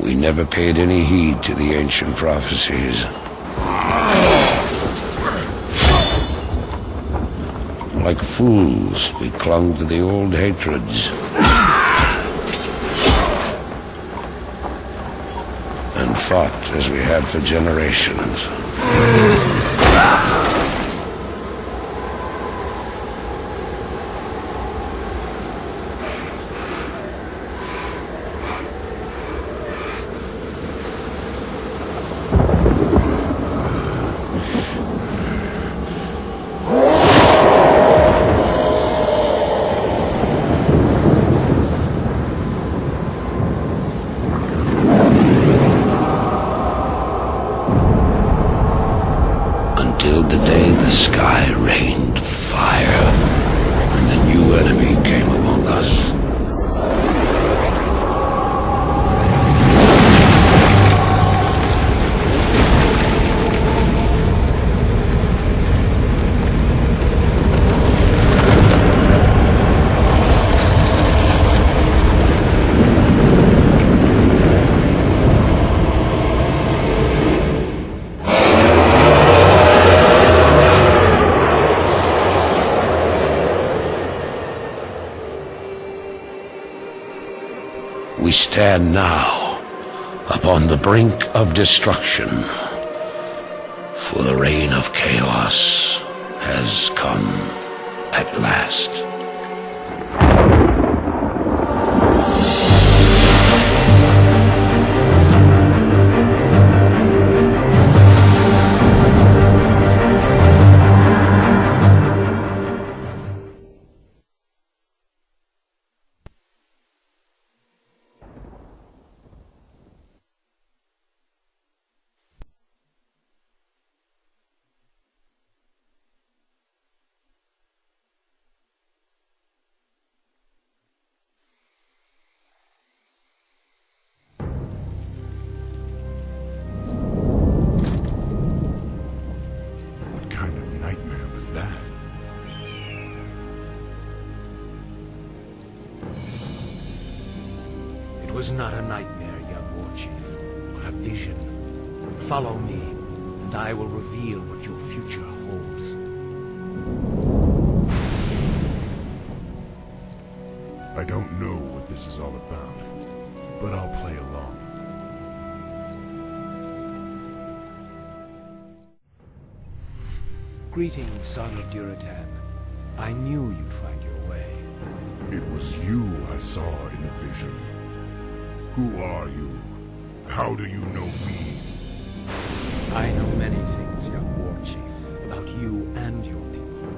We never paid any heed to the ancient prophecies. Like fools, we clung to the old hatreds. And fought as we had for generations. Until the day the sky rained fire, and the new enemy came among us. We stand now upon the brink of destruction, for the reign of chaos has come at last. It was not a nightmare, young war chief, but a vision. Follow me, and I will reveal what your future holds. I don't know what this is all about, but I'll play along. Greetings, son of Durotan. I knew you'd find your way. It was you I saw in the vision. Who are you? How do you know me? I know many things, young war chief, about you and your people.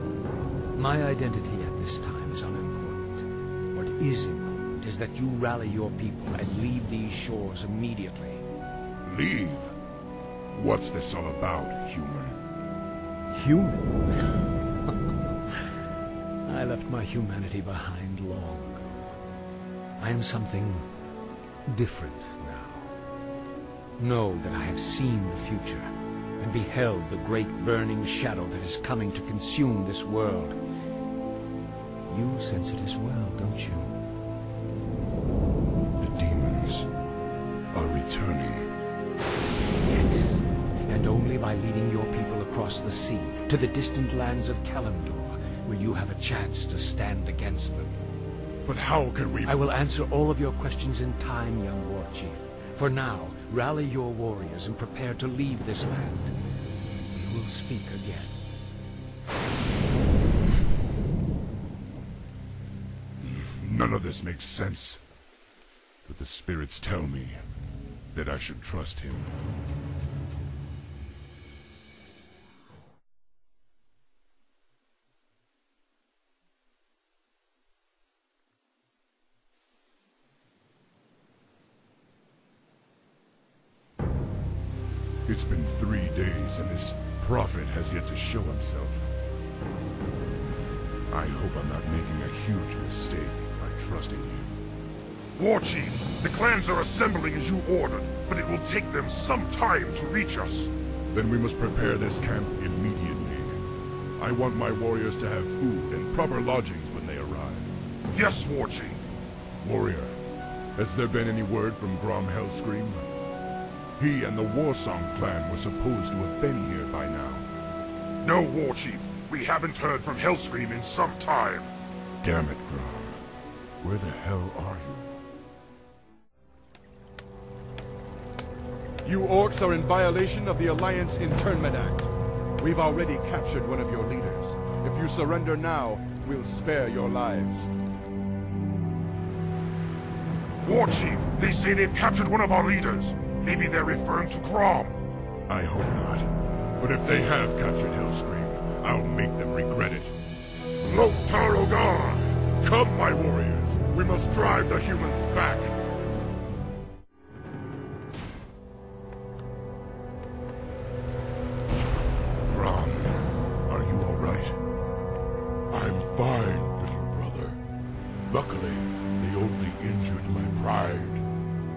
My identity at this time is unimportant. What is important is that you rally your people and leave these shores immediately. Leave? What's this all about, human? Human? I left my humanity behind long ago. I am something different now. Know that I have seen the future and beheld the great burning shadow that is coming to consume this world. You sense it as well, don't you? The demons are returning. Yes, and only by leading your people across the sea to the distant lands of Kalimdor will you have a chance to stand against them. But how can we... I will answer all of your questions in time, young war chief. For now, rally your warriors and prepare to leave this land. We will speak again. None of this makes sense. But the spirits tell me that I should trust him. It's been 3 days and this prophet has yet to show himself. I hope I'm not making a huge mistake by trusting him. War Chief, the clans are assembling as you ordered, but it will take them some time to reach us. Then we must prepare this camp immediately. I want my warriors to have food and proper lodgings when they arrive. Yes, War Chief. Warrior, has there been any word from Grom Hellscream? He and the Warsong clan were supposed to have been here by now. No, War Chief. We haven't heard from Hellscream in some time. Damn it, Grom. Where the hell are you? You Orcs are in violation of the Alliance Internment Act. We've already captured one of your leaders. If you surrender now, we'll spare your lives. War Chief, they say they've captured one of our leaders. Maybe they're referring to Grom. I hope not. But if they have captured Hellscream, I'll make them regret it. Loktar Ogar! Come, my warriors! We must drive the humans back! Grom, are you alright? I'm fine, little brother. Luckily, they only injured my pride.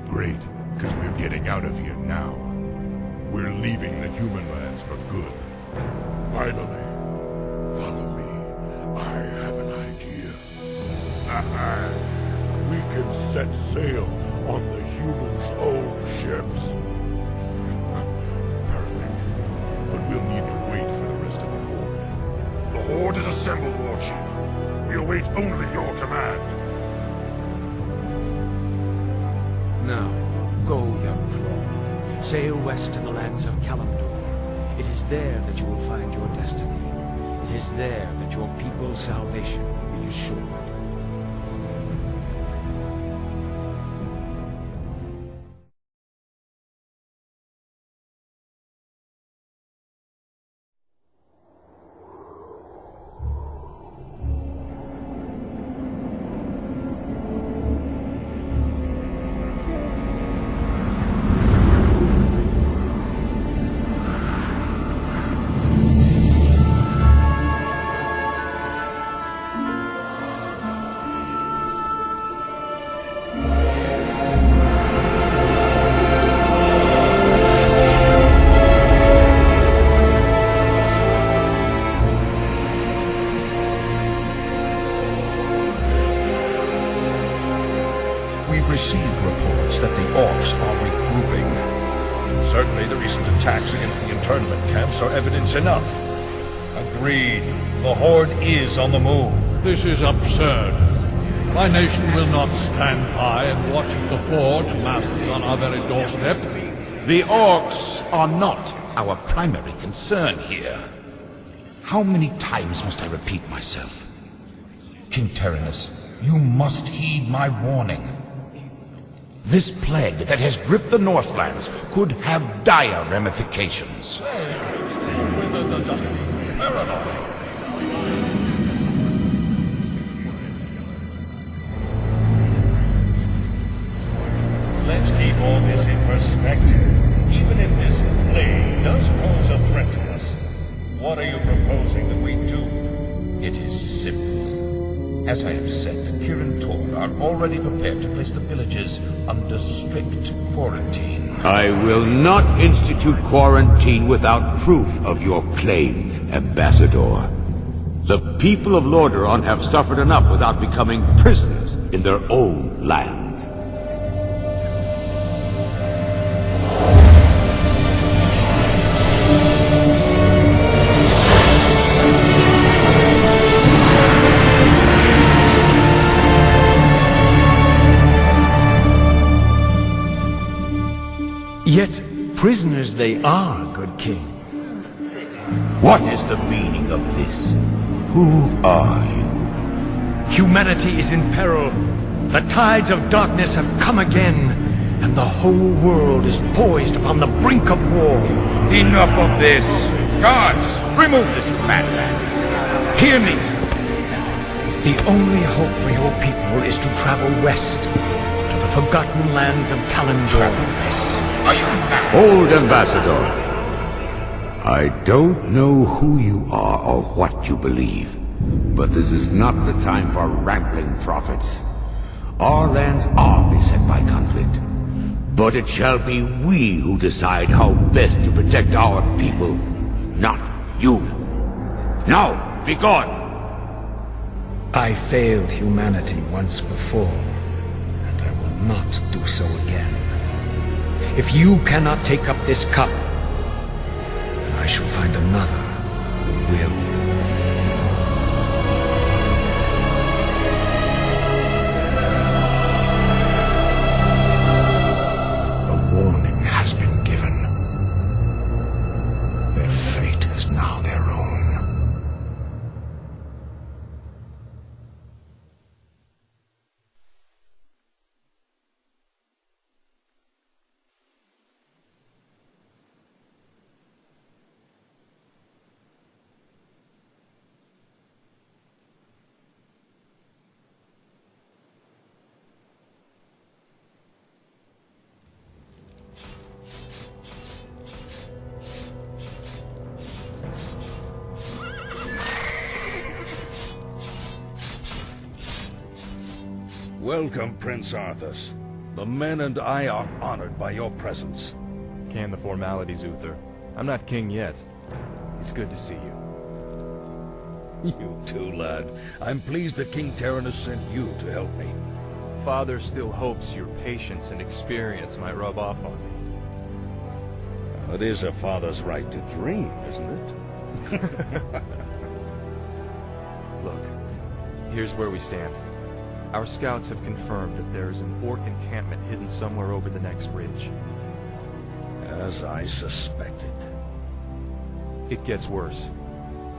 Great, because we're getting out of here now. We're leaving the human lands for good. Finally. Follow me. I have an idea. We can set sail on the humans' own ships. Perfect. But we'll need to wait for the rest of the Horde. The Horde is assembled, War Chief. We await only your command. Now, go, young Thrall. Sail west to the lands of Kalimdor. It is there that you will find your destiny. It is there that your people's salvation will be assured. Received reports that the Orcs are regrouping. Certainly the recent attacks against the internment camps are evidence enough. Agreed. The Horde is on the move. This is absurd. My nation will not stand by and watch as the Horde masses on our very doorstep. The Orcs are not our primary concern here. How many times must I repeat myself? King Tyrannus, you must heed my warning. This plague that has gripped the Northlands could have dire ramifications. Wizards are just paranoid. Let's keep all this in perspective. Even if this plague does pose a threat to us, what are you proposing that we do? It is simple. As I have said, the Kirin Tor are already prepared to place the villages under strict quarantine. I will not institute quarantine without proof of your claims, Ambassador. The people of Lordaeron have suffered enough without becoming prisoners in their own lands. Yet, prisoners they are, good king. What is the meaning of this? Who are you? Humanity is in peril. The tides of darkness have come again, and the whole world is poised upon the brink of war. Enough of this! Guards, remove this madman! Hear me! The only hope for your people is to travel west, to the forgotten lands of Kalimdor. West? Are you mad? Hold, Ambassador. I don't know who you are or what you believe, but this is not the time for rambling prophets. Our lands are beset by conflict, but it shall be we who decide how best to protect our people, not you. Now, be gone! I failed humanity once before, and I will not do so again. If you cannot take up this cup, then I shall find another who will. Warning has been given. Their fate is now their own. Welcome, Prince Arthas. The men and I are honored by your presence. Can the formalities, Uther. I'm not king yet. It's good to see you. You too, lad. I'm pleased that King Tyrannus sent you to help me. Father still hopes your patience and experience might rub off on me. It is a father's right to dream, isn't it? Look, here's where we stand. Our scouts have confirmed that there's an orc encampment hidden somewhere over the next ridge. As I suspected. It gets worse.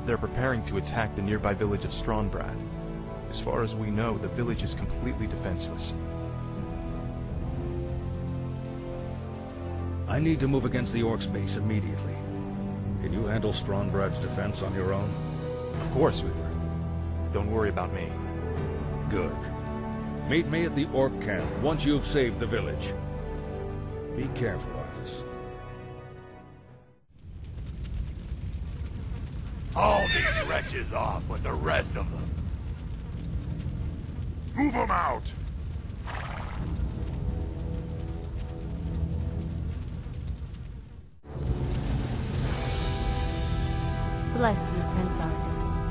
They're preparing to attack the nearby village of Stronbrad. As far as we know, the village is completely defenseless. I need to move against the Orcs base immediately. Can you handle Stronbrad's defense on your own? Of course, Uther. Don't worry about me. Good. Meet me at the Orc camp once you've saved the village. Be careful, Arthas. Haul these wretches off with the rest of them. Move them out! Bless you, Prince Arthas.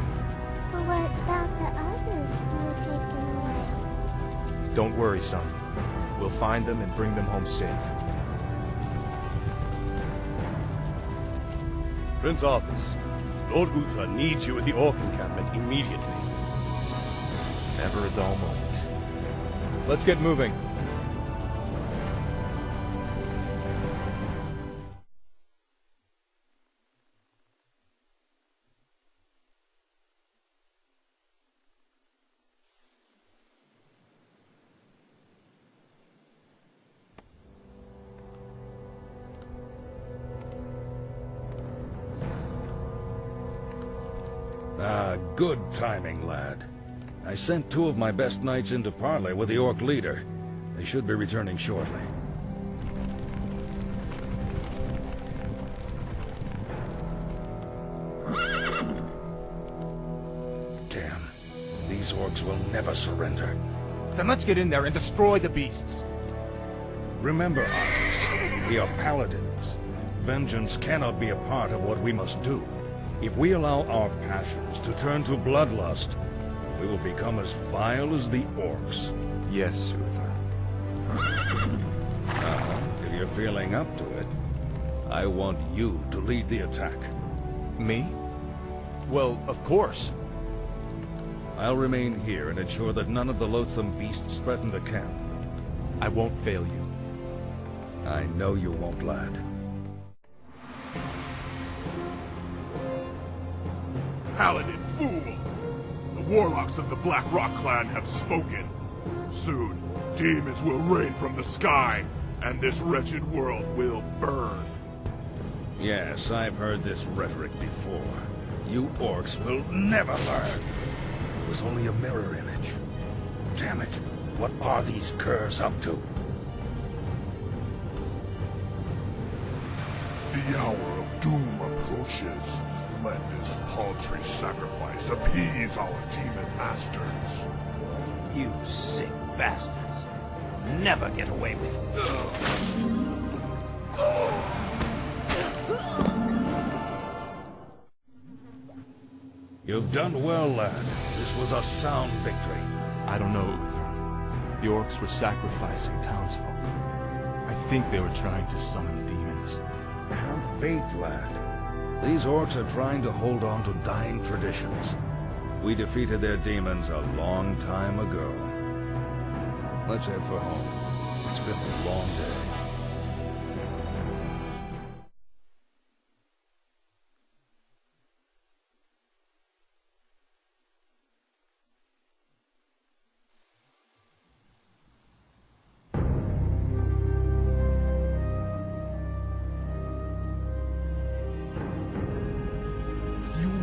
But what about the others who were taken away? Don't worry, son. We'll find them and bring them home safe. Prince Arthas, Lord Uther needs you at the Orc encampment immediately. Never a dull moment. Let's get moving. Good timing, lad. I sent 2 of my best knights into parley with the Orc leader. They should be returning shortly. Damn. These Orcs will never surrender. Then let's get in there and destroy the beasts. Remember, Arthas, we are paladins. Vengeance cannot be a part of what we must do. If we allow our passions to turn to bloodlust, we will become as vile as the Orcs. Yes, Uther. If you're feeling up to it, I want you to lead the attack. Me? Well, of course. I'll remain here and ensure that none of the loathsome beasts threaten the camp. I won't fail you. I know you won't, lad. Paladin fool! The warlocks of the Blackrock clan have spoken. Soon, demons will rain from the sky, and this wretched world will burn. Yes, I've heard this rhetoric before. You orcs will never learn. It was only a mirror image. Damn it, what are these curs up to? The hour of doom approaches. Let this paltry sacrifice appease our demon masters. You sick bastards. Never get away with it. You've done well, lad. This was a sound victory. I don't know, Uther. The orcs were sacrificing townsfolk. I think they were trying to summon demons. Have faith, lad. These orcs are trying to hold on to dying traditions. We defeated their demons a long time ago. Let's head for home. It's been a long day.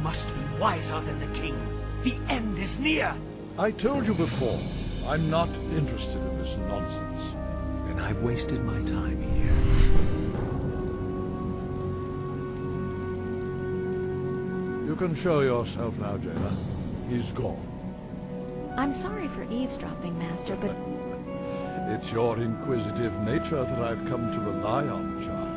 Must be wiser than the king. The end is near. I told you before, I'm not interested in this nonsense. Then I've wasted my time here. You can show yourself now, Jaina. He's gone. I'm sorry for eavesdropping, Master, but... It's your inquisitive nature that I've come to rely on, child.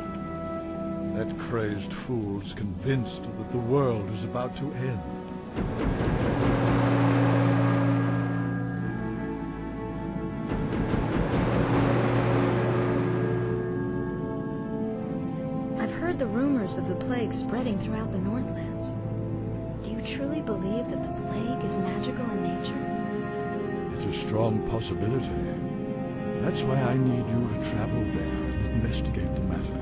That crazed fool's convinced that the world is about to end. I've heard the rumors of the plague spreading throughout the Northlands. Do you truly believe that the plague is magical in nature? It's a strong possibility. That's why I need you to travel there and investigate the matter.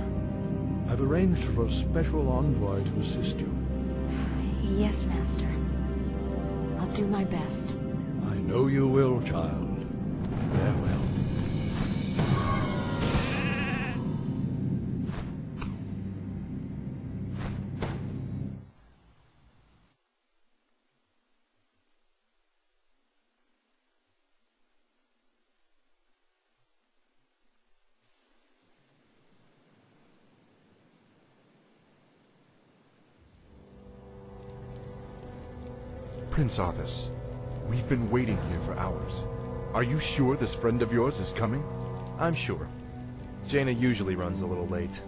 I've arranged for a special envoy to assist you. Yes, Master. I'll do my best. I know you will, child. Farewell. Prince Arthas, we've been waiting here for hours. Are you sure this friend of yours is coming? I'm sure. Jaina usually runs a little late.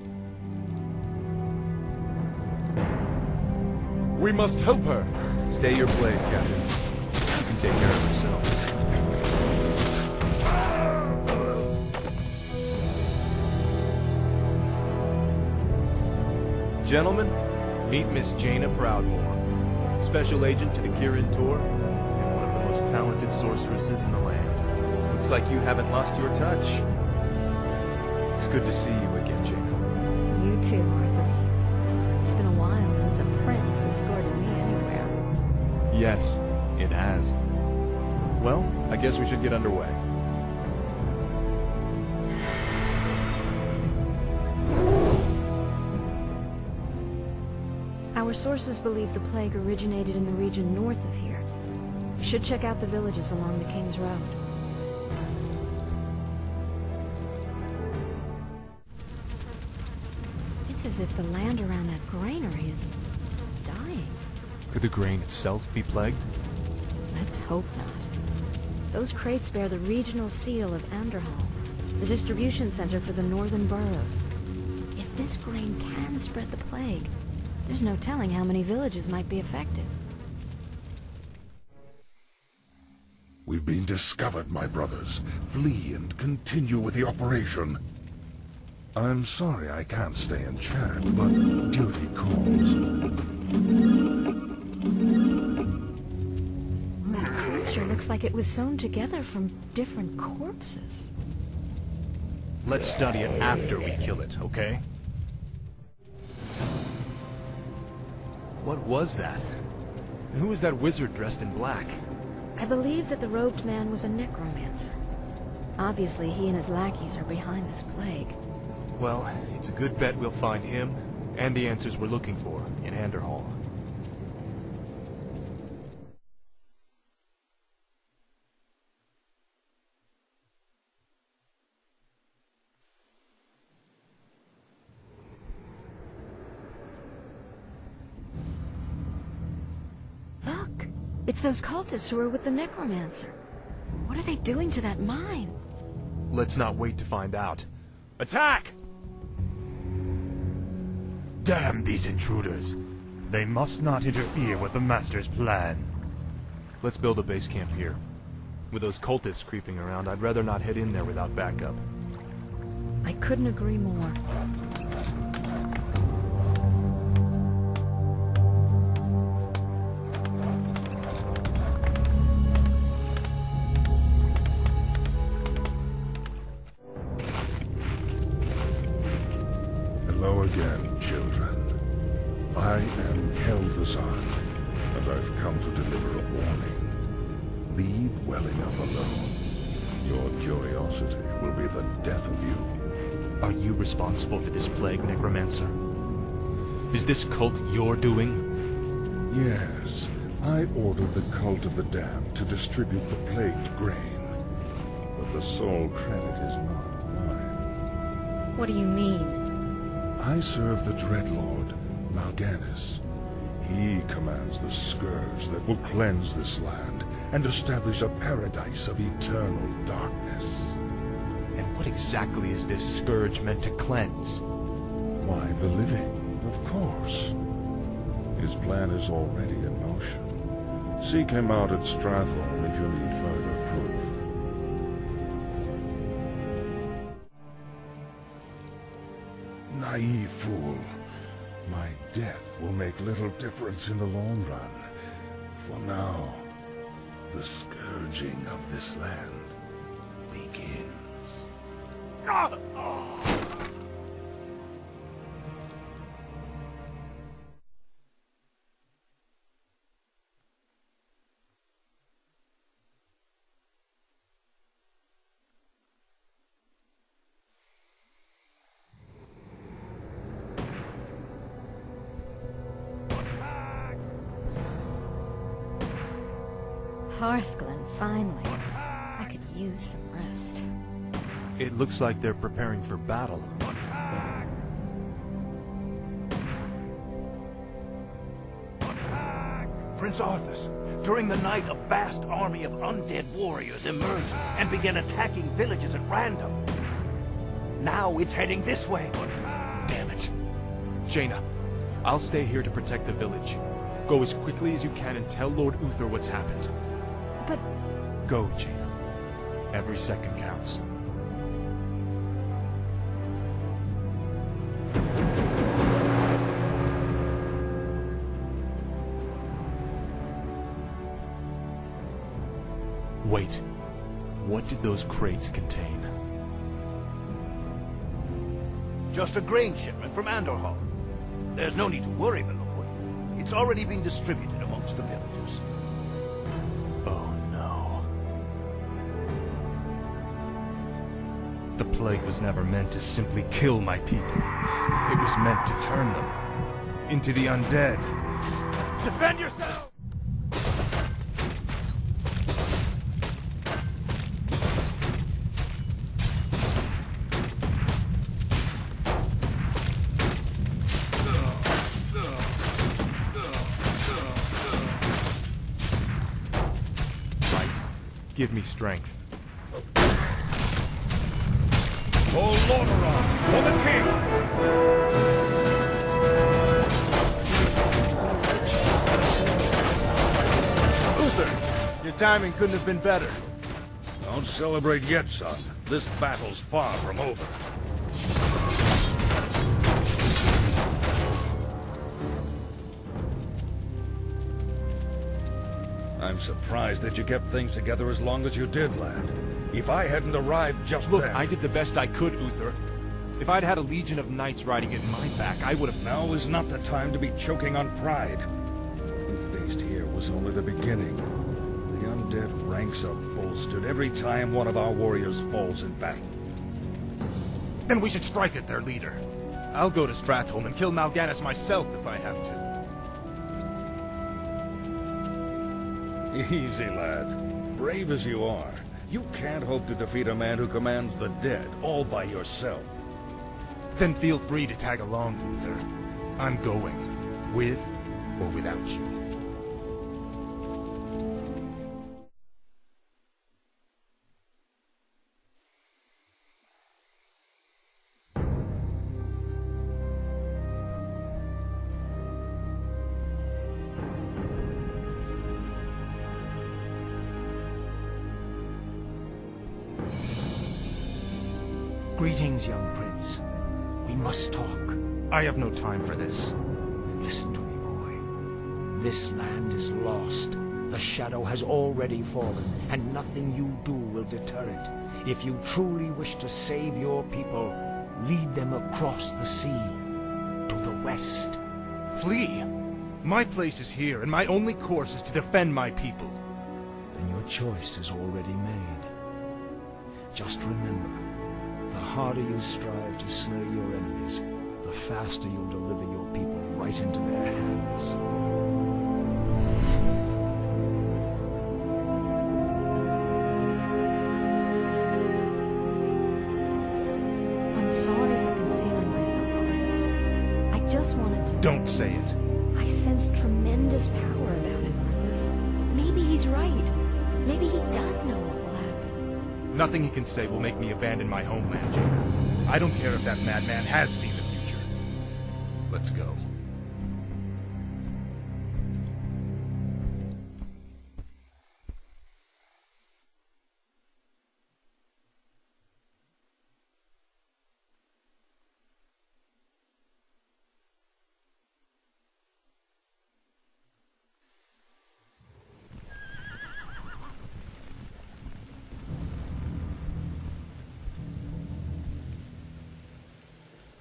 We must help her! Stay your blade, Captain. She can take care of herself. Gentlemen, meet Miss Jaina Proudmoore. Special agent to the Kirin Tor, and one of the most talented sorceresses in the land. Looks like you haven't lost your touch. It's good to see you again, Jaina. You too, Arthas. It's been a while since a prince escorted me anywhere. Yes, it has. Well, I guess we should get underway. Our sources believe the plague originated in the region north of here. We should check out the villages along the King's Road. It's as if the land around that granary is dying. Could the grain itself be plagued? Let's hope not. Those crates bear the regional seal of Anderhall, the distribution center for the northern boroughs. If this grain can spread the plague, there's no telling how many villages might be affected. We've been discovered, my brothers. Flee and continue with the operation. I'm sorry I can't stay and chat, but duty calls. That creature looks like it was sewn together from different corpses. Let's study it after we kill it, okay? What was that? And who was that wizard dressed in black? I believe that the robed man was a necromancer. Obviously, he and his lackeys are behind this plague. Well, it's a good bet we'll find him, and the answers we're looking for, in Anderhall. Look! It's those cultists who are with the necromancer. What are they doing to that mine? Let's not wait to find out. Attack! Damn these intruders. They must not interfere with the Master's plan. Let's build a base camp here. With those cultists creeping around, I'd rather not head in there without backup. I couldn't agree more. Hello again, children. I am Kael'thas, and I've come to deliver a warning. Leave well enough alone. Your curiosity will be the death of you. Are you responsible for this plague, Necromancer? Is this cult your doing? Yes, I ordered the Cult of the Damned to distribute the plagued grain. But the sole credit is not mine. What do you mean? I serve the Dreadlord, Mal'Ganis. He commands the scourge that will cleanse this land and establish a paradise of eternal darkness. And what exactly is this scourge meant to cleanse? Why, the living, of course. His plan is already in motion. Seek him out at Stratholme if you need further proof. Naive fool. My death will make little difference in the long run. For now, the scourging of this land begins. Hearthglen, finally. I could use some rest. It looks like they're preparing for battle. Prince Arthas, during the night a vast army of undead warriors emerged and began attacking villages at random. Now it's heading this way. Damn it. Jaina, I'll stay here to protect the village. Go as quickly as you can and tell Lord Uther what's happened. But... Go, Jaina. Every second counts. Wait. What did those crates contain? Just a grain shipment from Anderhall. There's no need to worry, my lord. It's already been distributed amongst the villagers. Oh no. The plague was never meant to simply kill my people. It was meant to turn them into the undead. Defend yourself! Give me strength. For Lordaeron, for the king! Uther, your timing couldn't have been better. Don't celebrate yet, son. This battle's far from over. I'm surprised that you kept things together as long as you did, lad. If I hadn't arrived just Look, then... I did the best I could, Uther. If I'd had a legion of knights riding at my back, I would have... Now is not the time to be choking on pride. What we faced here was only the beginning. The undead ranks are bolstered every time one of our warriors falls in battle. Then we should strike at their leader. I'll go to Stratholme and kill Mal'Ganis myself if I have to. Easy, lad. Brave as you are, you can't hope to defeat a man who commands the dead all by yourself. Then feel free to tag along, Uther. I'm going, with or without you. Greetings, young prince. We must talk. I have no time for this. Listen to me, boy. This land is lost. The shadow has already fallen, and nothing you do will deter it. If you truly wish to save your people, lead them across the sea, to the west. Flee? My place is here, and my only course is to defend my people. Then your choice is already made. Just remember, the harder you strive to slay your enemies, the faster you'll deliver your people right into their hands. I'm sorry for concealing myself, Arthas. I just wanted to... Don't say it. I sensed tremendous power about him, Arthas. Maybe he's right. Maybe he does know what will happen. Nothing he can say will make me abandon my homeland, Jaina. I don't care if that madman has seen the future. Let's go.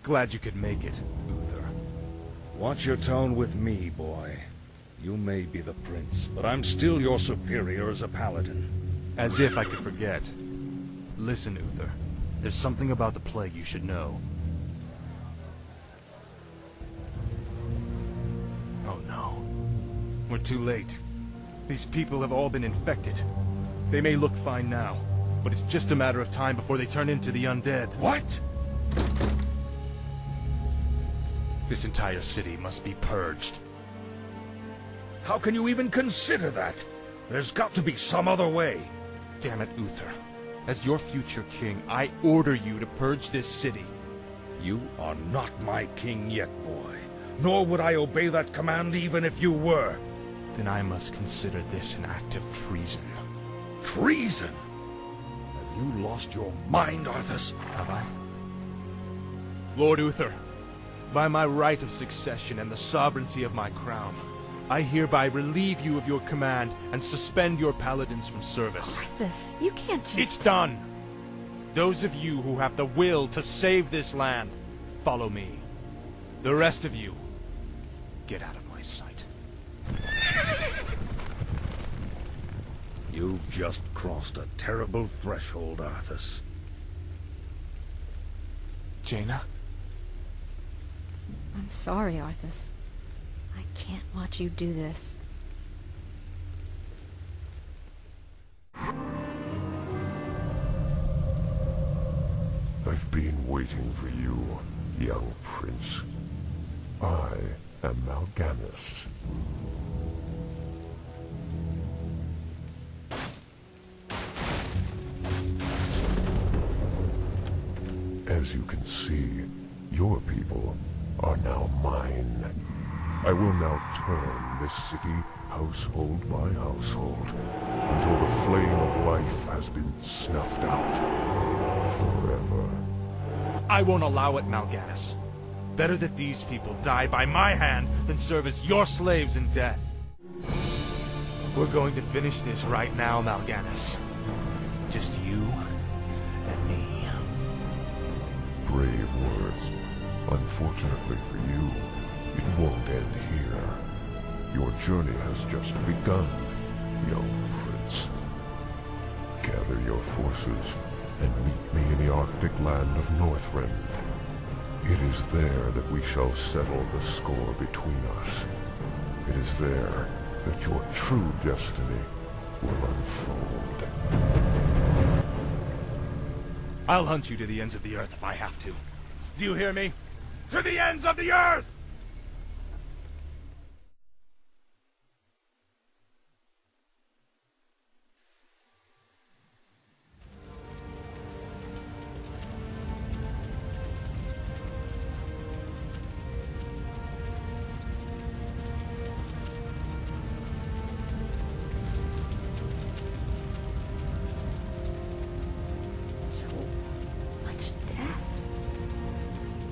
Glad you could make it, Uther. Watch your tone with me, boy. You may be the prince, but I'm still your superior as a paladin. As if I could forget. Listen, Uther. There's something about the plague you should know. Oh no. We're too late. These people have all been infected. They may look fine now, but it's just a matter of time before they turn into the undead. What? This entire city must be purged. How can you even consider that? There's got to be some other way. Damn it, Uther. As your future king, I order you to purge this city. You are not my king yet, boy. Nor would I obey that command even if you were. Then I must consider this an act of treason. Treason? Have you lost your mind, Arthas? Have I? Lord Uther, by my right of succession and the sovereignty of my crown, I hereby relieve you of your command and suspend your paladins from service. Arthas, you can't just... It's done! Those of you who have the will to save this land, follow me. The rest of you, get out of my sight. You've just crossed a terrible threshold, Arthas. Jaina? I'm sorry, Arthas. I can't watch you do this. I've been waiting for you, young prince. I am Mal'Ganis. As you can see, your people are now mine. I will now turn this city household by household until the flame of life has been snuffed out forever. I won't allow it, Mal'Ganis. Better that these people die by my hand than serve as your slaves in death. We're going to finish this right now, Mal'Ganis. Just you and me. Brave words. Unfortunately for you, it won't end here. Your journey has just begun, young prince. Alliance. Gather your forces and meet me in the Arctic land of Northrend. It is there that we shall settle the score between us. It is there that your true destiny will unfold. I'll hunt you to the ends of the earth if I have to. Do you hear me? To the ends of the earth!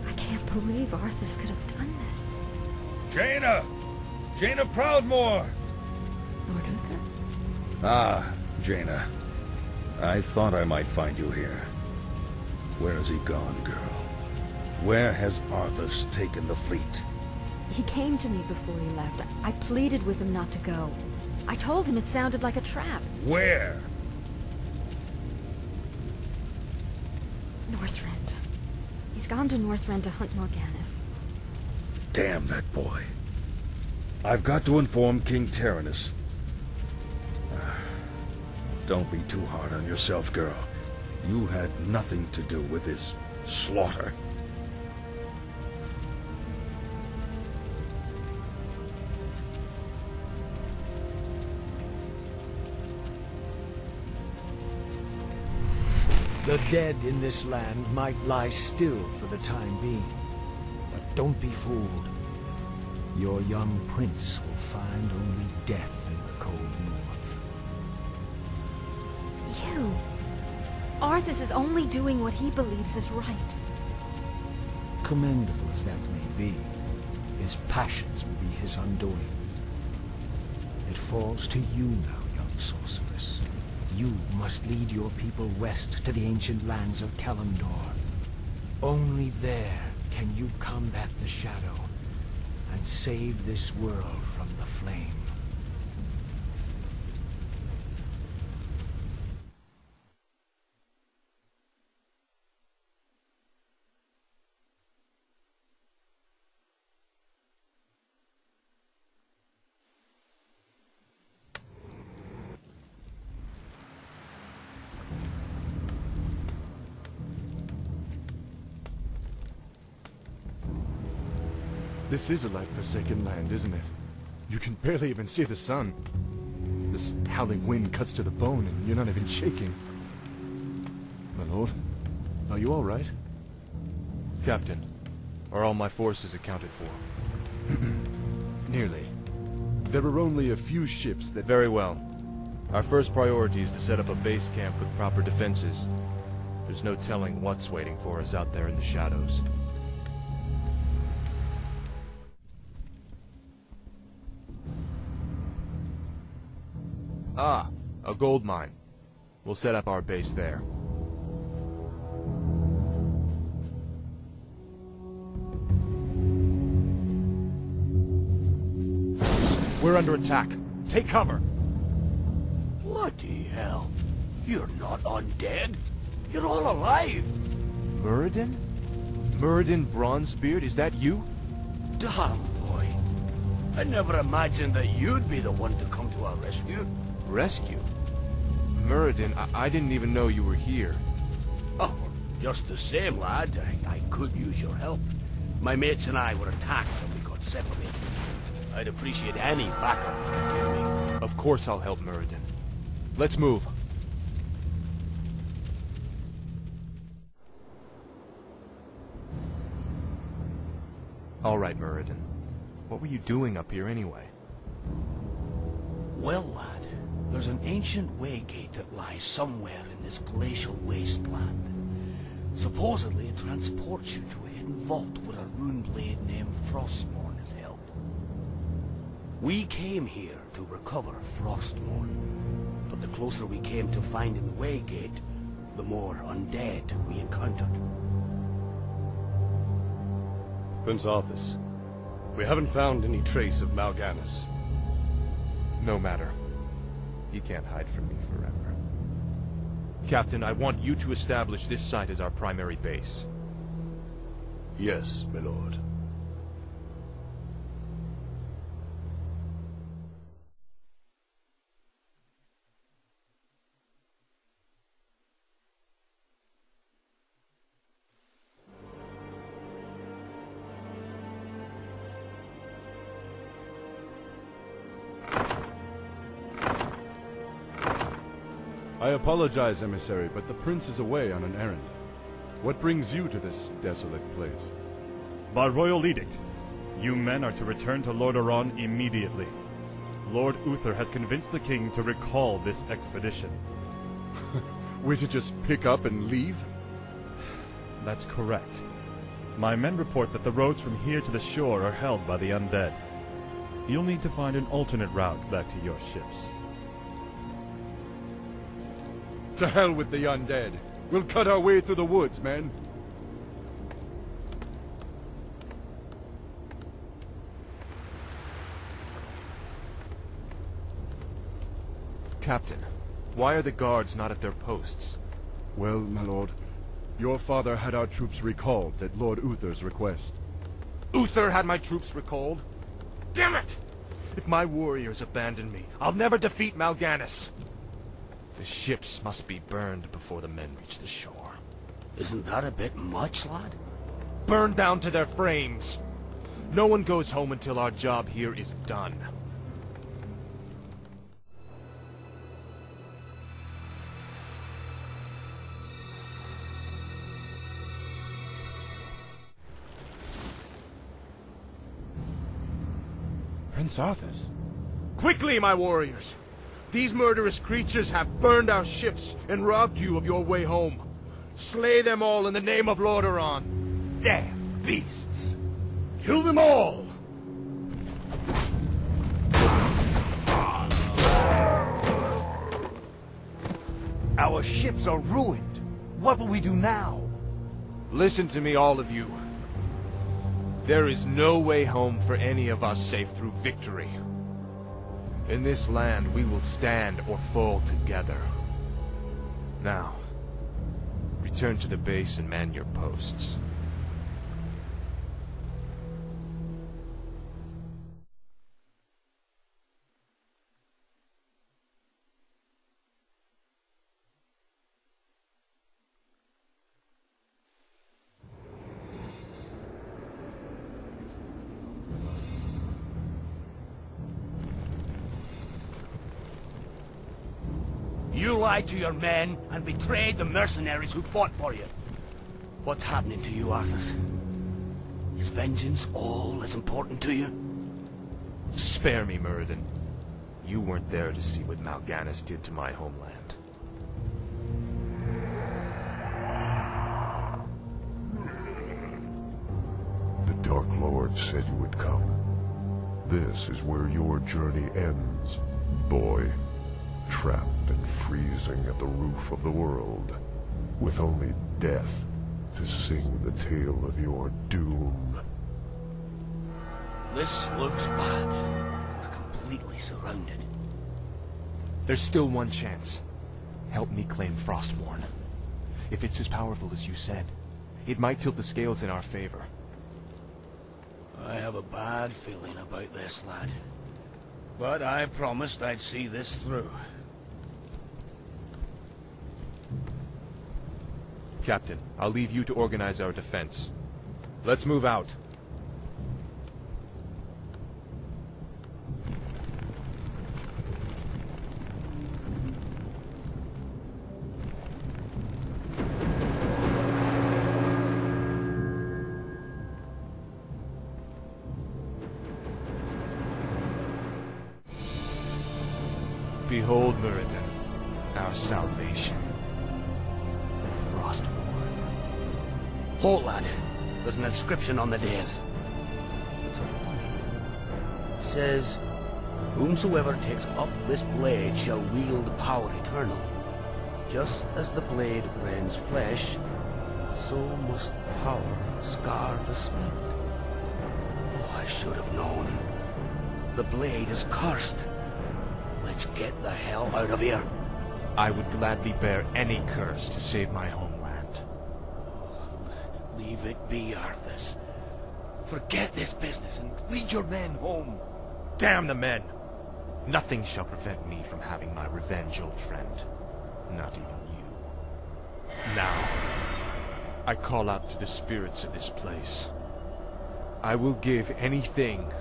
I believe Arthas could have done this. Jaina! Jaina Proudmoore! Lord Uther? Ah, Jaina. I thought I might find you here. Where has he gone, girl? Where has Arthas taken the fleet? He came to me before he left. I pleaded with him not to go. I told him it sounded like a trap. Where? Northrend. He's gone to Northrend to hunt Morganis. Damn that boy. I've got to inform King Tyrannus. Don't be too hard on yourself, girl. You had nothing to do with this slaughter. The dead in this land might lie still for the time being. But don't be fooled. Your young prince will find only death in the cold north. You! Arthas is only doing what he believes is right. Commendable as that may be, his passions will be his undoing. It falls to you now, young sorceress. You must lead your people west to the ancient lands of Kalimdor. Only there can you combat the shadow and save this world from the flame. This is a light-forsaken land, isn't it? You can barely even see the sun. This howling wind cuts to the bone, and you're not even shaking. My lord, are you all right? Captain, are all my forces accounted for? Nearly. There are only a few ships that... Very well. Our first priority is to set up a base camp with proper defenses. There's no telling what's waiting for us out there in the shadows. Ah, a gold mine. We'll set up our base there. We're under attack. Take cover! Bloody hell. You're not undead. You're all alive. Muradin? Muradin Bronzebeard, is that you? Damn, boy. I never imagined that you'd be the one to come to our rescue. Rescue? Muradin, I didn't even know you were here. Oh, just the same, lad. I could use your help. My mates and I were attacked and we got separated. I'd appreciate any backup you can give me. Of course I'll help Muradin. Let's move. All right, Muradin. What were you doing up here anyway? Well, lad, there's an ancient waygate that lies somewhere in this glacial wasteland. Supposedly it transports you to a hidden vault where a rune blade named Frostmourne is held. We came here to recover Frostmourne, but the closer we came to finding the waygate, the more undead we encountered. Prince Arthas, we haven't found any trace of Mal'Ganis. No matter. You can't hide from me forever. Captain, I want you to establish this site as our primary base. Yes, my lord. I apologize, emissary, but the prince is away on an errand. What brings you to this desolate place? By royal edict, you men are to return to Lordaeron immediately. Lord Uther has convinced the king to recall this expedition. We're to just pick up and leave? That's correct. My men report that the roads from here to the shore are held by the undead. You'll need to find an alternate route back to your ships. To hell with the undead. We'll cut our way through the woods, men. Captain, why are the guards not at their posts? Well, my lord, your father had our troops recalled at Lord Uther's request. Uther had my troops recalled? Damn it! If my warriors abandon me, I'll never defeat Mal'Ganis. The ships must be burned before the men reach the shore. Isn't that a bit much, lad? Burned down to their frames. No one goes home until our job here is done. Prince Arthas. Quickly, my warriors! These murderous creatures have burned our ships and robbed you of your way home. Slay them all in the name of Lordaeron. Damn beasts! Kill them all! Our ships are ruined. What will we do now? Listen to me, all of you. There is no way home for any of us save through victory. In this land, we will stand or fall together. Now, return to the base and man your posts. You lied to your men and betrayed the mercenaries who fought for you. What's happening to you, Arthas? Is vengeance all as important to you? Spare me, Muradin. You weren't there to see what Mal'Ganis did to my homeland. The Dark Lord said you would come. This is where your journey ends, boy. Trapped and freezing at the roof of the world, with only death to sing the tale of your doom. This looks bad. We're completely surrounded. There's still one chance. Help me claim Frostmourne. If it's as powerful as you said, it might tilt the scales in our favor. I have a bad feeling about this, lad. But I promised I'd see this through. Captain, I'll leave you to organize our defense. Let's move out. Behold, Muradin, our salvation. Frostmourne. Halt, lad. There's an inscription on the dais. It's a warning. It says, "Whomsoever takes up this blade shall wield power eternal. Just as the blade rends flesh, so must power scar the spirit." Oh, I should have known. The blade is cursed. Let's get the hell out of here. I would gladly bear any curse to save my homeland. Leave it be, Arthas. Forget this business and lead your men home. Damn the men! Nothing shall prevent me from having my revenge, old friend. Not even you. Now, I call out to the spirits of this place. I will give anything,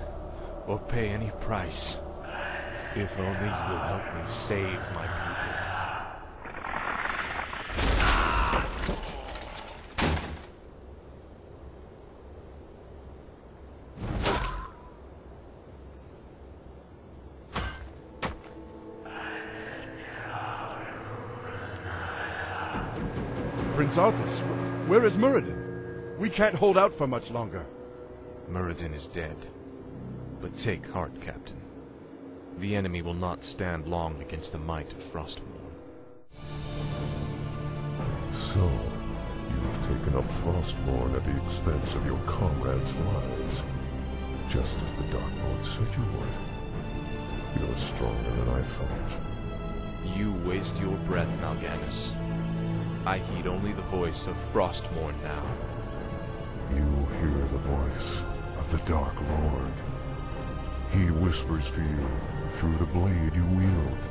or pay any price, if only you will help me save my people. Prince Arthas, where is Muradin? We can't hold out for much longer. Muradin is dead. But take heart, Captain. The enemy will not stand long against the might of Frostmourne. So, you've taken up Frostmourne at the expense of your comrades' lives. Just as the Dark Lord said you would. You're stronger than I thought. You waste your breath, Mal'Ganis. I heed only the voice of Frostmourne now. You hear the voice of the Dark Lord. He whispers to you through the blade you wield.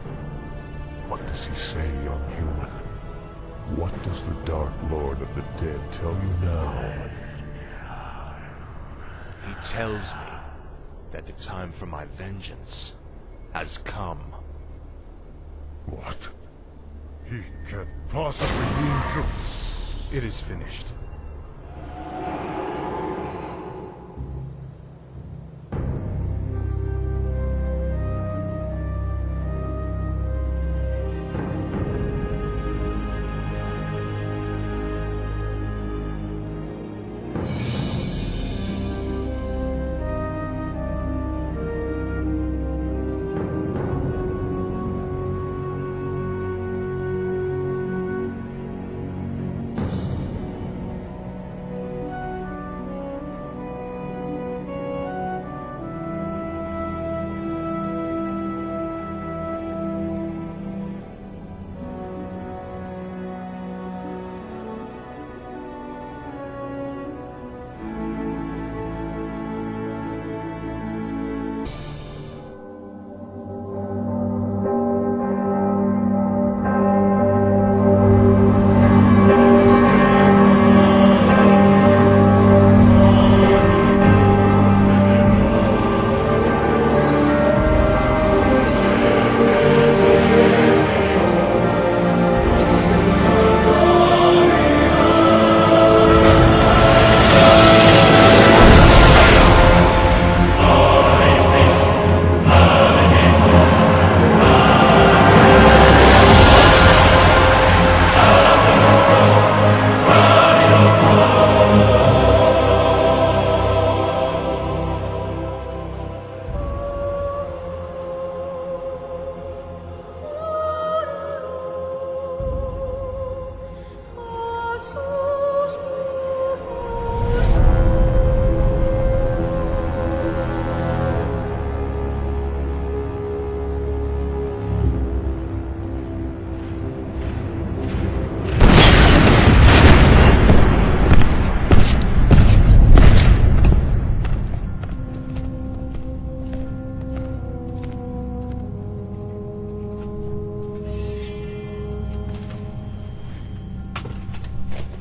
What does he say, young human? What does the Dark Lord of the Dead tell you now? He tells me that the time for my vengeance has come. What? He can't possibly mean to... It is finished.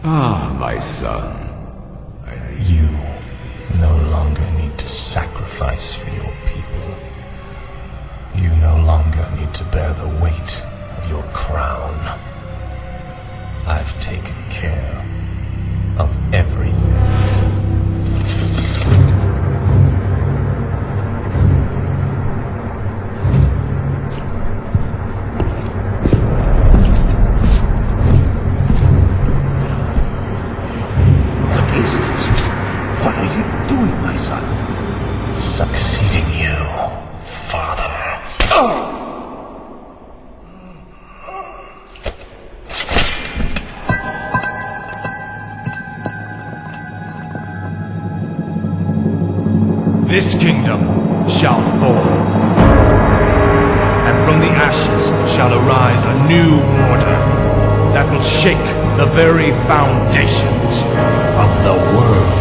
Ah, my son. You no longer need to sacrifice for your people. You no longer need to bear the weight of your crown. I've taken care of everything. Succeeding you, Father. This kingdom shall fall, and from the ashes shall arise a new order that will shake the very foundations of the world.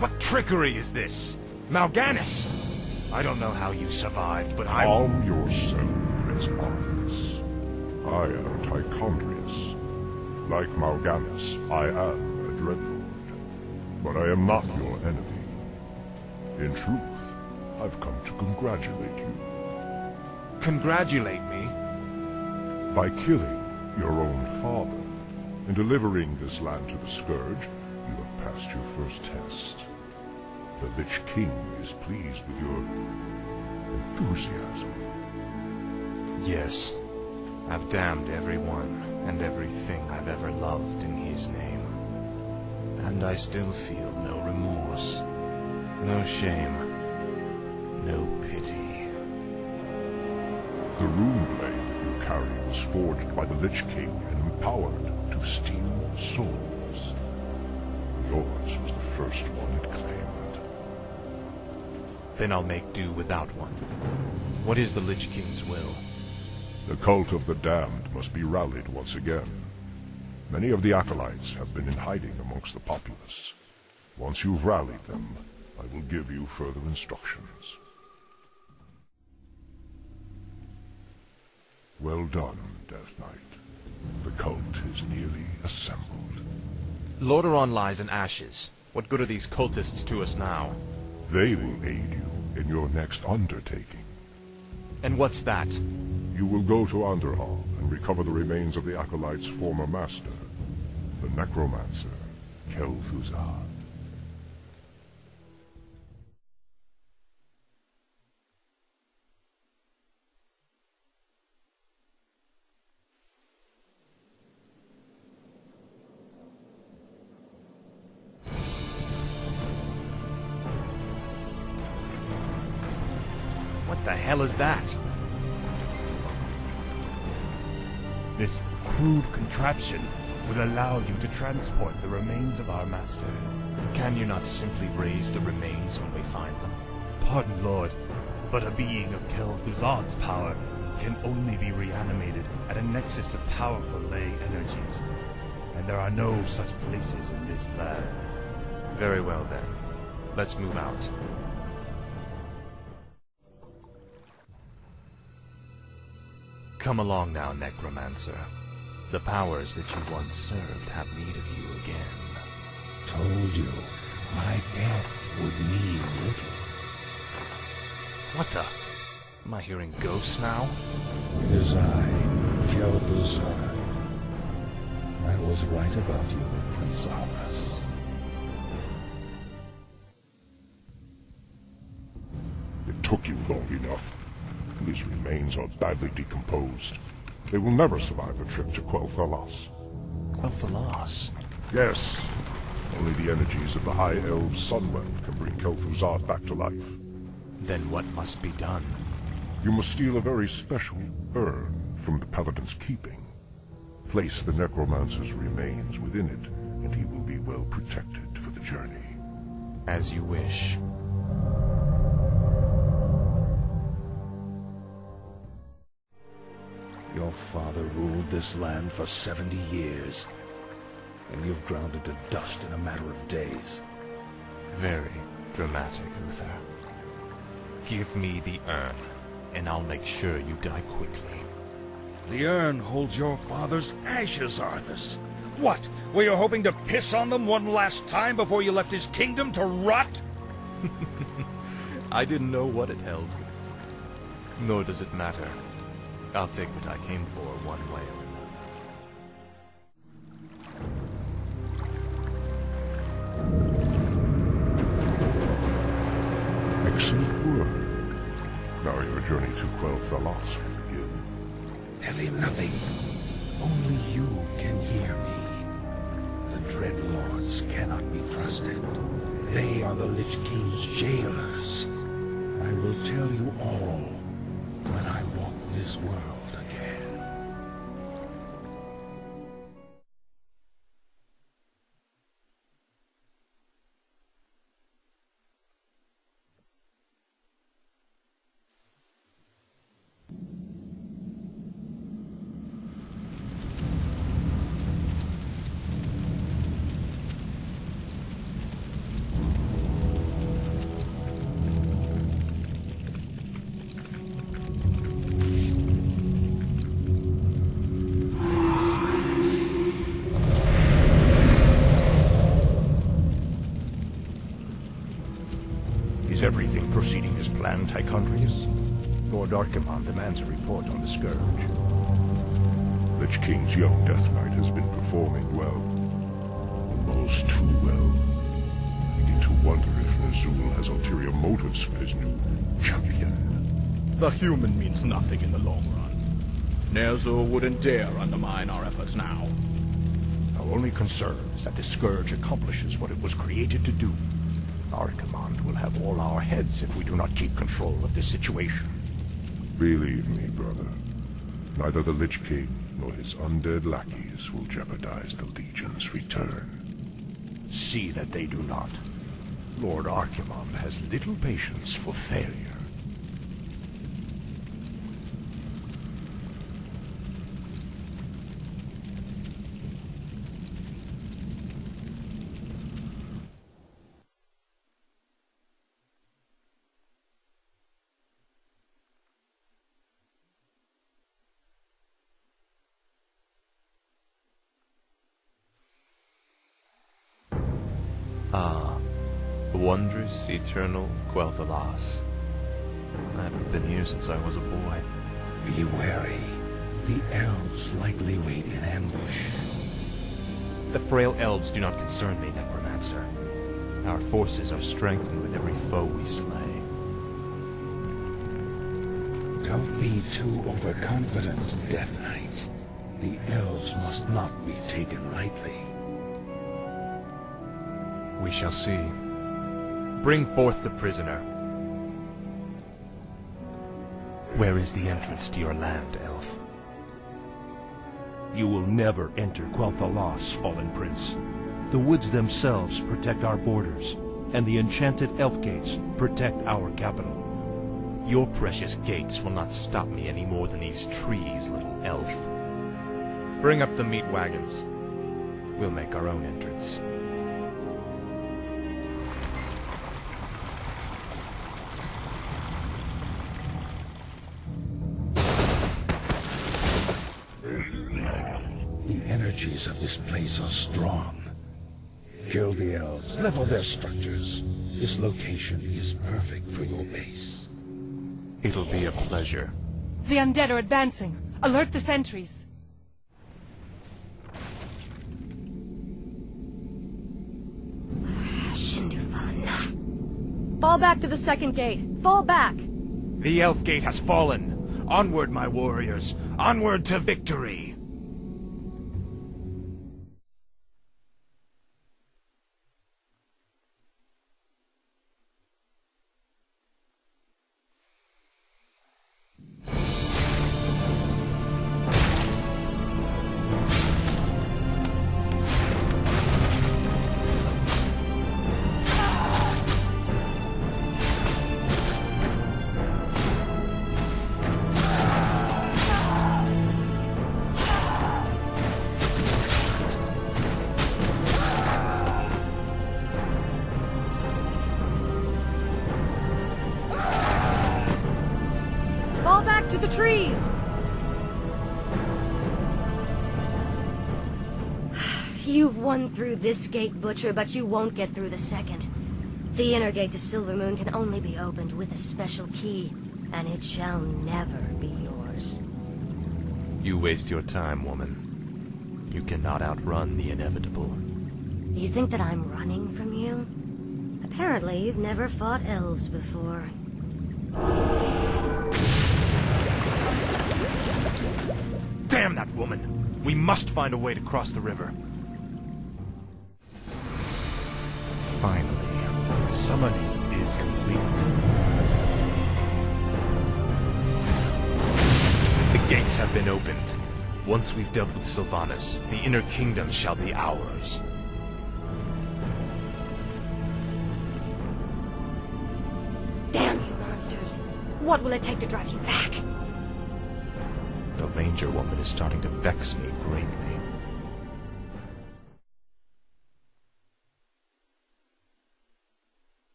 What trickery is this? Mal'Ganis! I don't know how you survived, but Calm yourself, Prince Arthas. I am Tichondrius. Like Mal'Ganis, I am a Dreadlord. But I am not your enemy. In truth, I've come to congratulate you. Congratulate me? By killing your own father and delivering this land to the Scourge, you have passed your first test. The Lich King is pleased with your enthusiasm. Yes. I've damned everyone and everything I've ever loved in his name. And I still feel no remorse, no shame, no pity. The rune blade that you carry was forged by the Lich King and empowered to steal souls. Yours was the first one it claimed. Then I'll make do without one. What is the Lich King's will? The cult of the damned must be rallied once again. Many of the acolytes have been in hiding amongst the populace. Once you've rallied them, I will give you further instructions. Well done, Death Knight. The cult is nearly assembled. Lordaeron lies in ashes. What good are these cultists to us now? They will aid you in your next undertaking. And what's that? You will go to Underhall and recover the remains of the Acolyte's former master, the necromancer, Kael'thas. What the hell is that? This crude contraption will allow you to transport the remains of our master. Can you not simply raise the remains when we find them? Pardon, Lord, but a being of Kael'thas's power can only be reanimated at a nexus of powerful ley energies. And there are no such places in this land. Very well then. Let's move out. Come along now, Necromancer. The powers that you once served have need of you again. Told you, my death would mean little. What the? Am I hearing ghosts now? It is I, Kael'thas. I was right about you, Prince Arthas. It took you long enough. These remains are badly decomposed. They will never survive the trip to Quel'Thalas. Quel'Thalas? Yes. Only the energies of the High Elf Sunwell can bring Kael'thas back to life. Then what must be done? You must steal a very special urn from the Paladin's keeping. Place the Necromancer's remains within it, and he will be well protected for the journey. As you wish. Your father ruled this land for 70 years, and you've ground it to dust in a matter of days. Very dramatic, Uther. Give me the urn, and I'll make sure you die quickly. The urn holds your father's ashes, Arthas. What? Were you hoping to piss on them one last time before you left his kingdom to rot? I didn't know what it held. Nor does it matter. I'll take what I came for one way or another. Excellent work. Now your journey to Quel'Thalas will begin. Tell him nothing. Only you can hear me. The Dreadlords cannot be trusted. They are the Lich King's jailers. I will tell you all when I walk this world again. Is everything proceeding as planned, Tychondrius? Lord Archimonde demands a report on the Scourge. Lich King's young Death Knight has been performing well. Almost too well. I begin to wonder if Ner'zhul has ulterior motives for his new champion. The human means nothing in the long run. Ner'zhul wouldn't dare undermine our efforts now. Our only concern is that the Scourge accomplishes what it was created to do. Archimonde will have all our heads if we do not keep control of this situation. Believe me, brother. Neither the Lich King nor his undead lackeys will jeopardize the Legion's return. See that they do not. Lord Archimonde has little patience for failure. Ah, wondrous, eternal Quel'Thalas. I haven't been here since I was a boy. Be wary. The elves likely wait in ambush. The frail elves do not concern me, Necromancer. Our forces are strengthened with every foe we slay. Don't be too overconfident, Death Knight. The elves must not be taken lightly. We shall see. Bring forth the prisoner. Where is the entrance to your land, elf? You will never enter Quel'Thalas, Fallen Prince. The woods themselves protect our borders, and the enchanted elf gates protect our capital. Your precious gates will not stop me any more than these trees, little elf. Bring up the meat wagons. We'll make our own entrance. The energies of this place are strong. Kill the elves, level their structures. This location is perfect for your base. It'll be a pleasure. The undead are advancing. Alert the sentries. Shindufan. Fall back to the second gate. Fall back. The elf gate has fallen. Onward, my warriors. Onward to victory. To the trees! You've won through this gate, Butcher, but you won't get through the second. The inner gate to Silvermoon can only be opened with a special key, and it shall never be yours. You waste your time, woman. You cannot outrun the inevitable. You think that I'm running from you? Apparently you've never fought elves before. Damn that woman! We must find a way to cross the river. Finally. summoning is complete. The gates have been opened. Once we've dealt with Sylvanas, the Inner Kingdom shall be ours. Damn you monsters! What will it take to drive you back? The Ranger woman is starting to vex me greatly.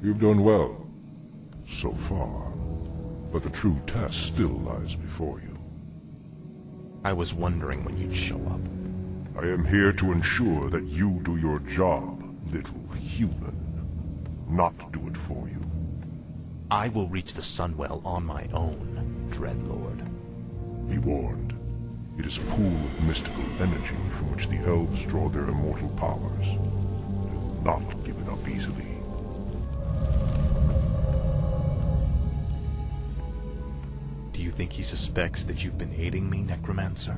You've done well, so far, but the true test still lies before you. I was wondering when you'd show up. I am here to ensure that you do your job, little human. Not do it for you. I will reach the Sunwell on my own, Dreadlord. Be warned. It is a pool of mystical energy from which the elves draw their immortal powers. They will not give it up easily. Do you think he suspects that you've been aiding me, Necromancer?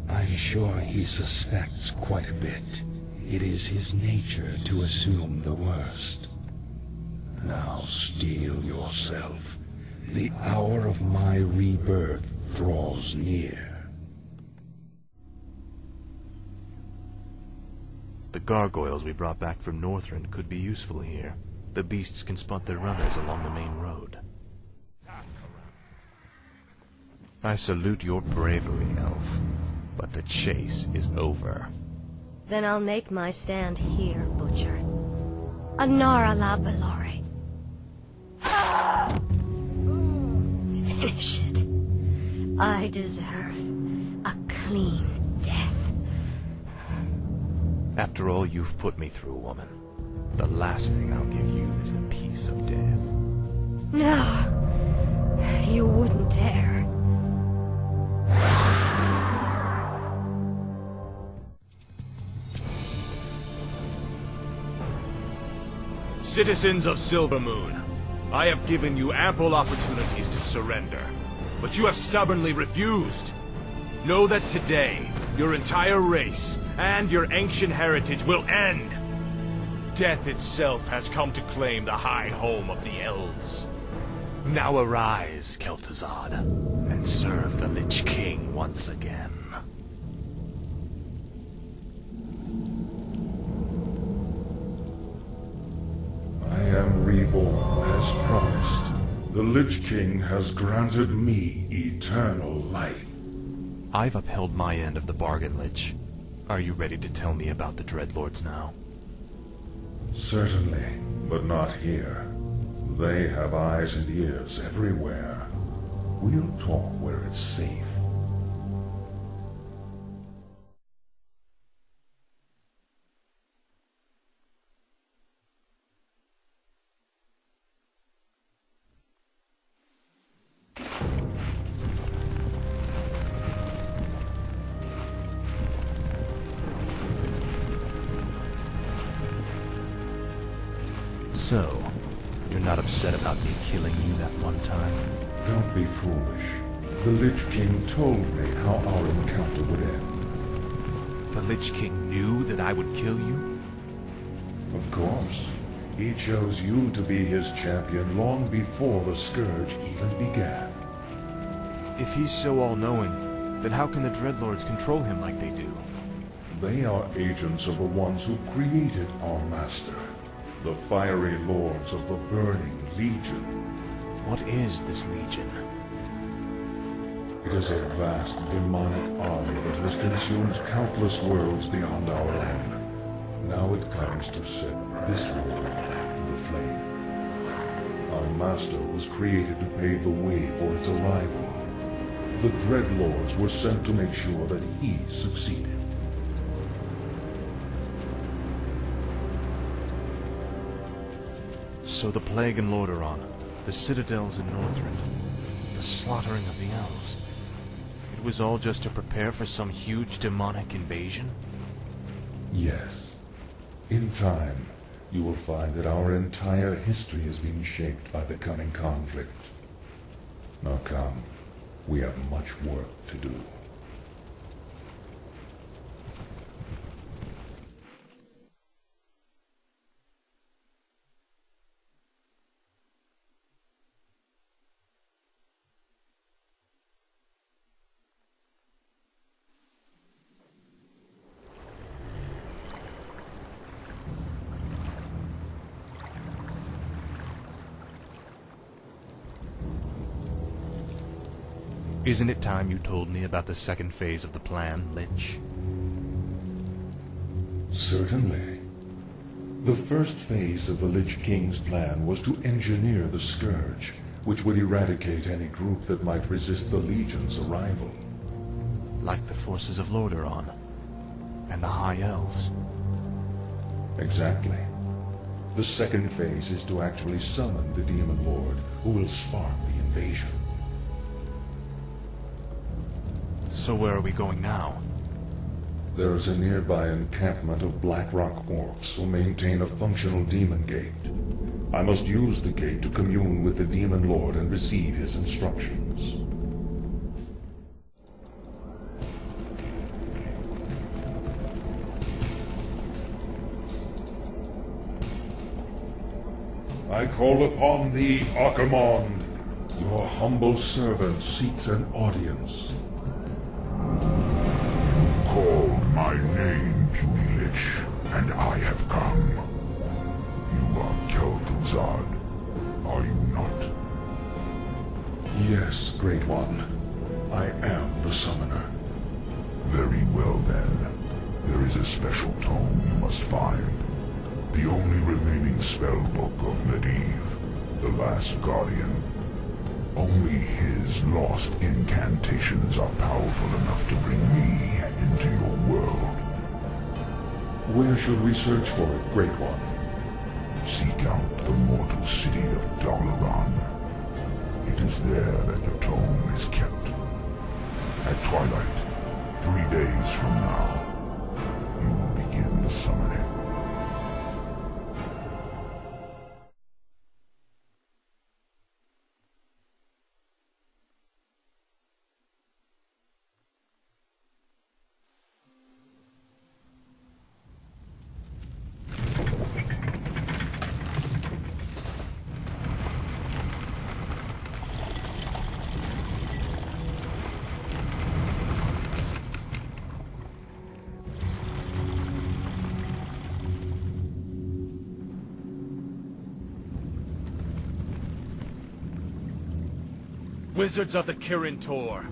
I'm sure he suspects quite a bit. It is his nature to assume the worst. Now steel yourself. The hour of my rebirth draws near. The gargoyles we brought back from Northrend could be useful here. The beasts can spot their runners along the main road. I salute your bravery, Elf, but the chase is over. Then I'll make my stand here, Butcher. Anara la Belore. Finish it. I deserve a clean death. After all you've put me through, woman, the last thing I'll give you is the peace of death. No, you wouldn't dare. Citizens of Silvermoon, I have given you ample opportunities to surrender, but you have stubbornly refused. Know that today, your entire race and your ancient heritage will end. Death itself has come to claim the high home of the elves. Now arise, Kael'thas, and serve the Lich King once again. I am reborn as promised. The Lich King has granted me eternal life. I've upheld my end of the bargain, Lich. Are you ready to tell me about the Dreadlords now? Certainly, but not here. They have eyes and ears everywhere. We'll talk where it's safe. So, you're not upset about me killing you that one time? Don't be foolish. The Lich King told me how our encounter would end. The Lich King knew that I would kill you? Of course. He chose you to be his champion long before the Scourge even began. If he's so all-knowing, then how can the Dreadlords control him like they do? They are agents of the ones who created our master. The fiery lords of the Burning Legion. What is this Legion? It is a vast demonic army that has consumed countless worlds beyond our own. Now it comes to set this world in the flame. Our master was created to pave the way for its arrival. The Dreadlords were sent to make sure that he succeeded. So the Plague in Lordaeron, the citadels in Northrend, the slaughtering of the elves. It was all just to prepare for some huge demonic invasion? Yes. In time, you will find that our entire history has been shaped by the coming conflict. Now come, we have much work to do. Isn't it time you told me about the second phase of the plan, Lich? Certainly. The first phase of the Lich King's plan was to engineer the Scourge, which would eradicate any group that might resist the Legion's arrival. Like the forces of Lordaeron and the High Elves. Exactly. The second phase is to actually summon the Demon Lord, who will spark the invasion. So where are we going now? There is a nearby encampment of Blackrock Orcs who maintain a functional demon gate. I must use the gate to commune with the Demon Lord and receive his instructions. I call upon thee, Archimonde. Your humble servant seeks an audience. You called my name, puny Lich, and I have come. You are Kael'thas, are you not? Yes, Great One. I am the summoner. Very well then. There is a special tome you must find. The only remaining spellbook of Medivh, the Last Guardian. Only his lost incantations are powerful enough to bring me into your world. Where should we search for it, Great One? Seek out the mortal city of Dalaran. It is there that the tome is kept. At twilight, 3 days from now, you will begin summoning. Wizards of the Kirin Tor,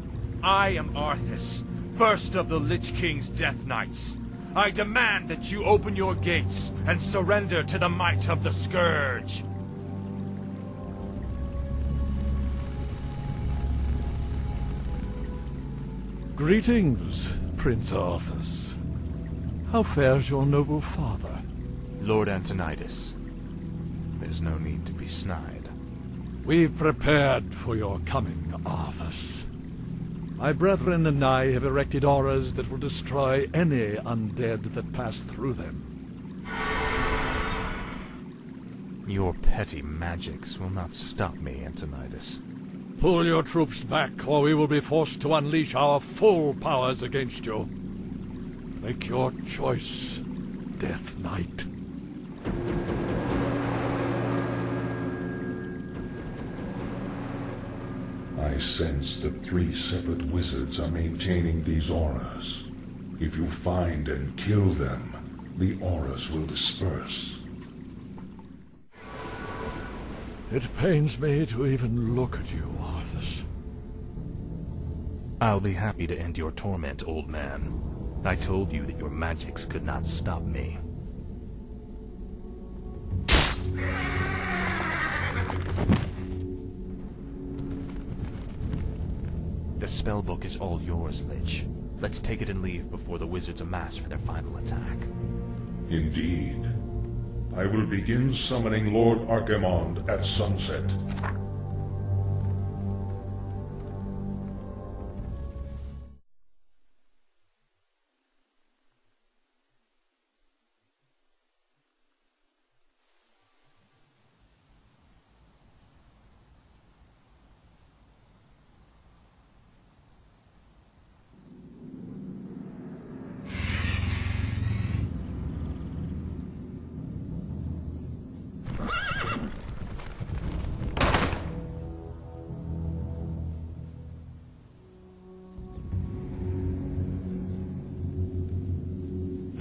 I am Arthas, first of the Lich King's Death Knights. I demand that you open your gates and surrender to the might of the Scourge. Greetings, Prince Arthas. How fares your noble father? Lord Antonidas, there's no need to be snide. We've prepared for your coming, Arthas. My brethren and I have erected auras that will destroy any undead that pass through them. Your petty magics will not stop me, Antonidas. Pull your troops back, or we will be forced to unleash our full powers against you. Make your choice, Death Knight. I sense that 3 separate wizards are maintaining these auras. If you find and kill them, the auras will disperse. It pains me to even look at you, Arthas. I'll be happy to end your torment, old man. I told you that your magics could not stop me. The spellbook is all yours, Lich. Let's take it and leave before the wizards amass for their final attack. Indeed. I will begin summoning Lord Archimonde at sunset.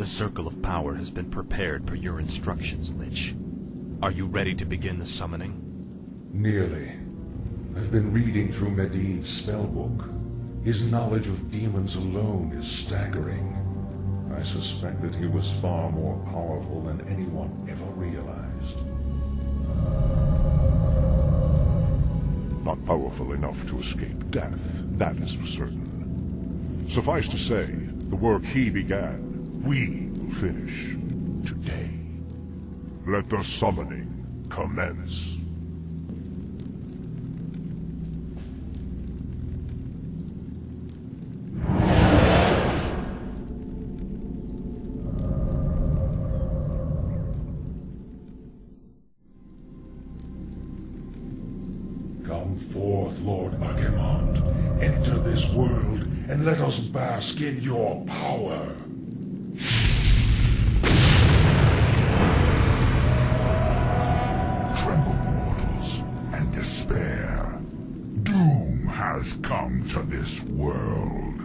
The Circle of Power has been prepared per your instructions, Lich. Are you ready to begin the summoning? Nearly. I've been reading through Medivh's spellbook. His knowledge of demons alone is staggering. I suspect that he was far more powerful than anyone ever realized. Not powerful enough to escape death, that is for certain. Suffice to say, the work he began, we will finish today. Let the summoning commence. Come forth, Lord Archimonde. Enter this world, and let us bask in your power. Tremble, mortals, and despair. Doom has come to this world.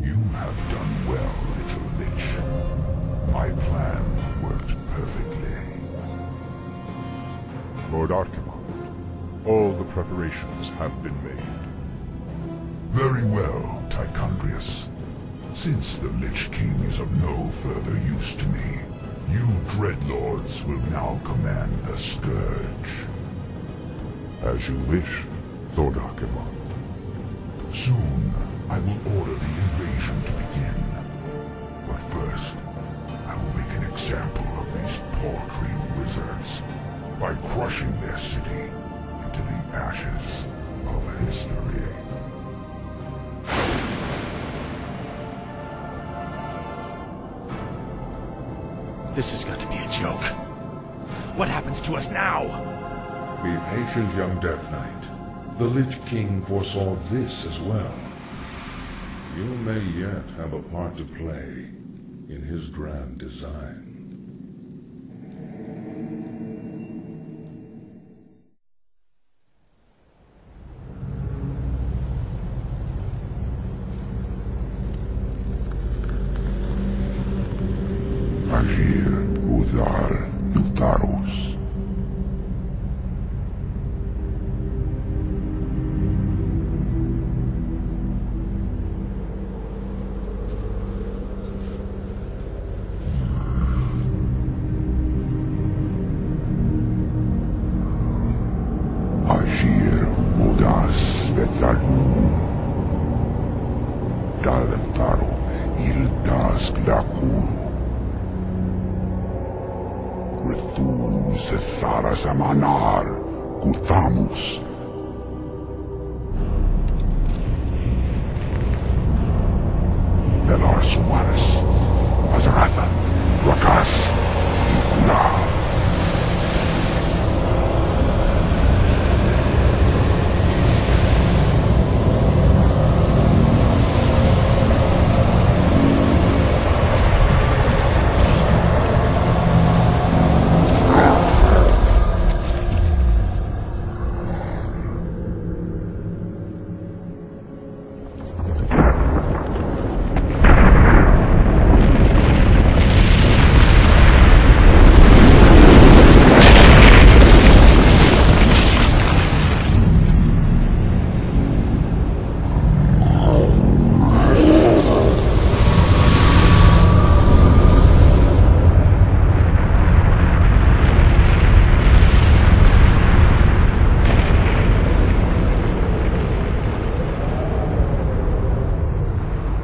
You have done well, little Lich. My plan worked perfectly. Lord Archimonde, all the preparations have been made. Very well, Tichondrius. Since the Lich King is of no further use to me, you Dreadlords will now command the Scourge. As you wish, Lord Archimonde. Soon, I will order the invasion to begin. But first, I will make an example of these paltry wizards by crushing their city into the ashes of history. This has got to be a joke. What happens to us now? Be patient, young Death Knight. The Lich King foresaw this as well. You may yet have a part to play in his grand design. Samanar, Guthamus. Velar Sumaris, Azaratha, Rakas, Ikuna.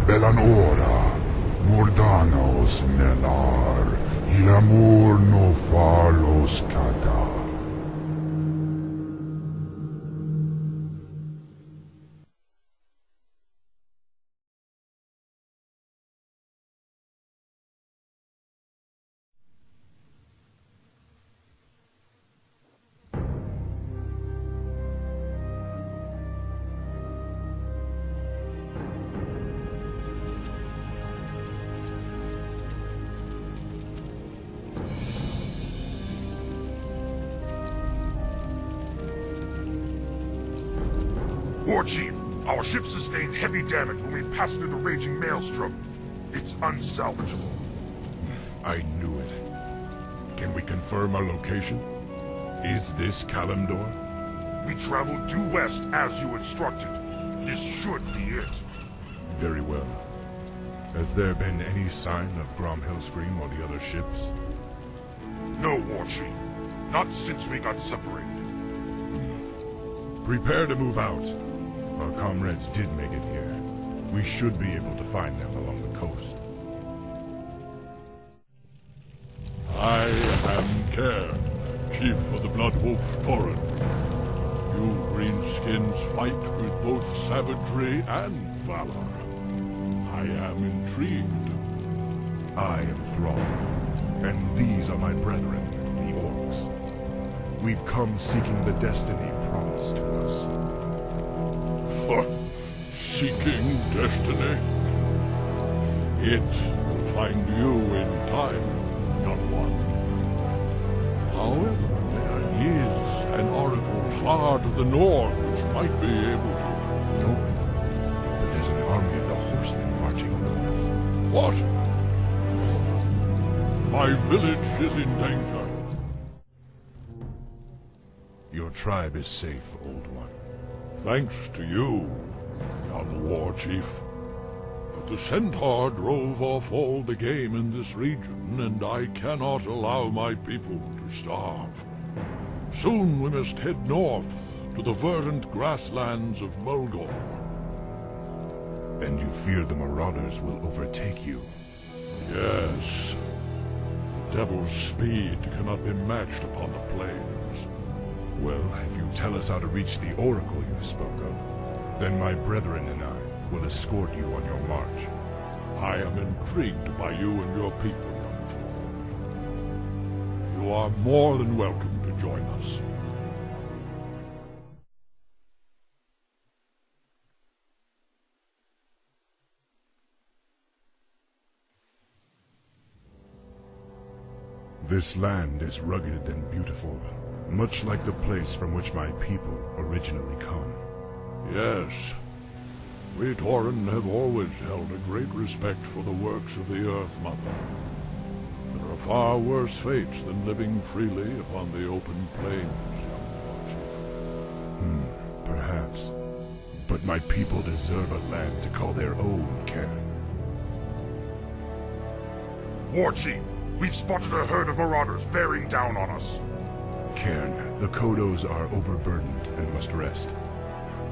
Belanora, Mordanos Nelar, il amor no falos cada. War Chief, our ship sustained heavy damage when we passed through the raging maelstrom. It's unsalvageable. I knew it. Can we confirm our location? Is this Kalimdor? We traveled due west as you instructed. This should be it. Very well. Has there been any sign of Grom Hellscream or the other ships? No, War Chief. Not since we got separated. Prepare to move out. If our comrades did make it here, we should be able to find them along the coast. I am Cairn, Chief of the Blood Wolf Tauren. You greenskins fight with both savagery and valor. I am intrigued. I am Thrall, and these are my brethren, the Orcs. We've come seeking the destiny promised to us. Seeking destiny? It will find you in time, young one. However, there is an oracle far to the north which might be able to... North? But there's an army of the horsemen marching north. What? My village is in danger. Your tribe is safe, Old One. Thanks to you, young war chief. But the centaur drove off all the game in this region, and I cannot allow my people to starve. Soon we must head north to the verdant grasslands of Mulgore. And you fear the marauders will overtake you? Yes. Devil's speed cannot be matched upon the plains. Well, if you tell us how to reach the oracle you spoke of, then my brethren and I will escort you on your march. I am intrigued by you and your people, young Thrall. You are more than welcome to join us. This land is rugged and beautiful, much like the place from which my people originally come. Yes. We Tauren have always held a great respect for the works of the Earth Mother. There are far worse fates than living freely upon the open plains, young War Chief. Perhaps. But my people deserve a land to call their own, Cairn. War Chief, we've spotted a herd of marauders bearing down on us. Cairn, the Kodos are overburdened and must rest.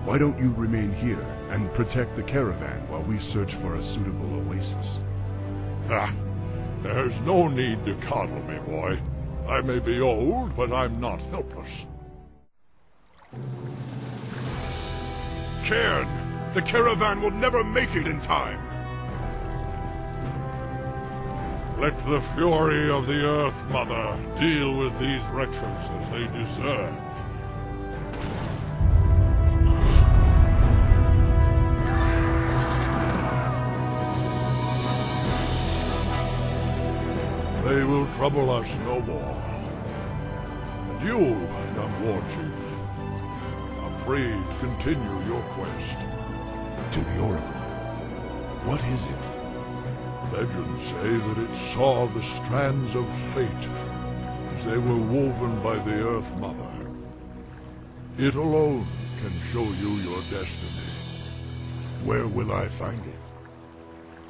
Why don't you remain here and protect the caravan while we search for a suitable oasis? There's no need to coddle me, boy. I may be old, but I'm not helpless. Cairn! The caravan will never make it in time! Let the fury of the Earth Mother deal with these wretches as they deserve. They will trouble us no more. And you, young War Chief, are free to continue your quest. To the Oracle. What is it? Legends say that it saw the strands of fate as they were woven by the Earth Mother. It alone can show you your destiny. Where will I find it?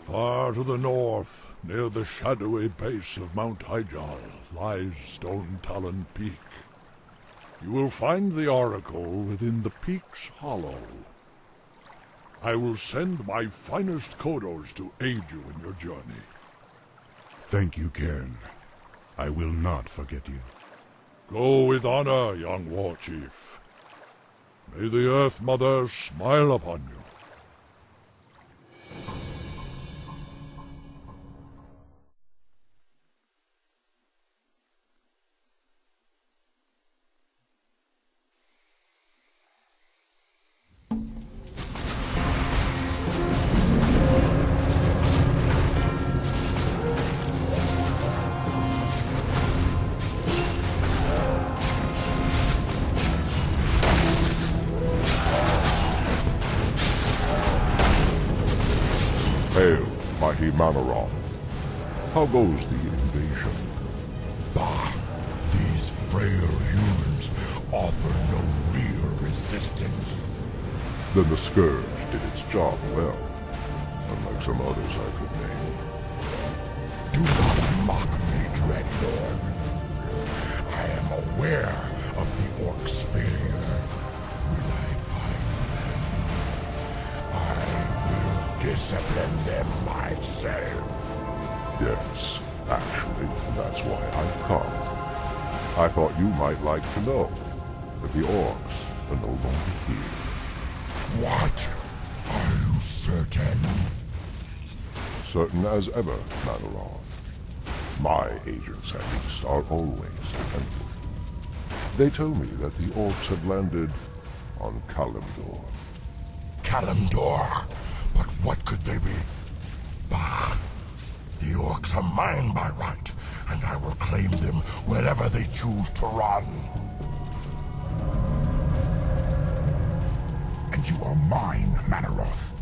Far to the north, near the shadowy base of Mount Hyjal, lies Stone Talon Peak. You will find the Oracle within the peak's hollow. I will send my finest Kodos to aid you in your journey. Thank you, Cairn. I will not forget you. Go with honor, young War Chief. May the Earth Mother smile upon you. Hail, mighty Mannoroth. How goes the invasion? Bah! These frail humans offer no real resistance. Then the Scourge did its job well, unlike some others I could name. Do not mock me, Dreadlord. I am aware of the Orcs' failure. Will I find them? I will discipline them myself. Yes, actually, that's why I've come. I thought you might like to know that the Orcs are no longer here. What? Are you certain? Certain as ever, Mannoroth. My agents, at least, are always dependable. They tell me that the Orcs have landed on Kalimdor. Kalimdor? But what could they be? Bah! The Orcs are mine by right, and I will claim them wherever they choose to run. And you are mine, Mannoroth.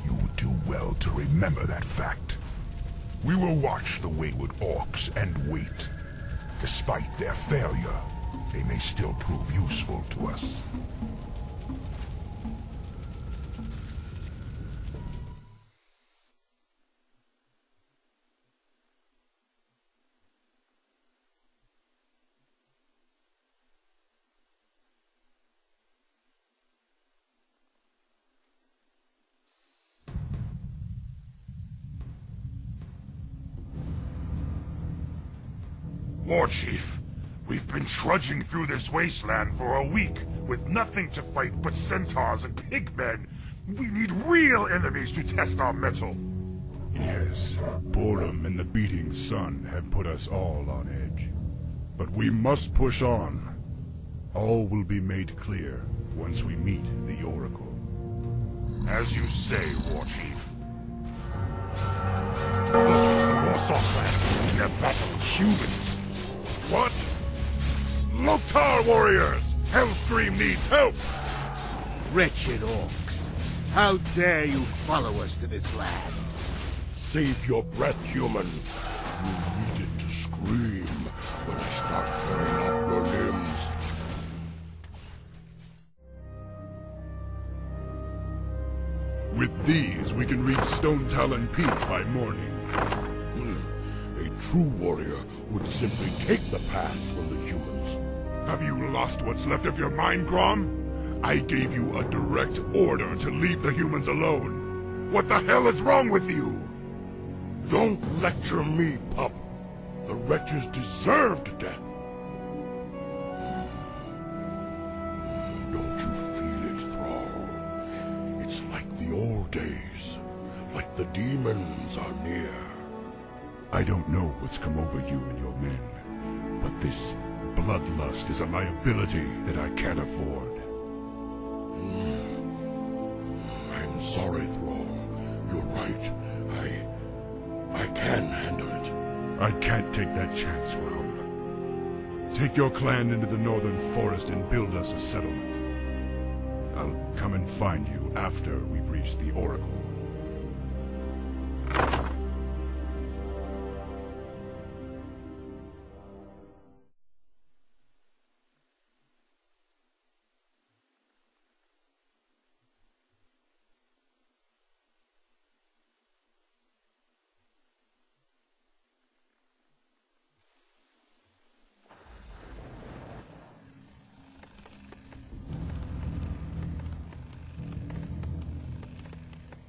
You would do well to remember that fact. We will watch the wayward Orcs and wait. Despite their failure, they may still prove useful to us. Warchief, we've been trudging through this wasteland for a week with nothing to fight but centaurs and pigmen. We need real enemies to test our mettle. Yes, boredom and the beating sun have put us all on edge. But we must push on. All will be made clear once we meet the Oracle. As you say, Warchief. Look, it's the Warsaw Clan in their battle with humans. What? Loktar warriors! Hellscream needs help! Wretched Orcs, how dare you follow us to this land? Save your breath, human. You need it to scream when I start tearing off your limbs. With these, we can reach Stone Talon Peak by morning. A true warrior would simply take the pass from the humans. Have you lost what's left of your mind, Grom? I gave you a direct order to leave the humans alone. What the hell is wrong with you? Don't lecture me, pup. The wretches deserved death. Don't you feel it, Thrall? It's like the old days. Like the demons are near. I don't know what's come over you and your men, but this bloodlust is a liability that I can't afford. I'm sorry, Thrall. You're right. I can handle it. I can't take that chance, Rom. Take your clan into the northern forest and build us a settlement. I'll come and find you after we've reached the Oracle.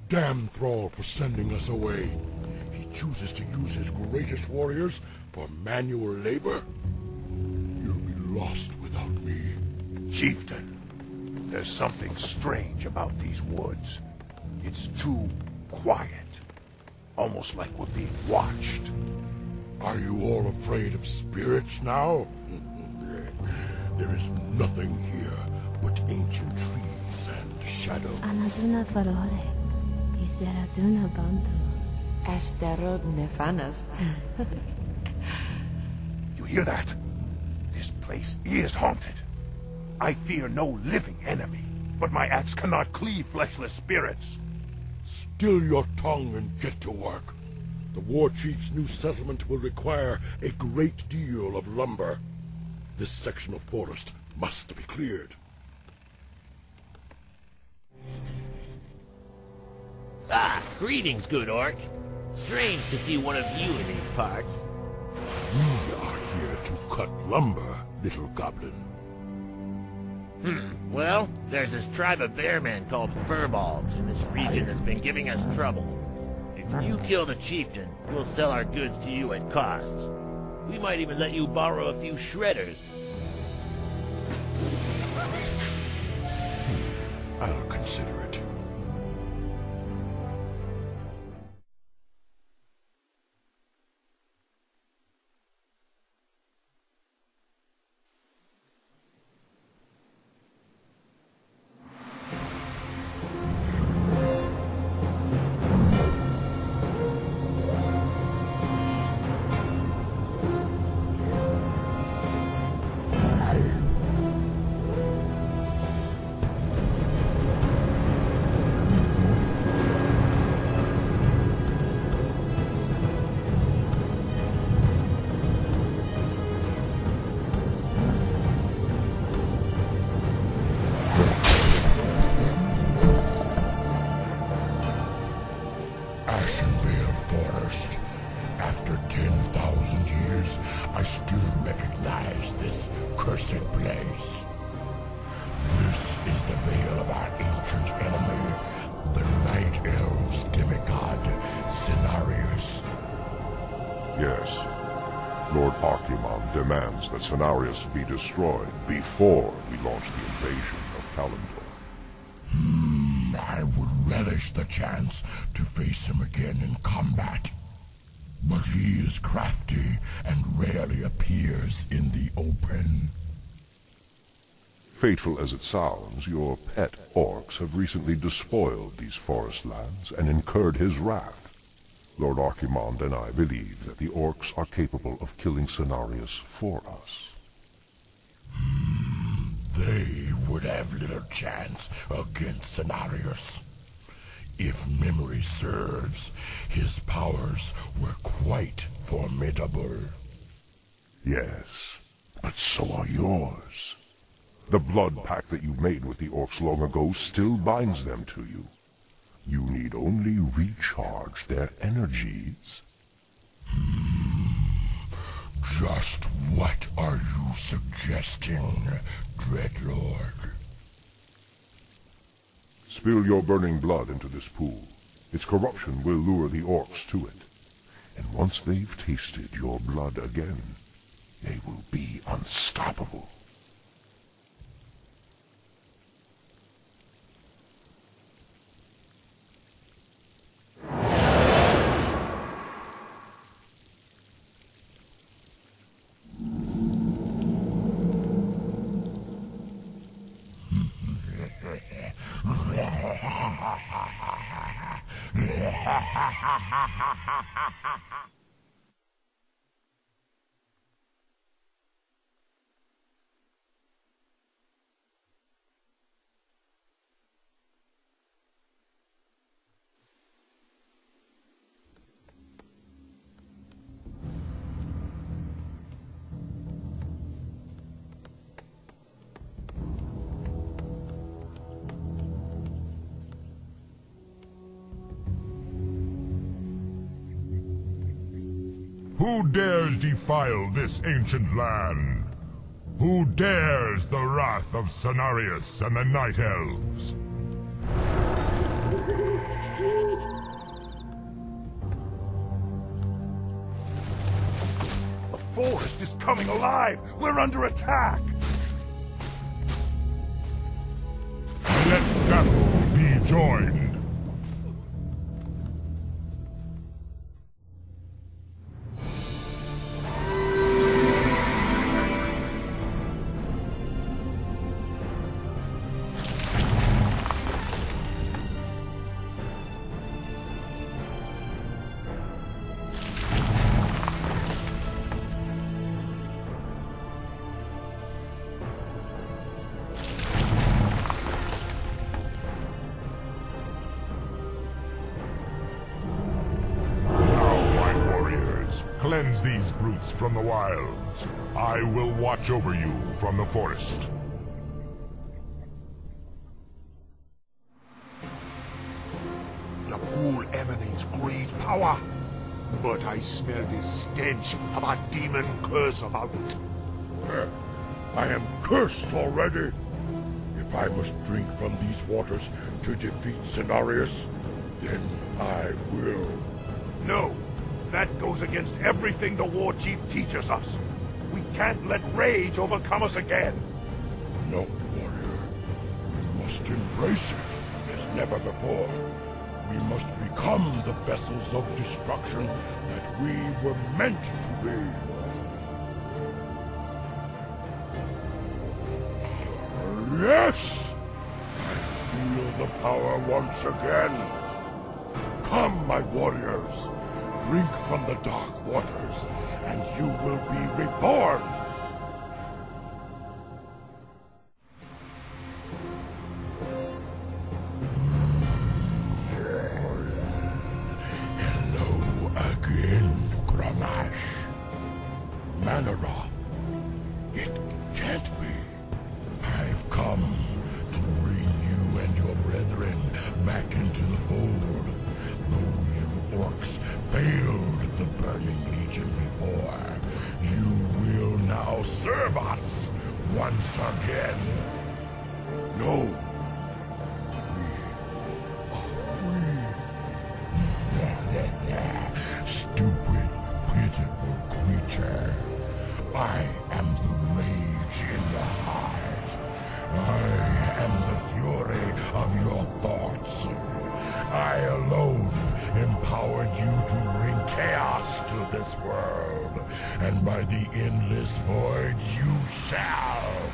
Damn Thrall for sending us away. He chooses to use his greatest warriors for manual labor. You'll be lost without me. Chieftain, there's something strange about these woods. It's too quiet. Almost like we're being watched. Are you all afraid of spirits now? There is nothing here but ancient trees and shadow. Anaduna farore. Iseraduna bandos. Ashterod nefanas. You hear that? This place is haunted. I fear no living enemy, but my axe cannot cleave fleshless spirits. Still your tongue and get to work. The war chief's new settlement will require a great deal of lumber. This section of forest must be cleared. Ah, greetings, good orc. Strange to see one of you in these parts. We are here to cut lumber, little goblin. Well, there's this tribe of bearmen called furballs in this region that's been giving us trouble. If you kill the chieftain, we'll sell our goods to you at cost. We might even let you borrow a few shredders. I'll consider it. After 10,000 years, I still recognize this cursed place. This is the veil of our ancient enemy, the Night Elves' demigod, Cenarius. Yes. Lord Archimonde demands that Cenarius be destroyed before we launch the invasion of Kalimdor. I would relish the chance to face him again in combat. But he is crafty and rarely appears in the open. Fateful as it sounds, your pet orcs have recently despoiled these forest lands and incurred his wrath. Lord Archimonde and I believe that the orcs are capable of killing Cenarius for us. They would have little chance against Cenarius. If memory serves, his powers were quite formidable. Yes, but so are yours. The blood pact that you made with the orcs long ago still binds them to you. You need only recharge their energies. Just what are you suggesting, Dreadlord? Spill your burning blood into this pool. Its corruption will lure the orcs to it. And once they've tasted your blood again, they will be unstoppable. Who dares defile this ancient land? Who dares the wrath of Cenarius and the Night Elves? The forest is coming alive! We're under attack! Let battle be joined! Cleanse these brutes from the wilds. I will watch over you from the forest. The pool emanates great power, but I smell the stench of a demon curse about it. I am cursed already. If I must drink from these waters to defeat Cenarius, then I will. No, that goes against everything the war chief teaches us. We can't let rage overcome us again. No, warrior. We must embrace it as never before. We must become the vessels of destruction that we were meant to be. Yes! I feel the power once again. Come, my warriors. Drink from the dark waters, and you will be reborn. Hello again, Gramash. Mannoroth. It can't be. I've come to bring you and your brethren back into the fold. Though you orcs failed the Burning Legion before, you will now serve us once again. No. Stupid, pitiful creature. I am the rage in the heart. I am the fury of your thoughts. I alone empowered you to bring chaos to this world, and by the endless void you shall.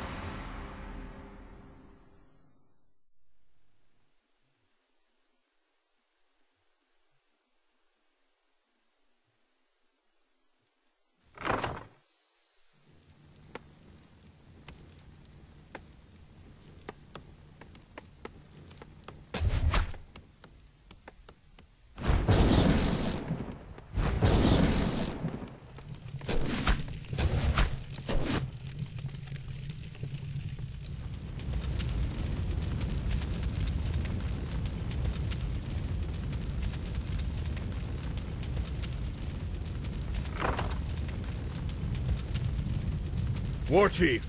War Chief,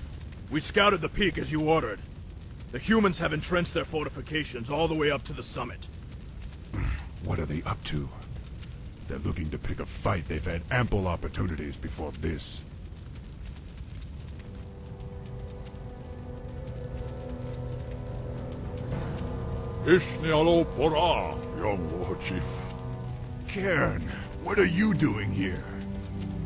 we scouted the peak as you ordered. The humans have entrenched their fortifications all the way up to the summit. What are they up to? If they're looking to pick a fight, they've had ample opportunities before this. Ishnialo Pora, young War Chief. Cairn, what are you doing here?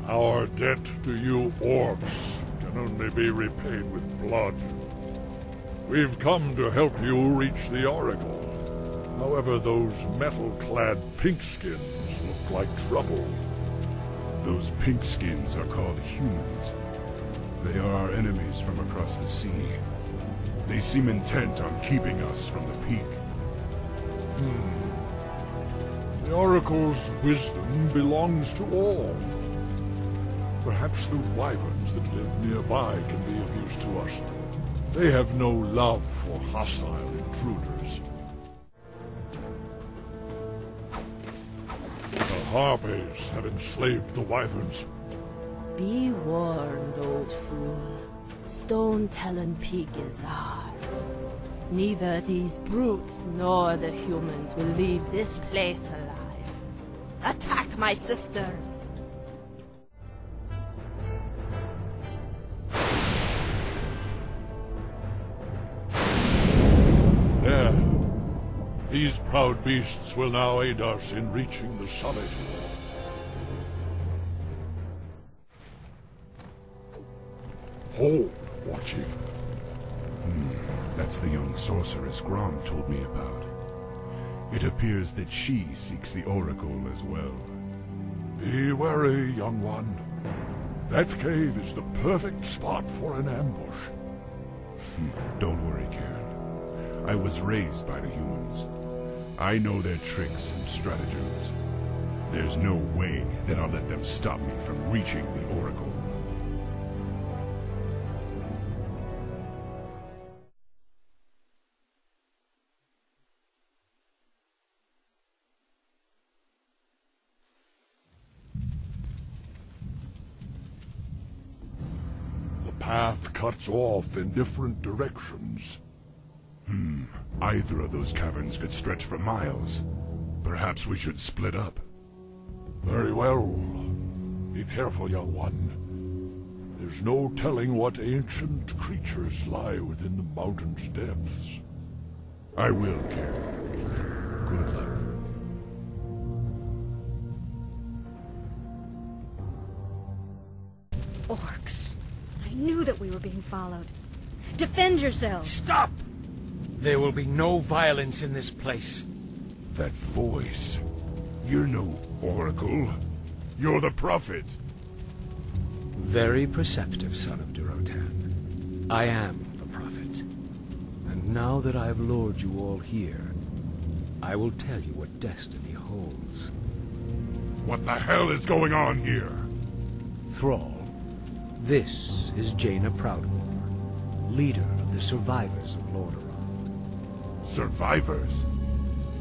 Our debt to you orcs can only be repaid with blood. We've come to help you reach the Oracle. However, those metal-clad pinkskins look like trouble. Those pinkskins are called humans. They are our enemies from across the sea. They seem intent on keeping us from the peak. The Oracle's wisdom belongs to all. Perhaps the wyverns that live nearby can be of use to us. They have no love for hostile intruders. The Harpies have enslaved the wyverns. Be warned, old fool. Stone Talon Peak is ours. Neither these brutes nor the humans will leave this place alive. Attack my sisters! There. These proud beasts will now aid us in reaching the summit. Hold, War Chief. That's the young sorceress Grom told me about. It appears that she seeks the Oracle as well. Be wary, young one. That cave is the perfect spot for an ambush. Don't worry, Karen. I was raised by the humans. I know their tricks and stratagems. There's no way that I'll let them stop me from reaching the Oracle. The path cuts off in different directions. Either of those caverns could stretch for miles. Perhaps we should split up. Very well. Be careful, young one. There's no telling what ancient creatures lie within the mountain's depths. I will, Karen. Good luck. Orcs. I knew that we were being followed. Defend yourselves! Stop! There will be no violence in this place. That voice. You're no oracle. You're the prophet. Very perceptive, son of Durotan. I am the prophet. And now that I have lured you all here, I will tell you what destiny holds. What the hell is going on here? Thrall, this is Jaina Proudmoore, leader of the survivors of Lordaeron. Survivors?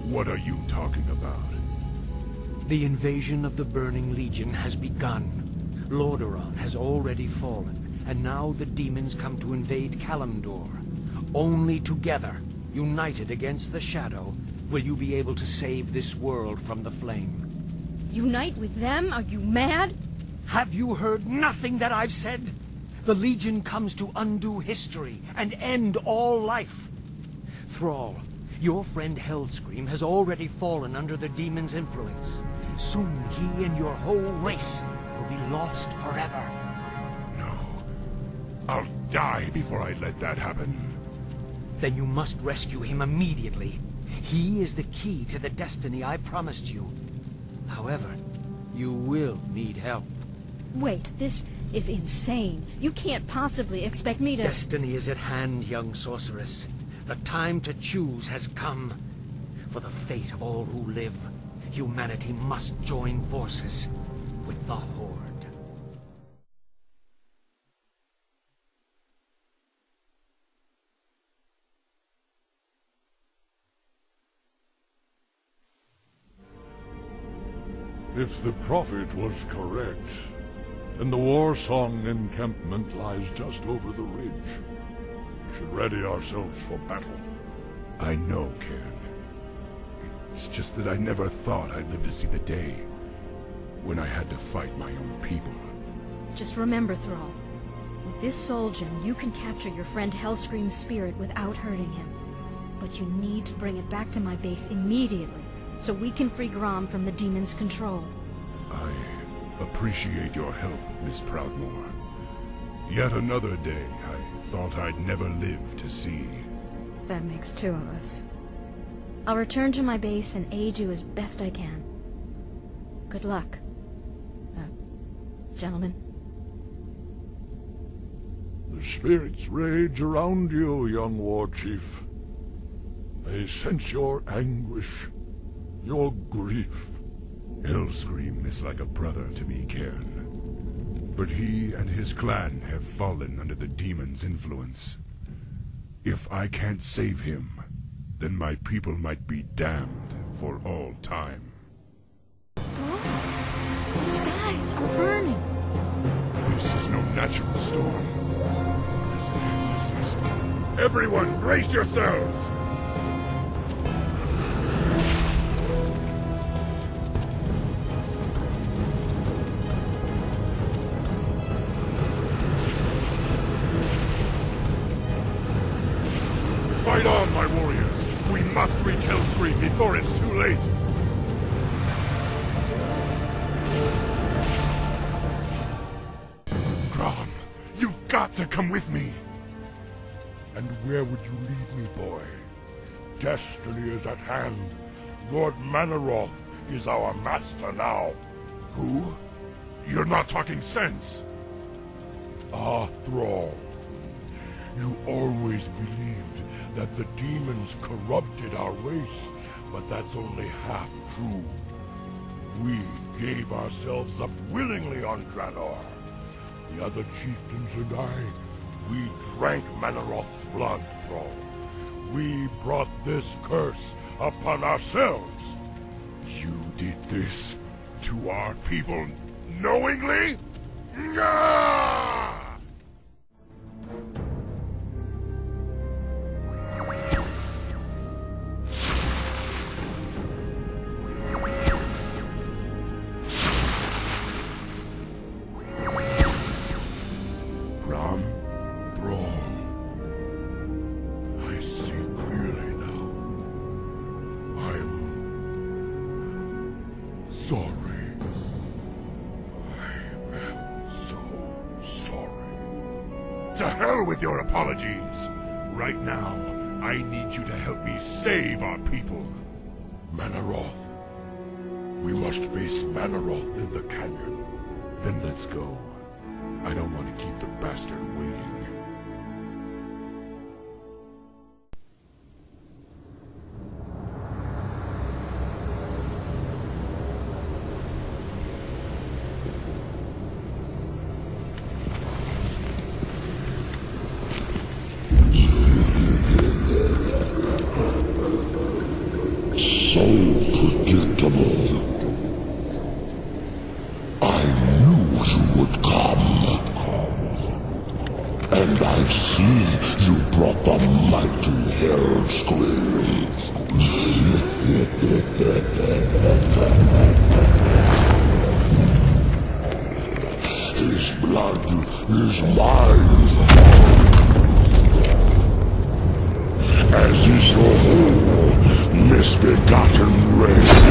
What are you talking about? The invasion of the Burning Legion has begun. Lordaeron has already fallen, and now the demons come to invade Kalimdor. Only together, united against the Shadow, will you be able to save this world from the flame. Unite with them? Are you mad? Have you heard nothing that I've said? The Legion comes to undo history and end all life. Thrall, your friend Hellscream has already fallen under the demon's influence. Soon he and your whole race will be lost forever. No. I'll die before I let that happen. Then you must rescue him immediately. He is the key to the destiny I promised you. However, you will need help. Wait, this is insane. You can't possibly expect me to... Destiny is at hand, young sorceress. The time to choose has come. For the fate of all who live, humanity must join forces with the Horde. If the prophet was correct, then the Warsong encampment lies just over the ridge. We should ready ourselves for battle. I know, Cairn. It's just that I never thought I'd live to see the day when I had to fight my own people. Just remember, Thrall. With this soul gem, you can capture your friend Hellscream's spirit without hurting him. But you need to bring it back to my base immediately, so we can free Grom from the demon's control. I appreciate your help, Miss Proudmoore. Yet another day I thought I'd never live to see. That makes two of us. I'll return to my base and aid you as best I can. Good luck. Gentlemen. The spirits rage around you, young war chief. They sense your anguish, your grief. Hellscream is like a brother to me, Cairn. But he and his clan have fallen under the demon's influence. If I can't save him, then my people might be damned for all time. Thrall, the skies are burning. This is no natural storm. Listen, ancestors. Everyone, brace yourselves! Fight on, my warriors! We must reach Hellscream before it's too late! Grom, you've got to come with me! And where would you lead me, boy? Destiny is at hand. Lord Mannoroth is our master now. Who? You're not talking sense! Ah, Thrall. You always believed that the demons corrupted our race, but that's only half true. We gave ourselves up willingly on Draenor. The other chieftains and I, we drank Mannoroth's blood, Thrall. We brought this curse upon ourselves. You did this to our people knowingly? Nyah! Your apologies. Right now, I need you to help me save our people. Mannoroth. We must face Mannoroth in the canyon. Then let's go. I don't want to keep the bastard waiting. So predictable. I knew you would come. And I see you brought the mighty Hearthglen. His blood is mine. As is your whole misbegotten race.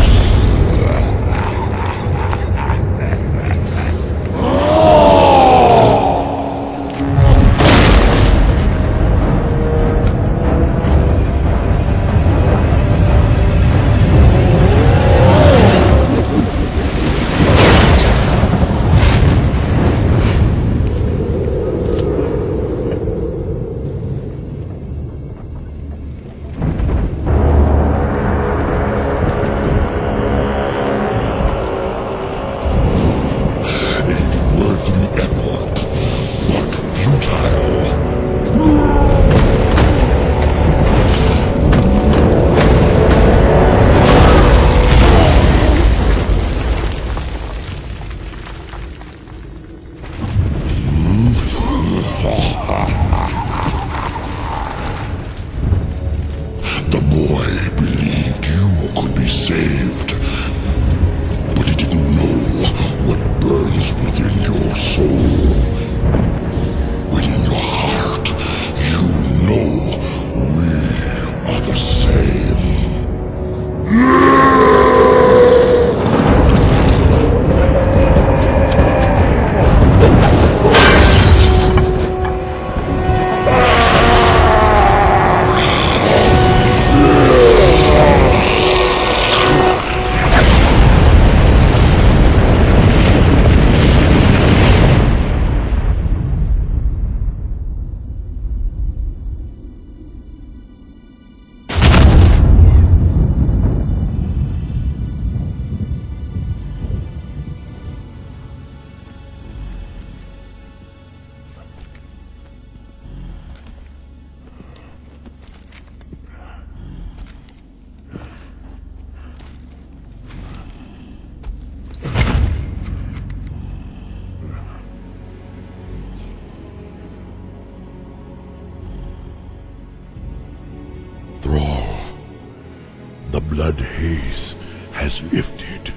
The blood haze has lifted.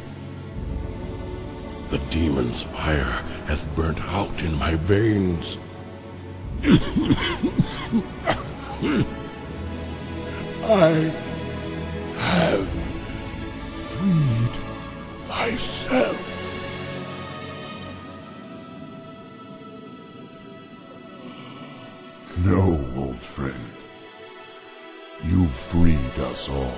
The demon's fire has burnt out in my veins. I have freed myself. No, old friend. You freed us all.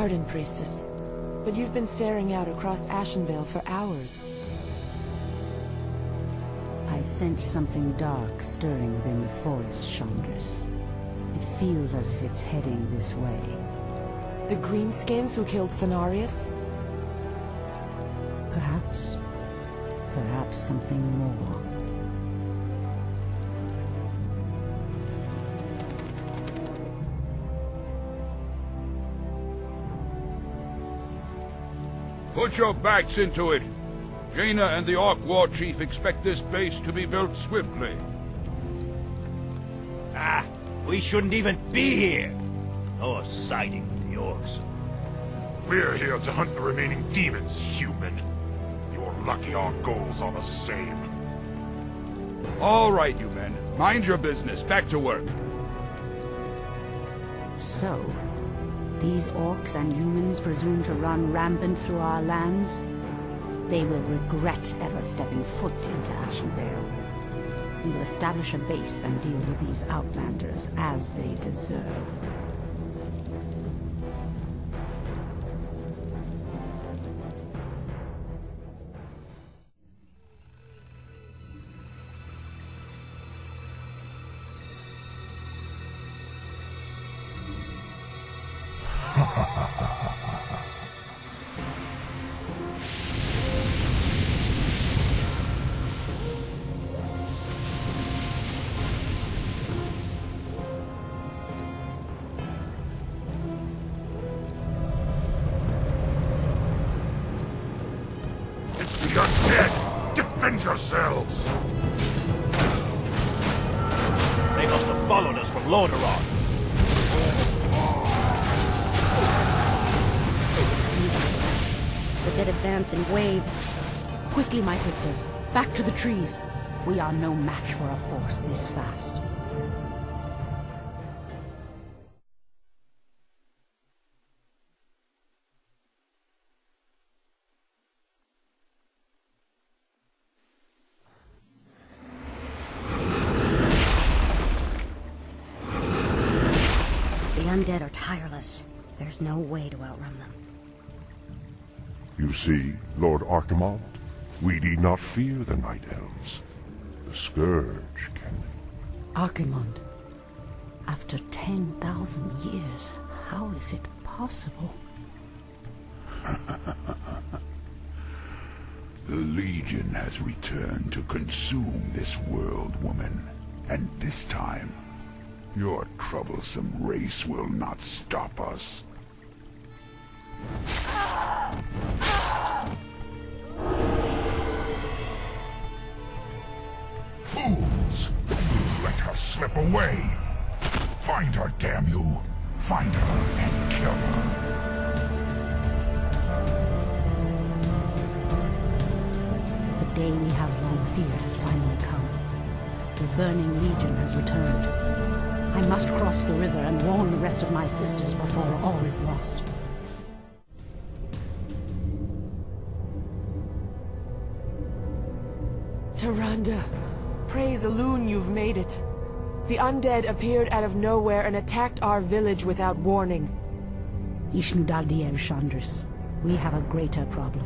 Pardon, Priestess, but you've been staring out across Ashenvale for hours. I sense something dark stirring within the forest, Chandris. It feels as if it's heading this way. The Greenskins who killed Cenarius? Perhaps. Perhaps something more. Put your backs into it. Jaina and the Orc War Chief expect this base to be built swiftly. Ah, we shouldn't even be here. Or siding with the Orcs. We're here to hunt the remaining demons, human. You're lucky our goals are the same. All right, you men. Mind your business. Back to work. So, these orcs and humans presume to run rampant through our lands? They will regret ever stepping foot into Ashenvale. We will establish a base and deal with these outlanders as they deserve. You're dead! Defend yourselves! They must have followed us from Lordaeron. The dead advance in waves. Quickly, my sisters. Back to the trees. We are no match for a force this fast. Undead are tireless. There's no way to outrun them. You see, Lord Archimonde, we need not fear the Night Elves. The Scourge can... Archimonde, after 10,000 years, how is it possible? The Legion has returned to consume this world, woman. And this time, your troublesome race will not stop us. Fools! Let her slip away! Find her, damn you! Find her and kill her! The day we have long feared has finally come. The Burning Legion has returned. I must cross the river and warn the rest of my sisters before all is lost. Tyrande, praise Elune you've made it. The undead appeared out of nowhere and attacked our village without warning. Ishnudaldiev Chandris, we have a greater problem.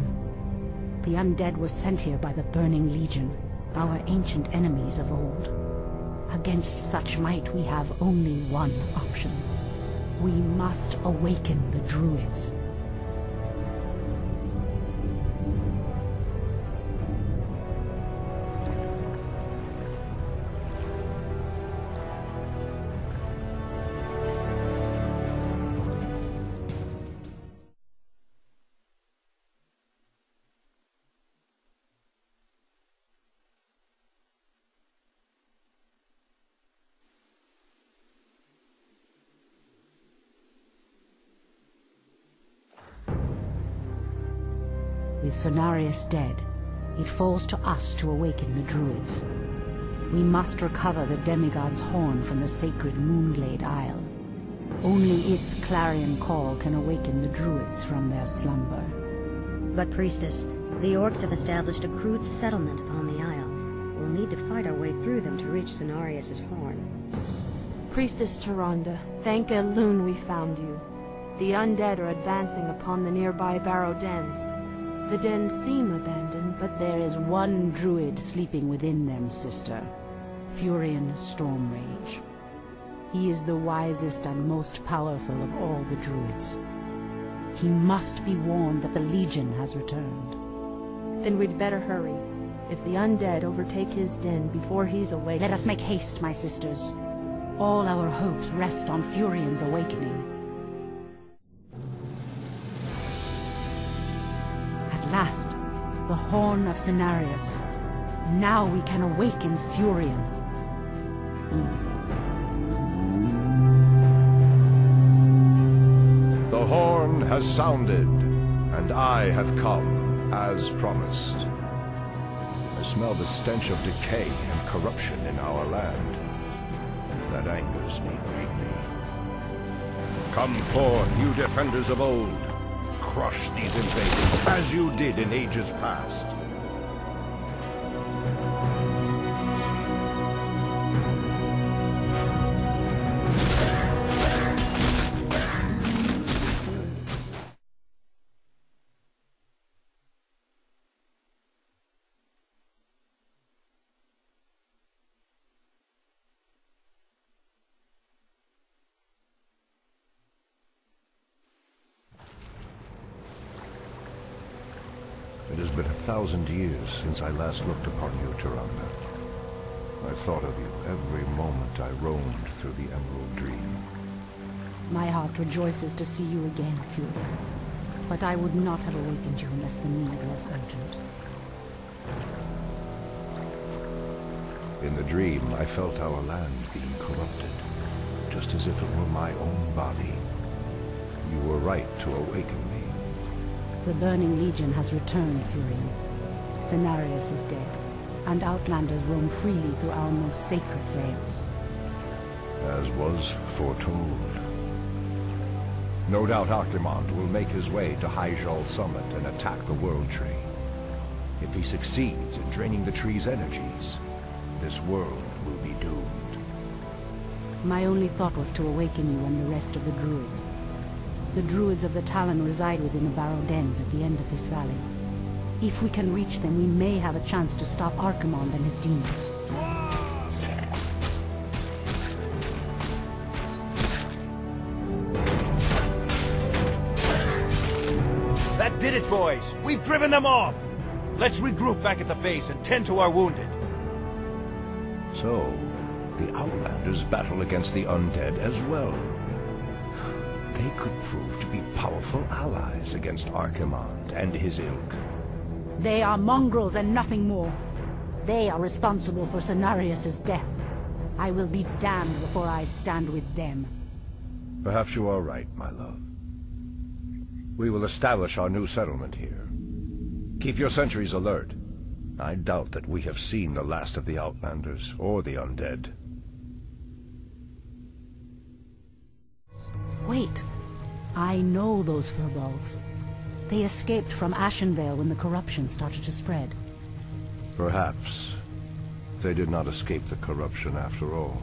The undead were sent here by the Burning Legion, our ancient enemies of old. Against such might, we have only one option. We must awaken the druids. With Cenarius dead, it falls to us to awaken the druids. We must recover the demigod's horn from the sacred Moonglade Isle. Only its clarion call can awaken the druids from their slumber. But, Priestess, the Orcs have established a crude settlement upon the Isle. We'll need to fight our way through them to reach Cenarius' horn. Priestess Tyrande, thank Elune we found you. The undead are advancing upon the nearby barrow dens. The dens seem abandoned, but There is one druid sleeping within them, sister. Furion Stormrage. He is the wisest and most powerful of all the druids. He must be warned that the Legion has returned. then we'd better hurry. If the undead overtake his den before he's awake... Let us make haste, my sisters. All our hopes rest on Furion's awakening. At last, the Horn of Cenarius. Now we can awaken Furion. The horn has sounded, and I have come, as promised. I smell the stench of decay and corruption in our land. That angers me greatly. Come forth, you defenders of old. Crush these invaders, as you did in ages past. It has been 1,000 years since I last looked upon you, Tyrande. I thought of you every moment I roamed through the Emerald Dream. My heart rejoices to see you again, Furion. But I would not have awakened you unless the need was urgent. In the dream, I felt our land being corrupted, just as if it were my own body. You were right to awaken me. The Burning Legion has returned, Furion. Cenarius is dead, and Outlanders roam freely through our most sacred vales. As was foretold. No doubt Archimonde will make his way to Hyjal Summit and attack the World Tree. If he succeeds in draining the tree's energies, this world will be doomed. My only thought was to awaken you and the rest of the druids. The druids of the Talon reside within the barrow dens at the end of this valley. If we can reach them, we may have a chance to stop Archimonde and his demons. That did it, boys! We've driven them off! Let's regroup back at the base and tend to our wounded. So, the Outlanders battle against the undead as well. They could prove to be powerful allies against Archimonde and his ilk. They are mongrels and nothing more. They are responsible for Cenarius' death. I will be damned before I stand with them. Perhaps you are right, my love. We will establish our new settlement here. Keep your sentries alert. I doubt that we have seen the last of the Outlanders or the undead. Wait. I know those furbolgs. They escaped from Ashenvale when the corruption started to spread. Perhaps they did not escape the corruption after all.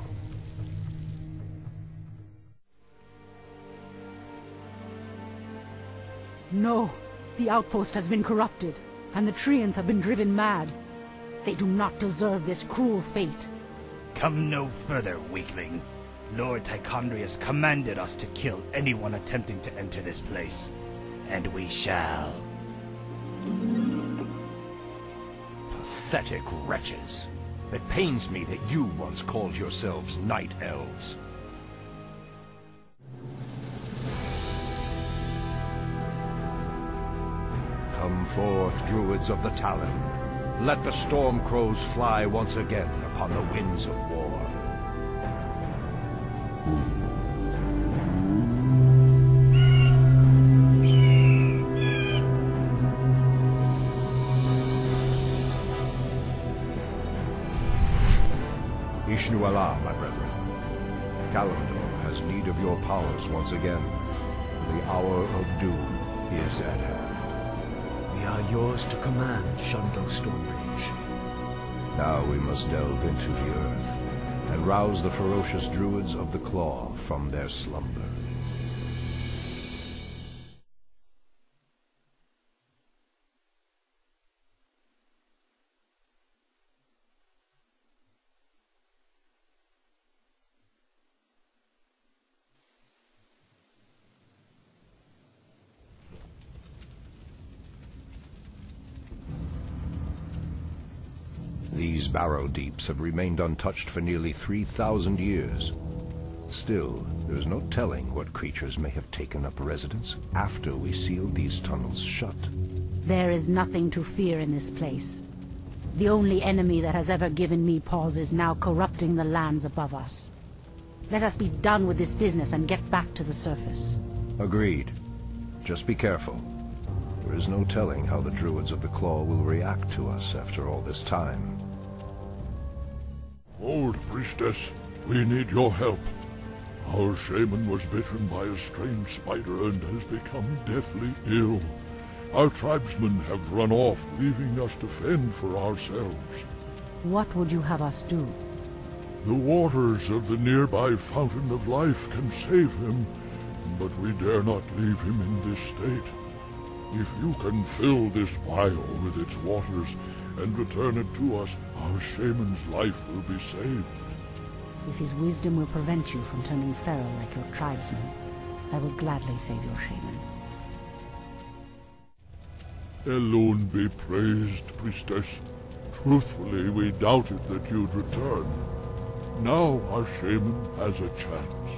No. The outpost has been corrupted, and the Treants have been driven mad. They do not deserve this cruel fate. Come no further, weakling. Lord Tichondrius commanded us to kill anyone attempting to enter this place. And we shall. Pathetic wretches. It pains me that you once called yourselves Night Elves. Come forth, druids of the Talon. Let the storm crows fly once again upon the winds of war. Ishnu Allah, my brethren. Kalimdor has need of your powers once again. The hour of doom is at hand. We are yours to command, Shundo Stormrage. Now we must delve into the earth and rouse the ferocious druids of the Claw from their slumber. These barrow deeps have remained untouched for nearly 3,000 years. Still, there's no telling what creatures may have taken up residence after we sealed these tunnels shut. There is nothing to fear in this place. The only enemy that has ever given me pause is now corrupting the lands above us. Let us be done with this business and get back to the surface. Agreed. Just be careful. There is no telling how the Druids of the Claw will react to us after all this time. Old priestess, we need your help. Our shaman was bitten by a strange spider and has become deathly ill. Our tribesmen have run off, leaving us to fend for ourselves. What would you have us do? The waters of the nearby Fountain of Life can save him, but we dare not leave him in this state. If you can fill this vial with its waters and return it to us, our shaman's life will be saved. If his wisdom will prevent you from turning feral like your tribesmen, I will gladly save your shaman. Elune be praised, priestess. Truthfully, we doubted that you'd return. Now our shaman has a chance.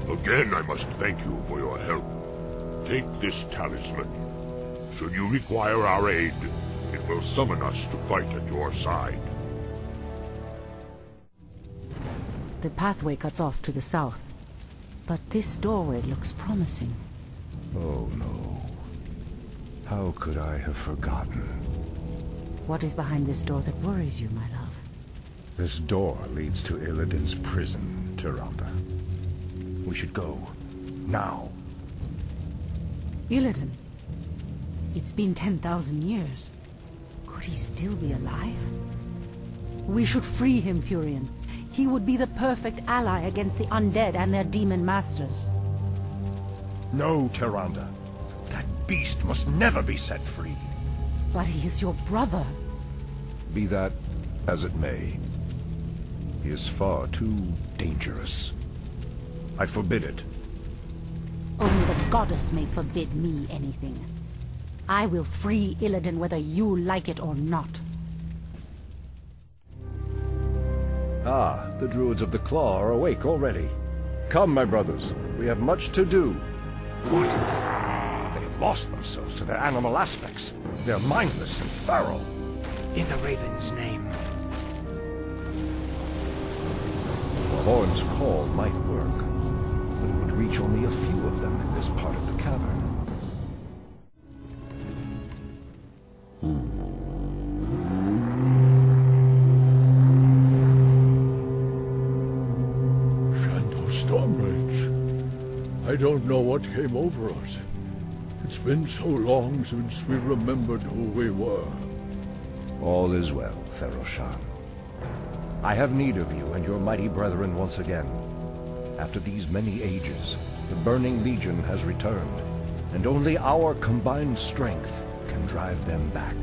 Again, I must thank you for your help. Take this talisman. Should you require our aid, it will summon us to fight at your side. The pathway cuts off to the south, but this doorway looks promising. Oh no. How could I have forgotten? What is behind this door that worries you, my love? This door leads to Illidan's prison, Tyrande. We should go. Now. Illidan? It's been 10,000 years. Could he still be alive? We should free him, Furion. He would be the perfect ally against the undead and their demon masters. No, Tyrande. That beast must never be set free. But he is your brother. Be that as it may, he is far too dangerous. I forbid it. Only the goddess may forbid me anything. I will free Illidan whether you like it or not. Ah, the Druids of the Claw are awake already. Come, my brothers, we have much to do. What? They have lost themselves to their animal aspects. They're mindless and feral. In the Raven's name. The Horn's call might work, but it would reach only a few of them in this part of the cavern. I don't know what came over us. It's been so long since we remembered who we were. All is well, Theroshan. I have need of you and your mighty brethren once again. After these many ages, the Burning Legion has returned, and only our combined strength can drive them back.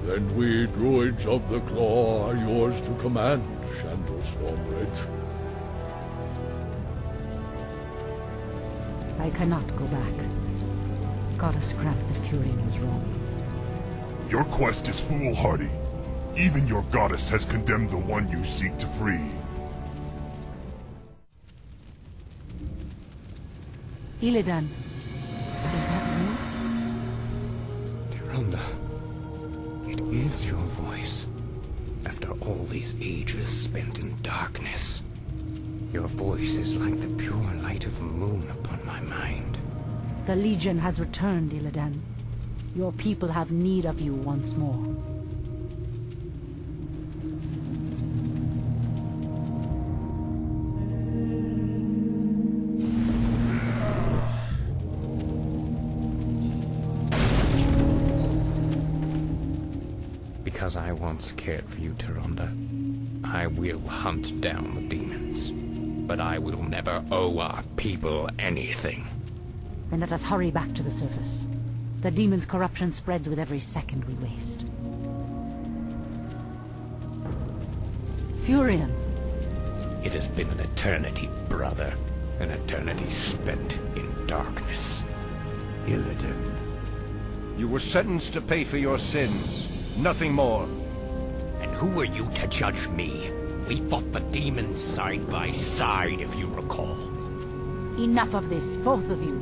Then we Druids of the Claw are yours to command, Shandor Stormbridge. I cannot go back. Goddess grant that Furion was wrong. Your quest is foolhardy. Even your goddess has condemned the one you seek to free. Illidan, is that you? Tyrande, it is your voice. After all these ages spent in darkness, your voice is like the pure light of the moon upon my mind. The Legion has returned, Illidan. Your people have need of you once more. Because I once cared for you, Tyrande, I will hunt down the demons. But I will never owe our people anything. Then let us hurry back to the surface. The demon's corruption spreads with every second we waste. Furion! It has been an eternity, brother. An eternity spent in darkness. Illidan, you were sentenced to pay for your sins, nothing more. And who are you to judge me? We fought the demons side by side, if you recall. Enough of this, both of you.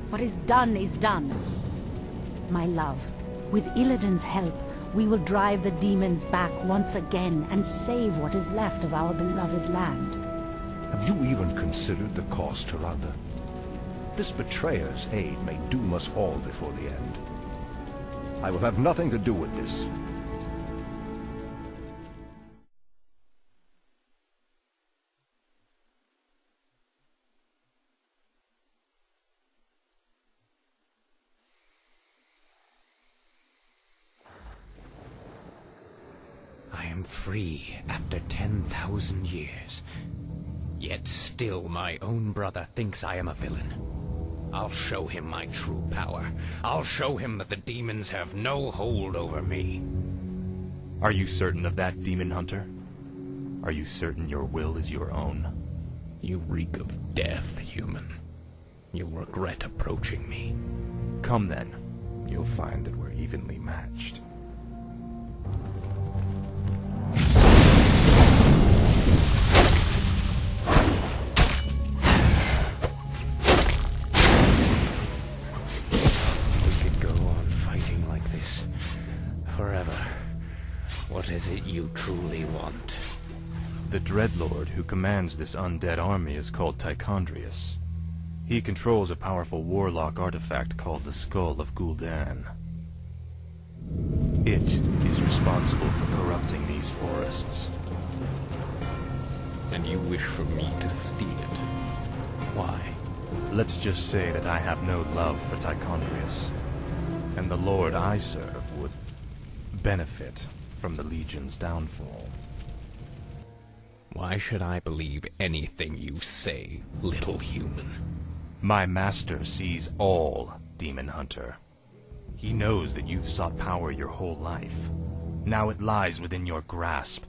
What is done is done. My love, with Illidan's help, we will drive the demons back once again and save what is left of our beloved land. Have you even considered the cost, Tyrande? This betrayer's aid may doom us all before the end. I will have nothing to do with this. I am free after 10,000 years. Yet still my own brother thinks I am a villain. I'll show him my true power. I'll show him that the demons have no hold over me. Are you certain of that, Demon Hunter? Are you certain your will is your own? You reek of death, human. You'll regret approaching me. Come then. You'll find that we're evenly matched. Forever. What is it you truly want? The Dreadlord who commands this undead army is called Tichondrius. He controls a powerful warlock artifact called the Skull of Gul'dan. It is responsible for corrupting these forests. And you wish for me to steal it? Why? Let's just say that I have no love for Tichondrius, and the Lord I serve would benefit from the Legion's downfall. Why should I believe anything you say, little human? My master sees all, Demon Hunter. He knows that you've sought power your whole life. Now it lies within your grasp.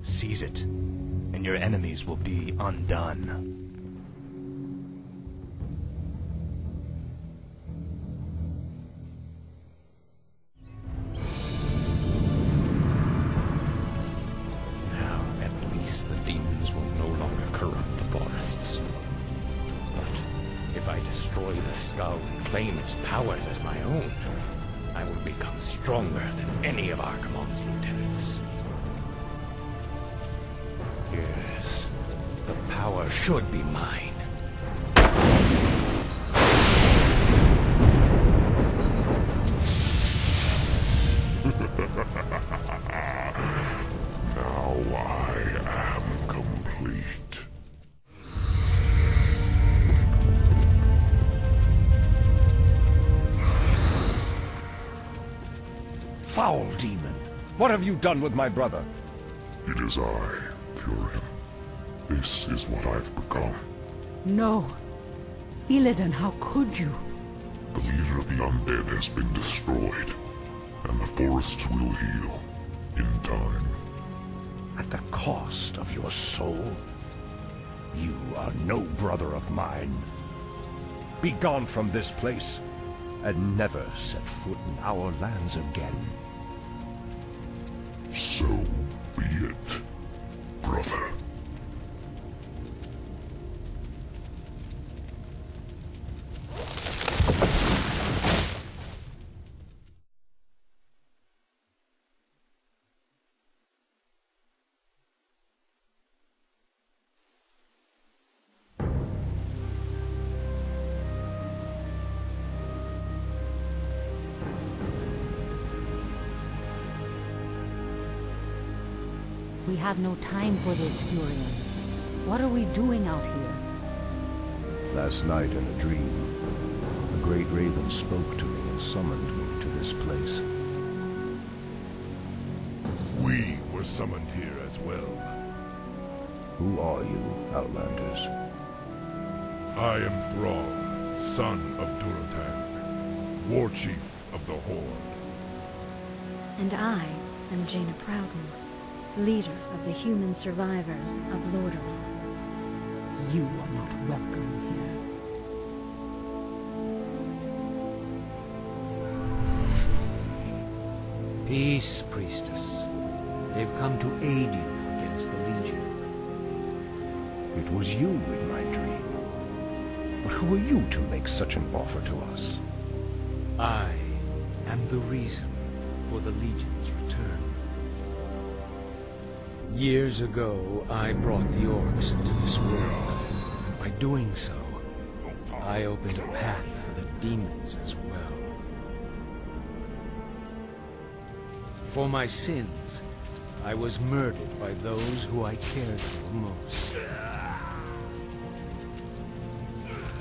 Seize it, and your enemies will be undone. Claim its powers as my own, I will become stronger than any of Archimonde's lieutenants. Yes, the power should be mine. Now I am complete. Foul demon! What have you done with my brother? It is I, Furin. This is what I've become. No. Illidan, how could you? The leader of the undead has been destroyed, and the forests will heal in time. At the cost of your soul? You are no brother of mine. Be gone from this place, and never set foot in our lands again. So be it, brother. We have no time for this, Furion. What are we doing out here? Last night in a dream, a great raven spoke to me and summoned me to this place. We were summoned here as well. Who are you, Outlanders? I am Thrall, son of Durotan, war chief of the Horde. And I am Jaina, leader of the human survivors of Lordaeron. You are not welcome here. Peace, priestess. They've come to aid you against the Legion. It was you in my dream. But who are you to make such an offer to us? I am the reason for the Legion's return. Years ago, I brought the Orcs into this world. By doing so, I opened a path for the demons as well. For my sins, I was murdered by those who I cared for most.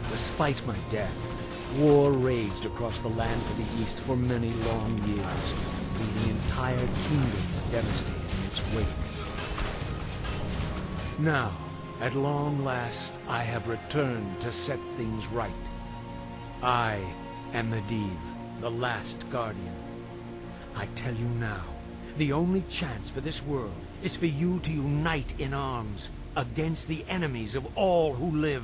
Despite my death, war raged across the lands of the East for many long years, leaving entire kingdoms devastated in its wake. Now, at long last, I have returned to set things right. I am Medivh, the last Guardian. I tell you now, the only chance for this world is for you to unite in arms against the enemies of all who live.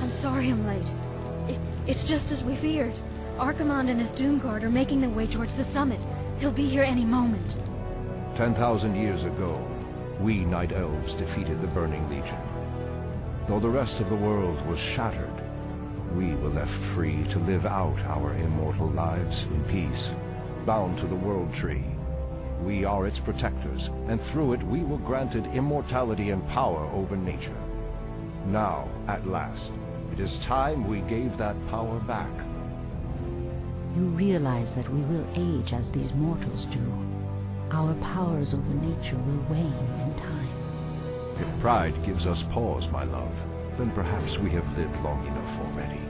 Sorry I'm late. It's just as we feared. Archimonde and his Doomguard are making their way towards the summit. He'll be here any moment. 10,000 years ago, we Night Elves defeated the Burning Legion. Though the rest of the world was shattered, we were left free to live out our immortal lives in peace, bound to the World Tree. We are its protectors, and through it we were granted immortality and power over nature. Now, at last, it is time we gave that power back. You realize that we will age as these mortals do. Our powers over nature will wane in time. If pride gives us pause, my love, then perhaps we have lived long enough already.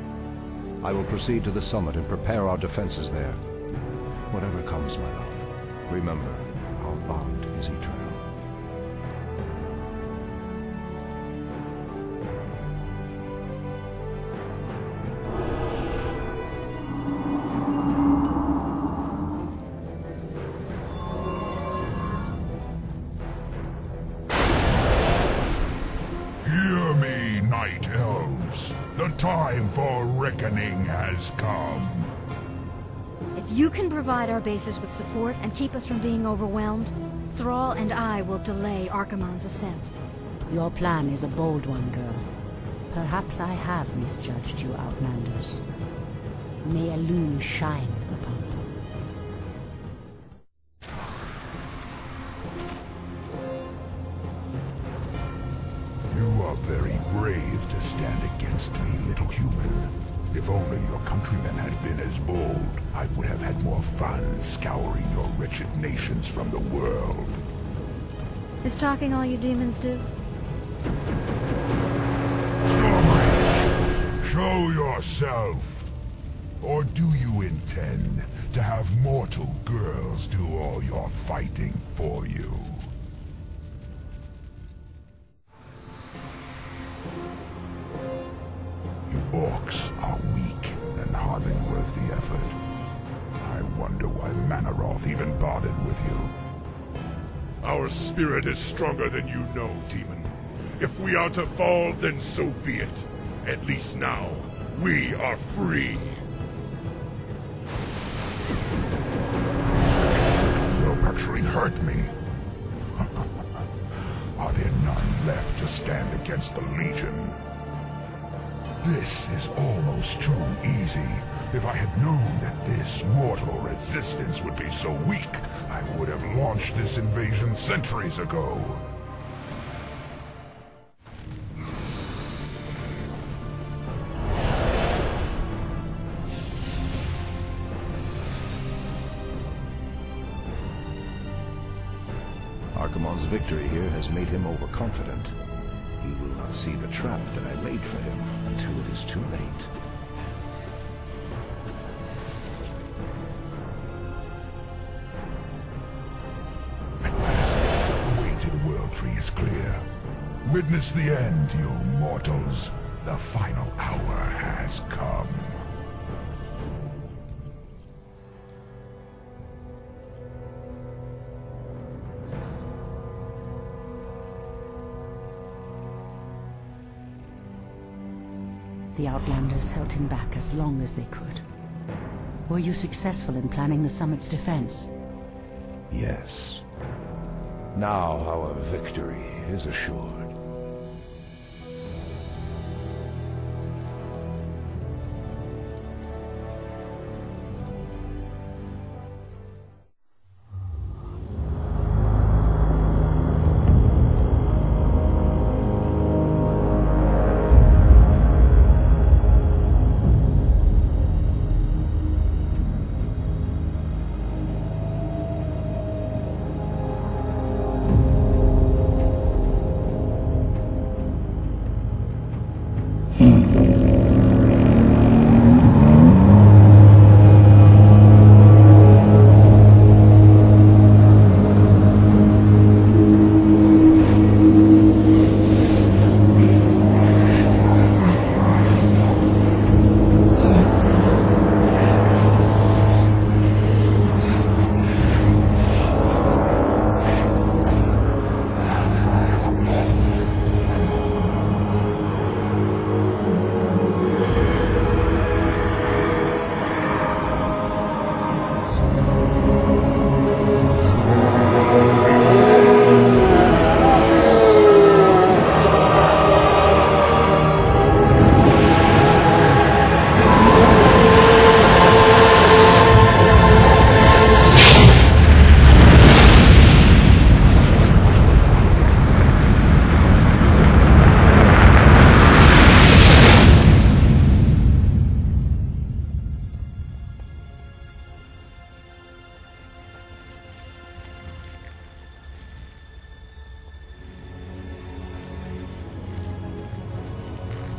I will proceed to the summit and prepare our defenses there. Whatever comes, my love, remember, our bond is eternal. Time for reckoning has come. If you can provide our bases with support and keep us from being overwhelmed, Thrall and I will delay Archimonde's ascent. Your plan is a bold one, girl. Perhaps I have misjudged you, Outlanders. May Elune shine upon you. Very brave to stand against me, little human. If only your countrymen had been as bold, I would have had more fun scouring your wretched nations from the world. Is talking all you demons do? Stormrage, show yourself! Or do you intend to have mortal girls do all your fighting for you? Orcs are weak and hardly worth the effort. I wonder why Mannoroth even bothered with you. Our spirit is stronger than you know, demon. If we are to fall, then so be it. At least now, we are free. You'll actually hurt me. Are there none left to stand against the Legion? This is almost too easy. If I had known that this mortal resistance would be so weak, I would have launched this invasion centuries ago. Sauron's victory here has made him overconfident. He will not see the trap that I laid for him until it is too late. At last, the way to the World Tree is clear. Witness the end, you mortals. The final hour has come. The Outlanders held him back as long as they could. Were you successful in planning the summit's defense? Yes. Now our victory is assured.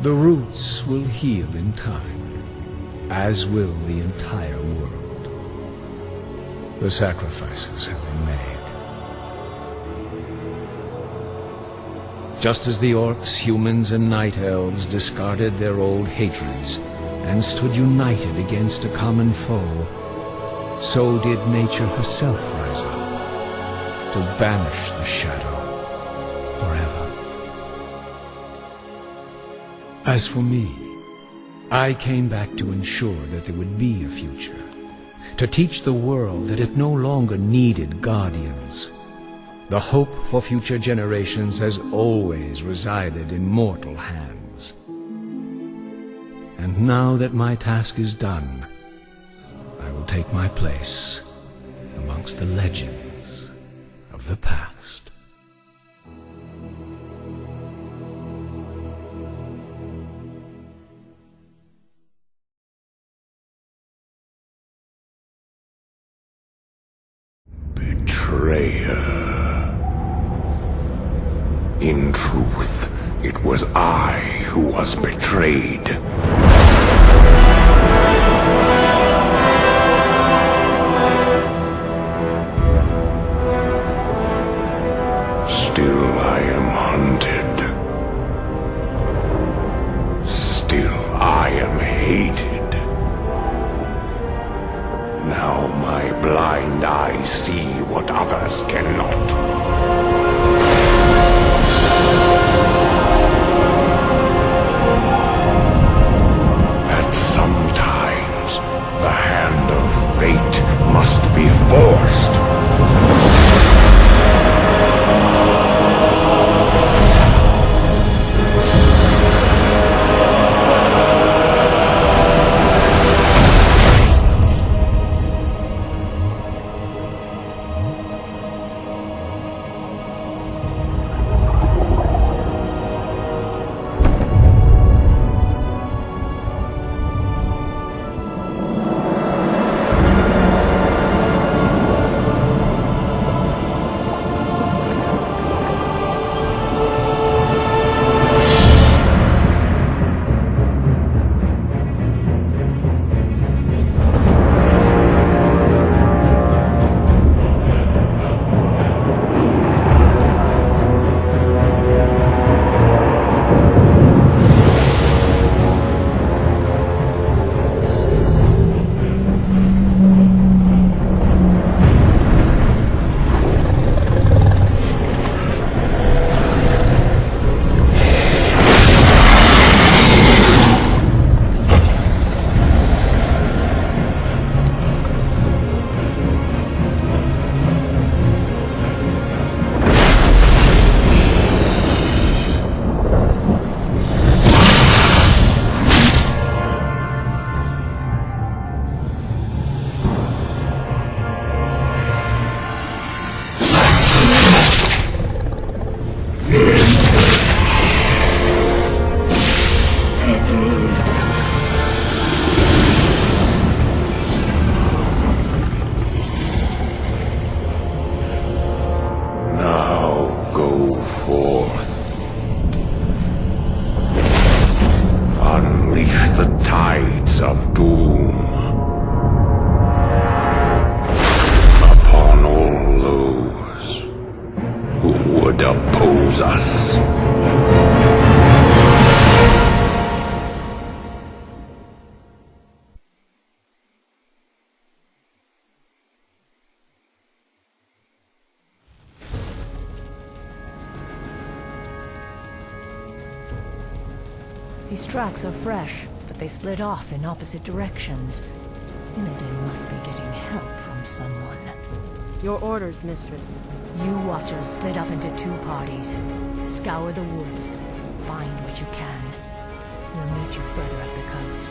The roots will heal in time, as will the entire world. The sacrifices have been made. Just as the Orcs, humans, and Night Elves discarded their old hatreds and stood united against a common foe, so did nature herself rise up to banish the shadow forever. As for me, I came back to ensure that there would be a future, to teach the world that it no longer needed guardians. The hope for future generations has always resided in mortal hands. And now that my task is done, I will take my place amongst the legends of the past. In truth, it was I who was betrayed. Still I am hunted. Still I am hated. Now my blind eyes see what others cannot. At some These tracks are fresh, but they split off in opposite directions. Illidan must be getting help from someone. Your orders, mistress. You watchers split up into 2 parties. Scour the woods. Find what you can. We'll meet you further up the coast.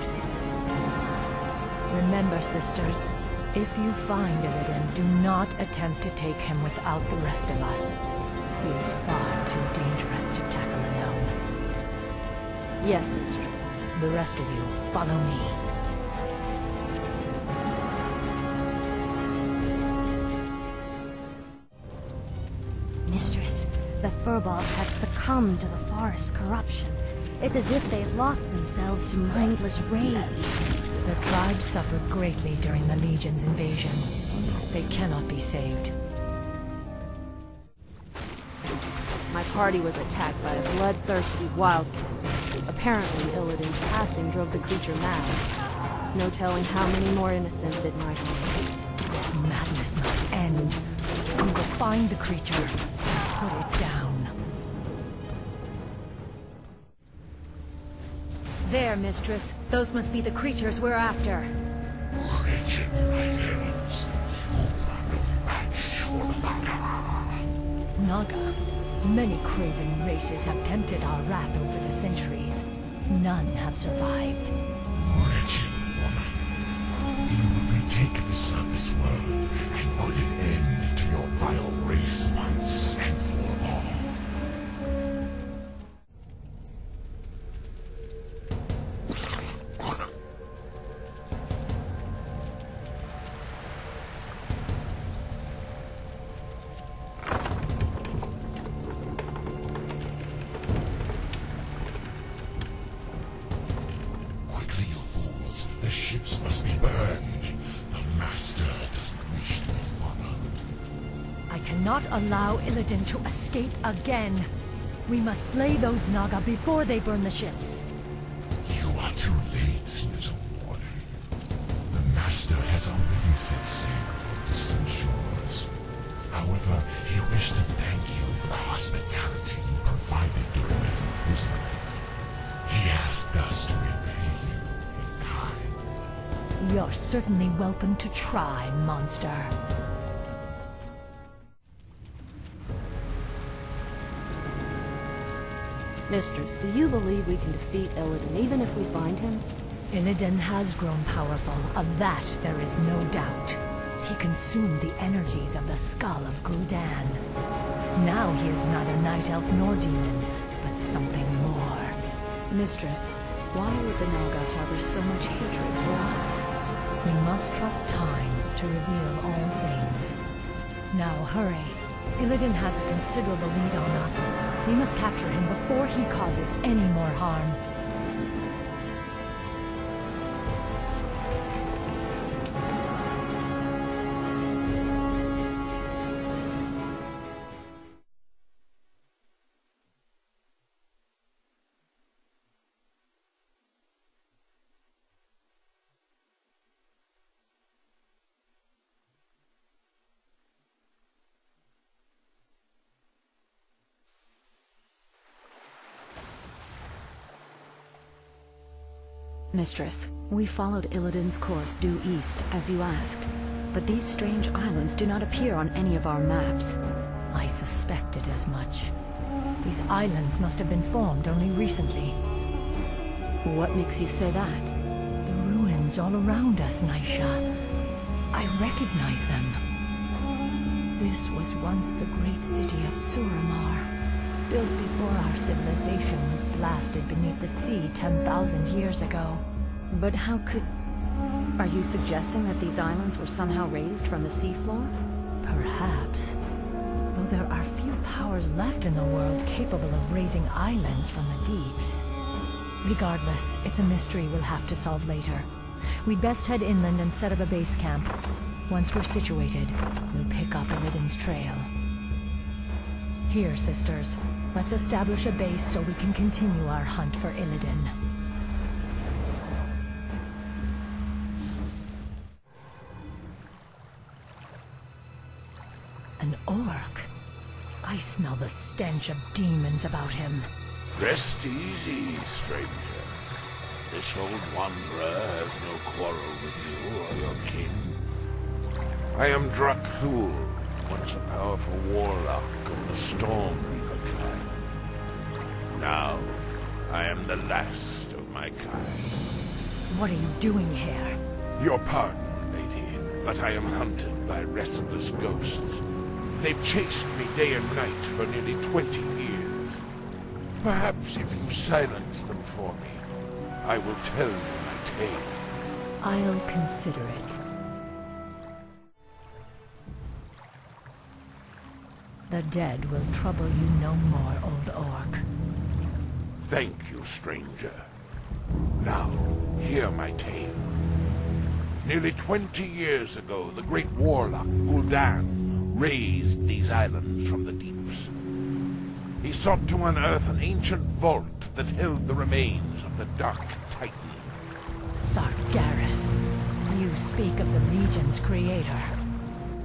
Remember, sisters, if you find Illidan, do not attempt to take him without the rest of us. He is far too dangerous to tackle alone. Yes, mistress. The rest of you, follow me. Mistress, the furballs have succumbed to the forest's corruption. It's as if they've lost themselves to mindless rage. The tribe suffered greatly during the Legion's invasion. They cannot be saved. My party was attacked by a bloodthirsty wildcat. Apparently, Illidan's passing drove the creature mad. There's no telling how many more innocents it might harm. This madness must end. We will find the creature and put it down. There, mistress. Those must be the creatures we're after. Wretched riders, you are no match for Naga. Many craven races have tempted our wrath over the centuries. None have survived. Wretched woman, you will retake the surface world and put an end to your vile race once and for all. Not allow Illidan to escape again. We must slay those Naga before they burn the ships. You are too late, little warden. The Master has already set sail for distant shores. However, he wished to thank you for the hospitality you provided during his imprisonment. He asked us to repay you in kind. You're certainly welcome to try, monster. Mistress, do you believe we can defeat Illidan even if we find him? Illidan has grown powerful, of that there is no doubt. He consumed the energies of the skull of Gul'dan. Now he is neither night elf nor demon, but something more. Mistress, why would the Naga harbor so much hatred for us? We must trust time to reveal all things. Now hurry. Illidan has a considerable lead on us. We must capture him before he causes any more harm. Mistress, we followed Illidan's course due east, as you asked. But these strange islands do not appear on any of our maps. I suspected as much. These islands must have been formed only recently. What makes you say that? The ruins all around us, Naisha. I recognize them. This was once the great city of Suramar, built before our civilization was blasted beneath the sea 10,000 years ago. But how could... Are you suggesting that these islands were somehow raised from the seafloor? Perhaps. Though there are few powers left in the world capable of raising islands from the deeps. Regardless, it's a mystery we'll have to solve later. We'd best head inland and set up a base camp. Once we're situated, we'll pick up Illidan's trail. Here, sisters. Let's establish a base so we can continue our hunt for Illidan. An orc? I smell the stench of demons about him. Rest easy, stranger. This old wanderer has no quarrel with you or your kin. I am Drakthul, once a powerful warlock of the Stormreaver clan. Now, I am the last of my kind. What are you doing here? Your pardon, lady, but I am hunted by restless ghosts. They've chased me day and night for nearly 20 years. Perhaps if you silence them for me, I will tell you my tale. I'll consider it. The dead will trouble you no more, old orc. Thank you, stranger. Now, hear my tale. Nearly 20 years ago, the great warlock Gul'dan raised these islands from the deeps. He sought to unearth an ancient vault that held the remains of the Dark Titan. Sargeras. You speak of the Legion's creator.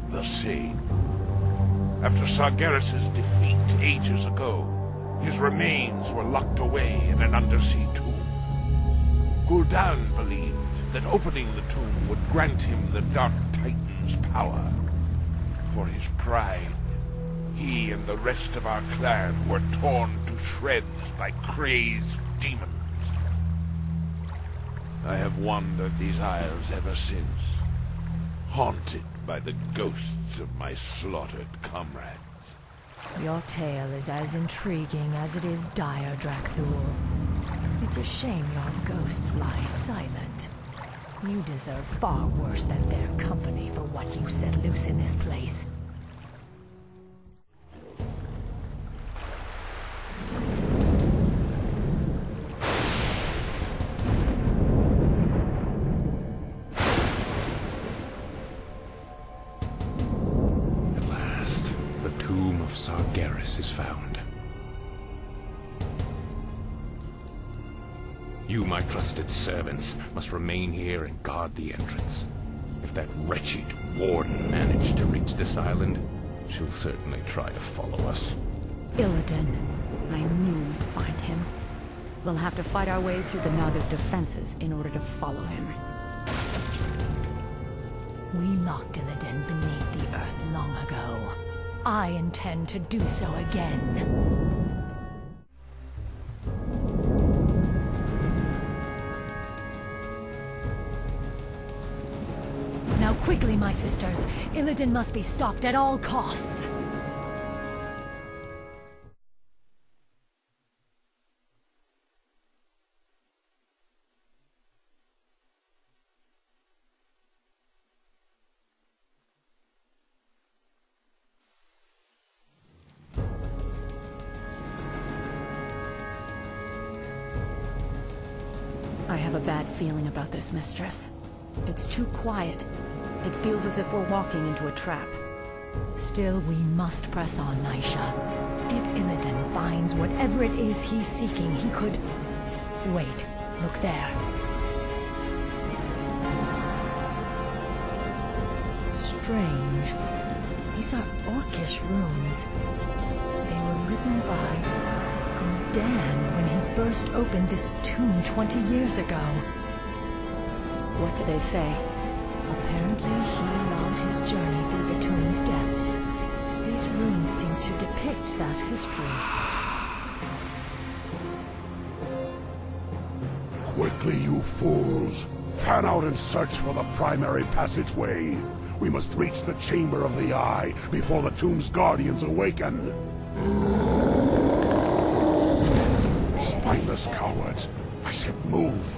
The same. After Sargeras' defeat ages ago, his remains were locked away in an undersea tomb. Gul'dan believed that opening the tomb would grant him the Dark Titan's power. For his pride, he and the rest of our clan were torn to shreds by crazed demons. I have wandered these isles ever since, haunted by the ghosts of my slaughtered comrades. Your tale is as intriguing as it is dire, Drakthul. It's a shame your ghosts lie silent. You deserve far worse than their company for what you set loose in this place. At last, the tomb of Sargeras is found. You, my trusted servants, must remain here and guard the entrance. If that wretched warden managed to reach this island, she'll certainly try to follow us. Illidan. I knew we'd find him. We'll have to fight our way through the Naga's defenses in order to follow him. We locked Illidan beneath the earth long ago. I intend to do so again. Now quickly, my sisters. Illidan must be stopped at all costs. I have a bad feeling about this, mistress. It's too quiet. It feels as if we're walking into a trap. Still, we must press on, Naisha. If Illidan finds whatever it is he's seeking, he could... Wait, look there. Strange. These are Orcish runes. They were written by Gul'dan when he first opened this tomb 20 years ago. What do they say? Apparently, he logged his journey through the tomb's depths. These runes seem to depict that history. Quickly, you fools! Fan out and search for the primary passageway. We must reach the Chamber of the Eye before the tomb's guardians awaken. Spineless cowards! I said move!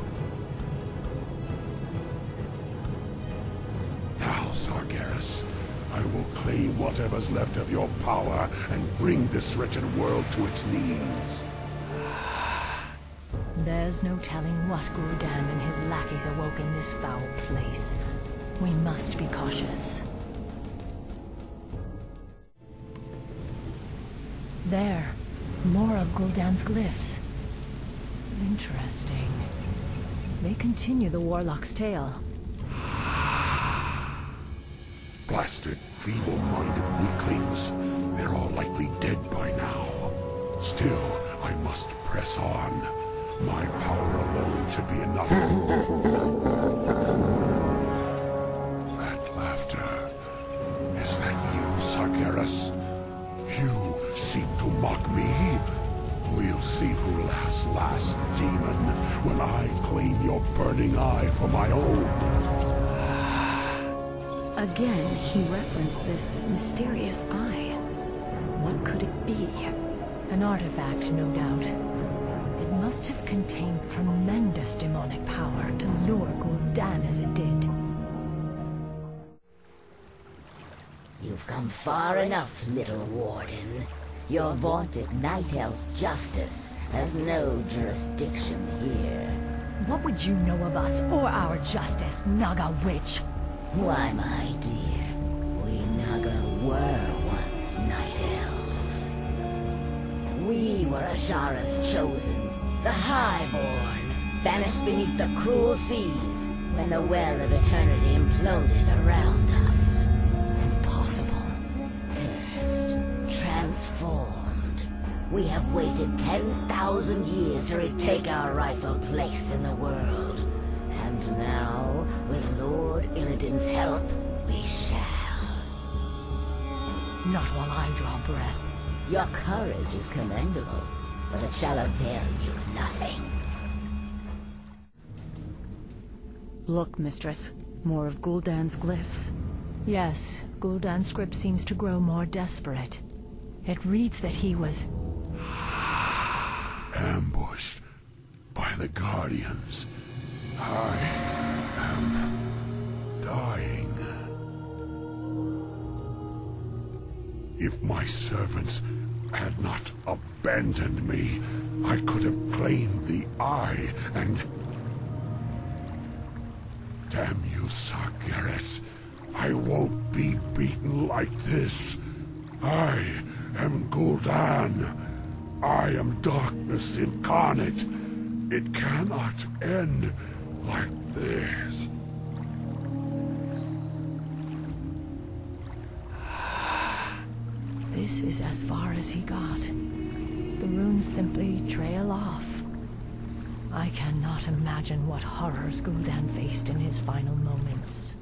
Now, Sargeras, I will claim whatever's left of your power and bring this wretched world to its knees. There's no telling what Gul'dan and his lackeys awoke in this foul place. We must be cautious. There. More of Gul'dan's glyphs. Interesting. They continue the Warlock's tale. Blasted, feeble-minded weaklings. They're all likely dead by now. Still, I must press on. My power alone should be enough. That laughter. Is that you, Sargeras? You seek to mock me? We'll see who laughs last, demon, when I claim your burning eye for my own. Again, he referenced this mysterious eye. What could it be? An artifact, no doubt. It must have contained tremendous demonic power to lure Gul'dan as it did. You've come far enough, little warden. Your vaunted Night Elf justice has no jurisdiction here. What would you know of us or our justice, Naga witch? Why, my dear, we Naga were once Night Elves. We were Ashara's chosen, the Highborn, banished beneath the cruel seas when the Well of Eternity imploded around us. Impossible. Cursed, transformed. We have waited 10,000 years to retake our rightful place in the world. And now, with Lord Illidan's help, we shall. Not while I draw breath. Your courage is commendable, but it shall avail you nothing. Look, mistress. More of Gul'dan's glyphs. Yes, Gul'dan's script seems to grow more desperate. It reads that he was... ambushed by the Guardians. I am dying. If my servants had not abandoned me, I could have claimed the Eye and... Damn you, Sargeras. I won't be beaten like this. I am Gul'dan. I am darkness incarnate. It cannot end like this. This is as far as he got. The runes simply trail off. I cannot imagine what horrors Gul'dan faced in his final moments.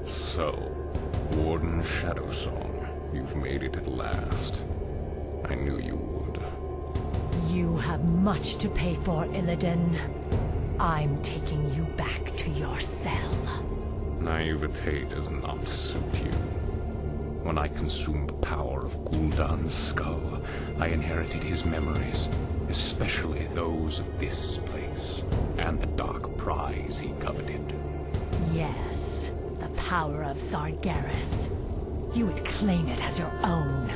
So, Warden Shadowsong, you've made it at last. I knew you would. You have much to pay for, Illidan. I'm taking you back to your cell. Naivete does not suit you. When I consumed the power of Gul'dan's skull, I inherited his memories, especially those of this place, and the dark prize he coveted. Yes, the power of Sargeras. You would claim it as your own.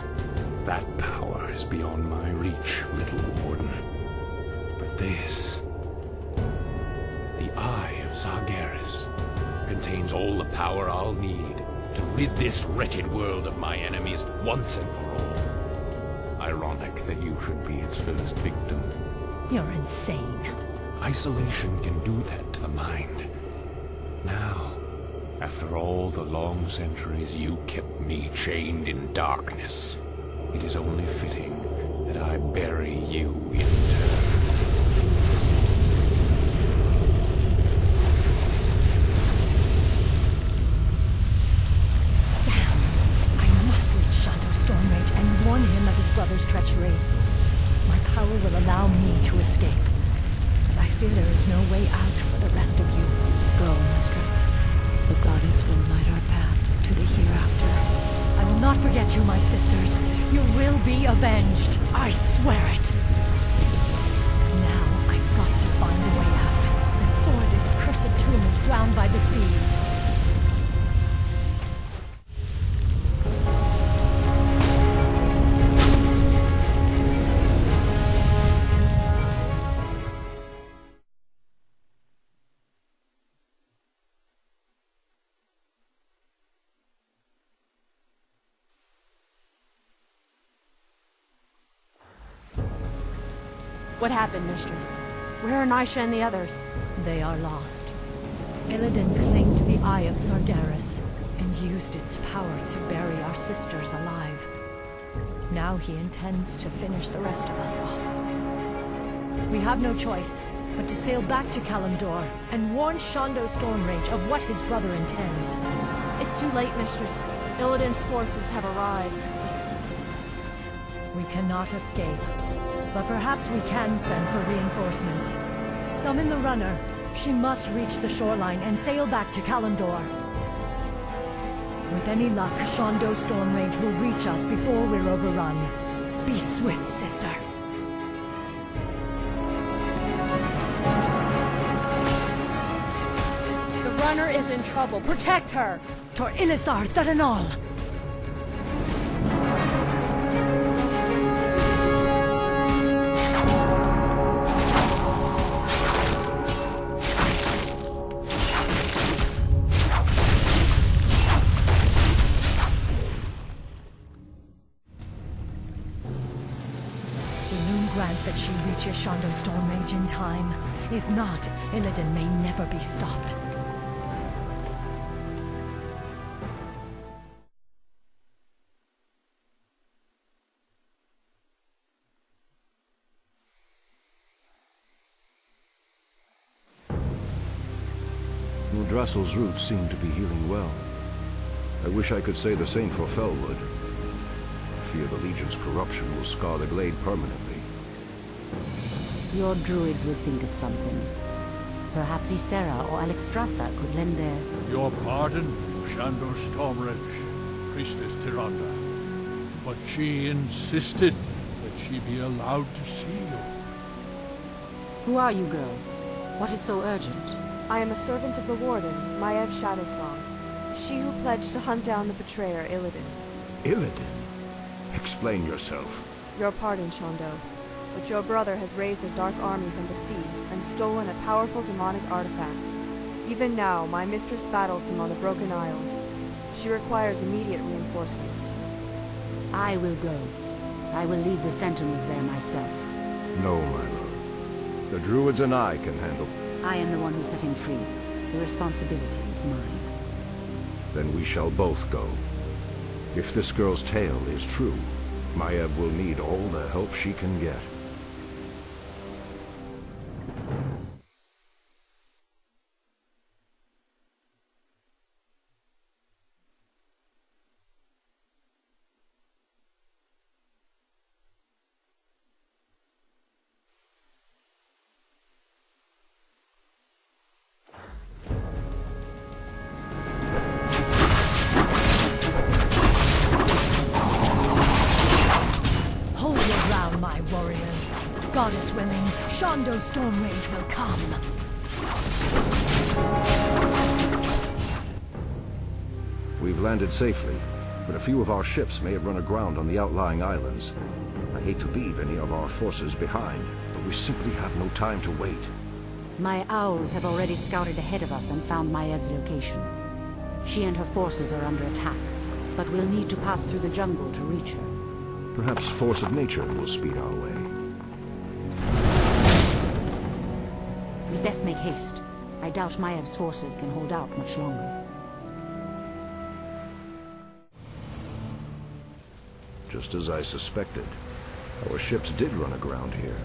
That power is beyond my reach, little warden. But this... the Eye of Sargeras contains all the power I'll need to rid this wretched world of my enemies once and for all. Ironic that you should be its first victim. You're insane. Isolation can do that to the mind. Now, after all the long centuries you kept me chained in darkness, it is only fitting that I bury you in turn. And warn him of his brother's treachery. My power will allow me to escape, but I fear there is no way out for the rest of you. Go, mistress. The goddess will light our path to the hereafter. I will not forget you, my sisters. You will be avenged. I swear it. Now I've got to find a way out before this cursed tomb is drowned by the seas. What happened, mistress? Where are Nisha and the others? They are lost. Illidan claimed the Eye of Sargeras, and used its power to bury our sisters alive. Now he intends to finish the rest of us off. We have no choice but to sail back to Kalimdor and warn Shondo Stormrage of what his brother intends. It's too late, Mistress. Illidan's forces have arrived. We cannot escape, but perhaps we can send for reinforcements. Summon the runner. She must reach the shoreline and sail back to Kalimdor. With any luck, Shondo Stormrage will reach us before we're overrun. Be swift, sister. The runner is in trouble. Protect her! Tor Ilisar Tharanol! That she reaches Shondo Stormrage in time. If not, Illidan may never be stopped. Drassel's roots seem to be healing well. I wish I could say the same for Felwood. I fear the Legion's corruption will scar the glade permanently. Your druids will think of something. Perhaps Ysera or Alexstrasza could lend their... Your pardon, Shondo Stormrage, Priestess Tyrande. But she insisted that she be allowed to see you. Who are you, girl? What is so urgent? I am a servant of the Warden, Maiev Shadowsong. She who pledged to hunt down the betrayer, Illidan. Illidan? Explain yourself. Your pardon, Shondo. But your brother has raised a dark army from the sea and stolen a powerful demonic artifact. Even now, my mistress battles him on the Broken Isles. She requires immediate reinforcements. I will go. I will lead the sentinels there myself. No, my love. The druids and I can handle... I am the one who set him free. The responsibility is mine. Then we shall both go. If this girl's tale is true, Maiev will need all the help she can get. Goddess willing, Shondo Stormrage will come. We've landed safely, but a few of our ships may have run aground on the outlying islands. I hate to leave any of our forces behind, but we simply have no time to wait. My owls have already scouted ahead of us and found Maiev's location. She and her forces are under attack, but we'll need to pass through the jungle to reach her. Perhaps force of nature will speed our way. We best make haste. I doubt Maiev's forces can hold out much longer. Just as I suspected, our ships did run aground here.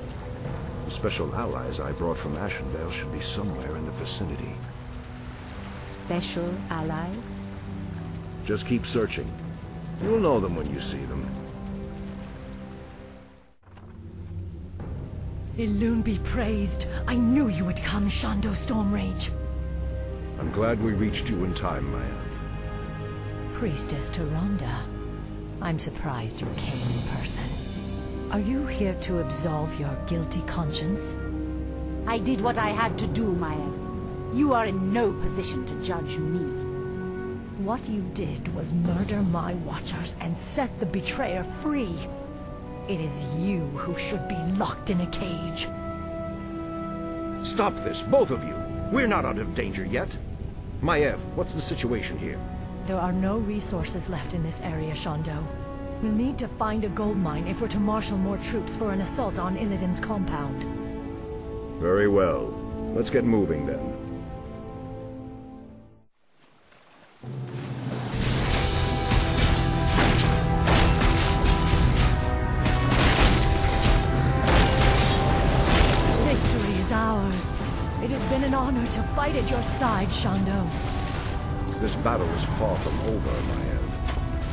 The special allies I brought from Ashenvale should be somewhere in the vicinity. Special allies? Just keep searching. You'll know them when you see them. Illuun be praised. I knew you would come, Shondo Stormrage. I'm glad we reached you in time, Maiev. Priestess Tyrande. I'm surprised you came in person. Are you here to absolve your guilty conscience? I did what I had to do, Maiev. You are in no position to judge me. What you did was murder my watchers and set the betrayer free. It is you who should be locked in a cage. Stop this, both of you! We're not out of danger yet. Maiev, what's the situation here? There are no resources left in this area, Shondo. We'll need to find a gold mine if we're to marshal more troops for an assault on Illidan's compound. Very well. Let's get moving then. honor to fight at your side, Shondo. This battle is far from over, Maiev.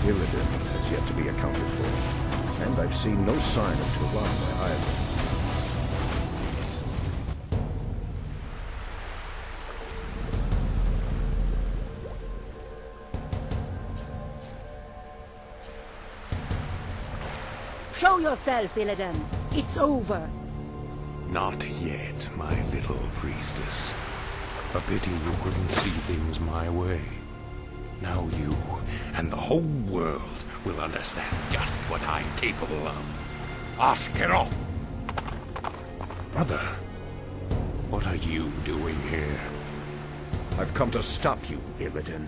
Illidan has yet to be accounted for, and I've seen no sign of Tauren either. Show yourself, Illidan. It's over. Not yet, my little priestess. A pity you couldn't see things my way. Now you and the whole world will understand just what I'm capable of. Ashkeroth! Brother, what are you doing here? I've come to stop you, Illidan.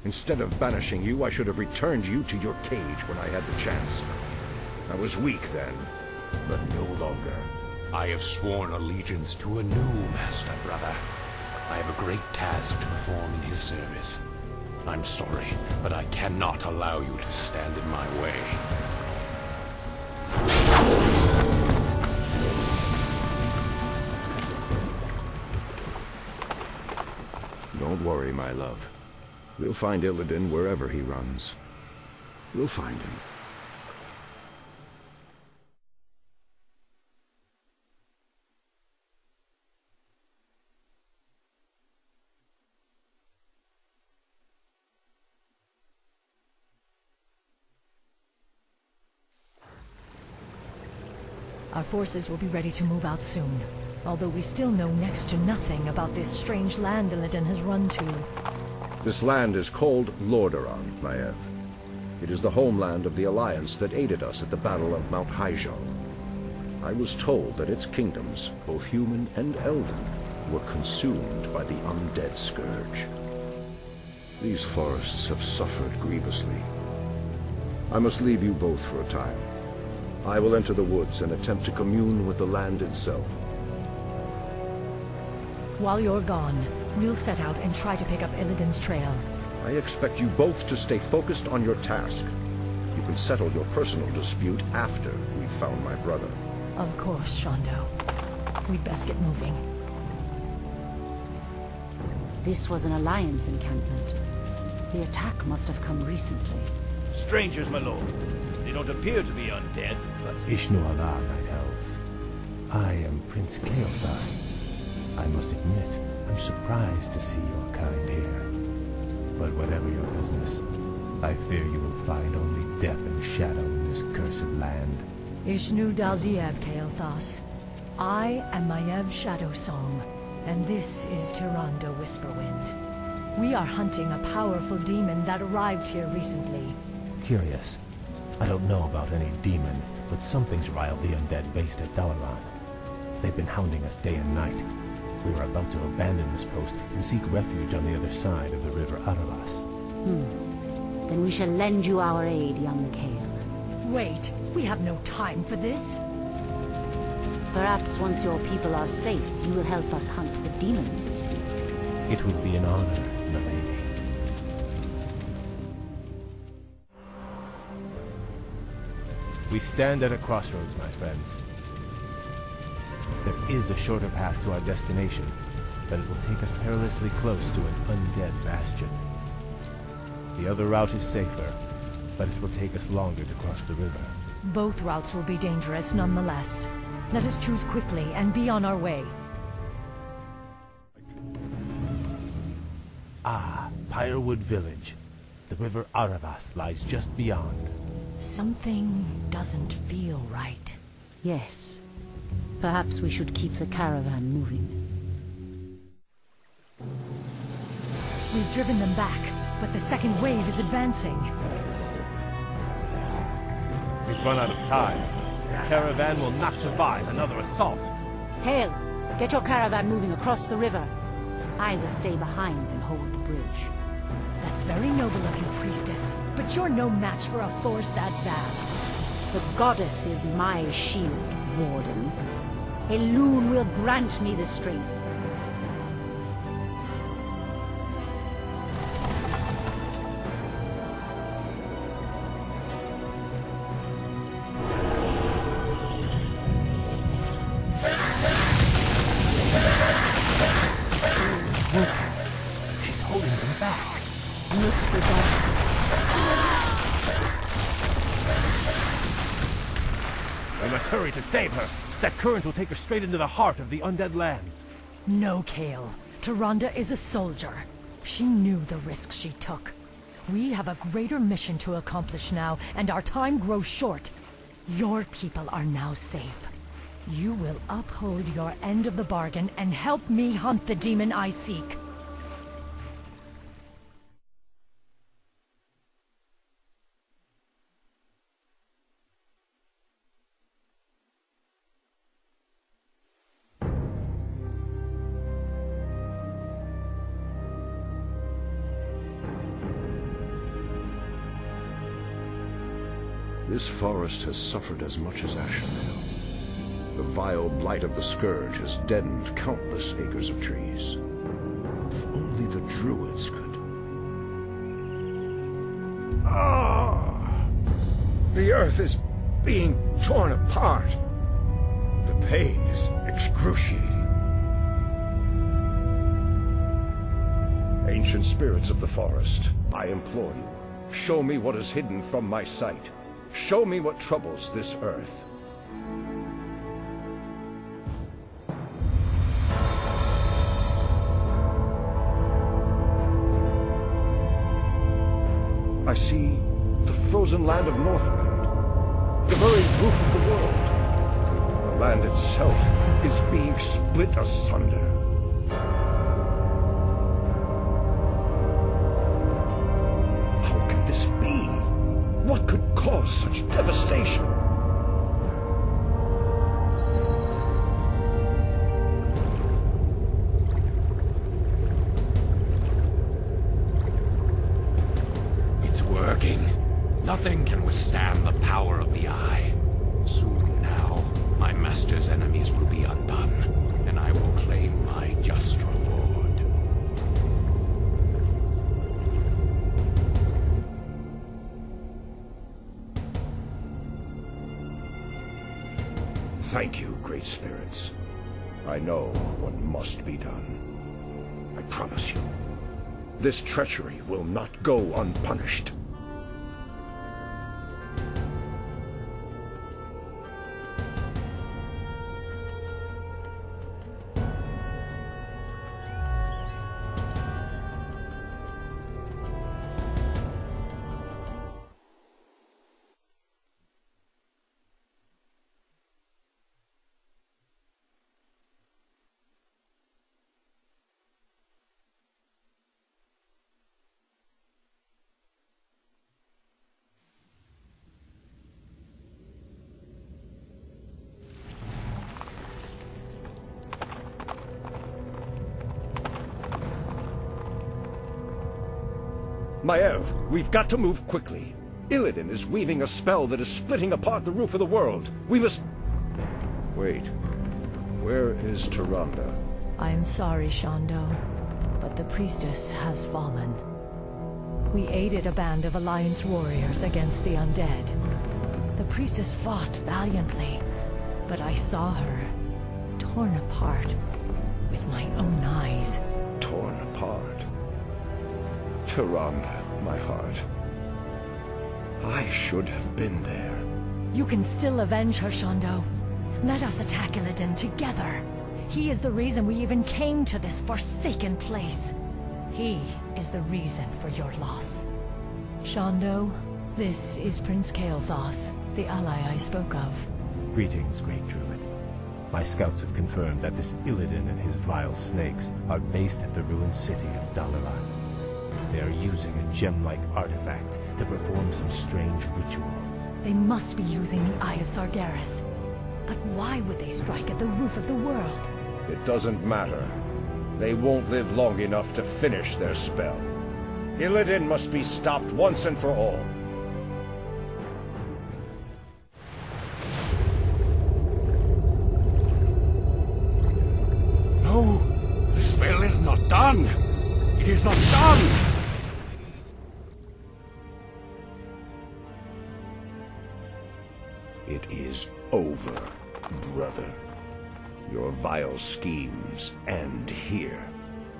Instead of banishing you, I should have returned you to your cage when I had the chance. I was weak then, but no longer. I have sworn allegiance to a new master, brother. I have a great task to perform in his service. I'm sorry, but I cannot allow you to stand in my way. Don't worry, my love. We'll find Illidan wherever he runs. We'll find him. Our forces will be ready to move out soon, although we still know next to nothing about this strange land Illidan has run to. This land is called Lordaeron, Maiev. It is the homeland of the Alliance that aided us at the Battle of Mount Hyjal. I was told that its kingdoms, both human and elven, were consumed by the undead scourge. These forests have suffered grievously. I must leave you both for a time. I will enter the woods and attempt to commune with the land itself. While you're gone, we'll set out and try to pick up Illidan's trail. I expect you both to stay focused on your task. You can settle your personal dispute after we've found my brother. Of course, Shondo. We'd best get moving. This was an Alliance encampment. The attack must have come recently. Strangers, my lord. They don't appear to be undead, but... Ishnu Allah, Night Elves. I am Prince Kael'thas. I must admit, I'm surprised to see your kind here. But whatever your business, I fear you will find only death and shadow in this cursed land. Ishnu Daldieb, Kael'thas. I am Maiev Shadowsong, and this is Tyrande Whisperwind. We are hunting a powerful demon that arrived here recently. Curious. I don't know about any demon, but something's riled the undead based at Dalaran. They've been hounding us day and night. We were about to abandon this post and seek refuge on the other side of the river Arthas. Then we shall lend you our aid, young Kael. Wait, we have no time for this. Perhaps once your people are safe, you will help us hunt the demon you seek. It would be an honor, milady. We stand at a crossroads, my friends. There is a shorter path to our destination, but it will take us perilously close to an undead bastion. The other route is safer, but it will take us longer to cross the river. Both routes will be dangerous nonetheless. Let us choose quickly and be on our way. Ah, Pyrewood Village. The river Arthas lies just beyond. Something doesn't feel right. Yes. Perhaps we should keep the caravan moving. We've driven them back, but the second wave is advancing. We've run out of time. The caravan will not survive another assault. Kael, get your caravan moving across the river. I will stay behind and hold the bridge. That's very noble of you, priestess, but you're no match for a force that vast. The goddess is my shield, Warden. Elune will grant me the strength. must hurry to save her. That current will take her straight into the heart of the undead lands. No, Kael. Tyrande is a soldier. She knew the risks she took. We have a greater mission to accomplish now, and our time grows short. Your people are now safe. You will uphold your end of the bargain and help me hunt the demon I seek. This forest has suffered as much as Ashenvale. The vile blight of the Scourge has deadened countless acres of trees. If only the druids could... The earth is being torn apart. The pain is excruciating. Ancient spirits of the forest, I implore you, show me what is hidden from my sight. Show me what troubles this earth. I see the frozen land of Northrend, the very roof of the world. The land itself is being split asunder. How can this be? What could cause such devastation? It's working. Nothing can withstand the power of the Eye. Soon now, my master's enemies will be undone, and I will claim my just reward. Thank you, great spirits. I know what must be done. I promise you, this treachery will not go unpunished. Maiev, we've got to move quickly. Illidan is weaving a spell that is splitting apart the roof of the world. We must... Wait. Where is Tyrande? I'm sorry, Shondo, but the priestess has fallen. We aided a band of Alliance warriors against the undead. The priestess fought valiantly, but I saw her torn apart with my own eyes. Torn apart? Tyrande, my heart. I should have been there. You can still avenge her, Shondo. Let us attack Illidan together. He is the reason we even came to this forsaken place. He is the reason for your loss. Shondo, this is Prince Kael'thas, the ally I spoke of. Greetings, Great Druid. My scouts have confirmed that this Illidan and his vile snakes are based at the ruined city of Dalaran. They are using a gem-like artifact to perform some strange ritual. They must be using the Eye of Sargeras. But why would they strike at the roof of the world? It doesn't matter. They won't live long enough to finish their spell. Illidan must be stopped once and for all. No! The spell is not done! It is not done! It is over, brother. Your vile schemes end here.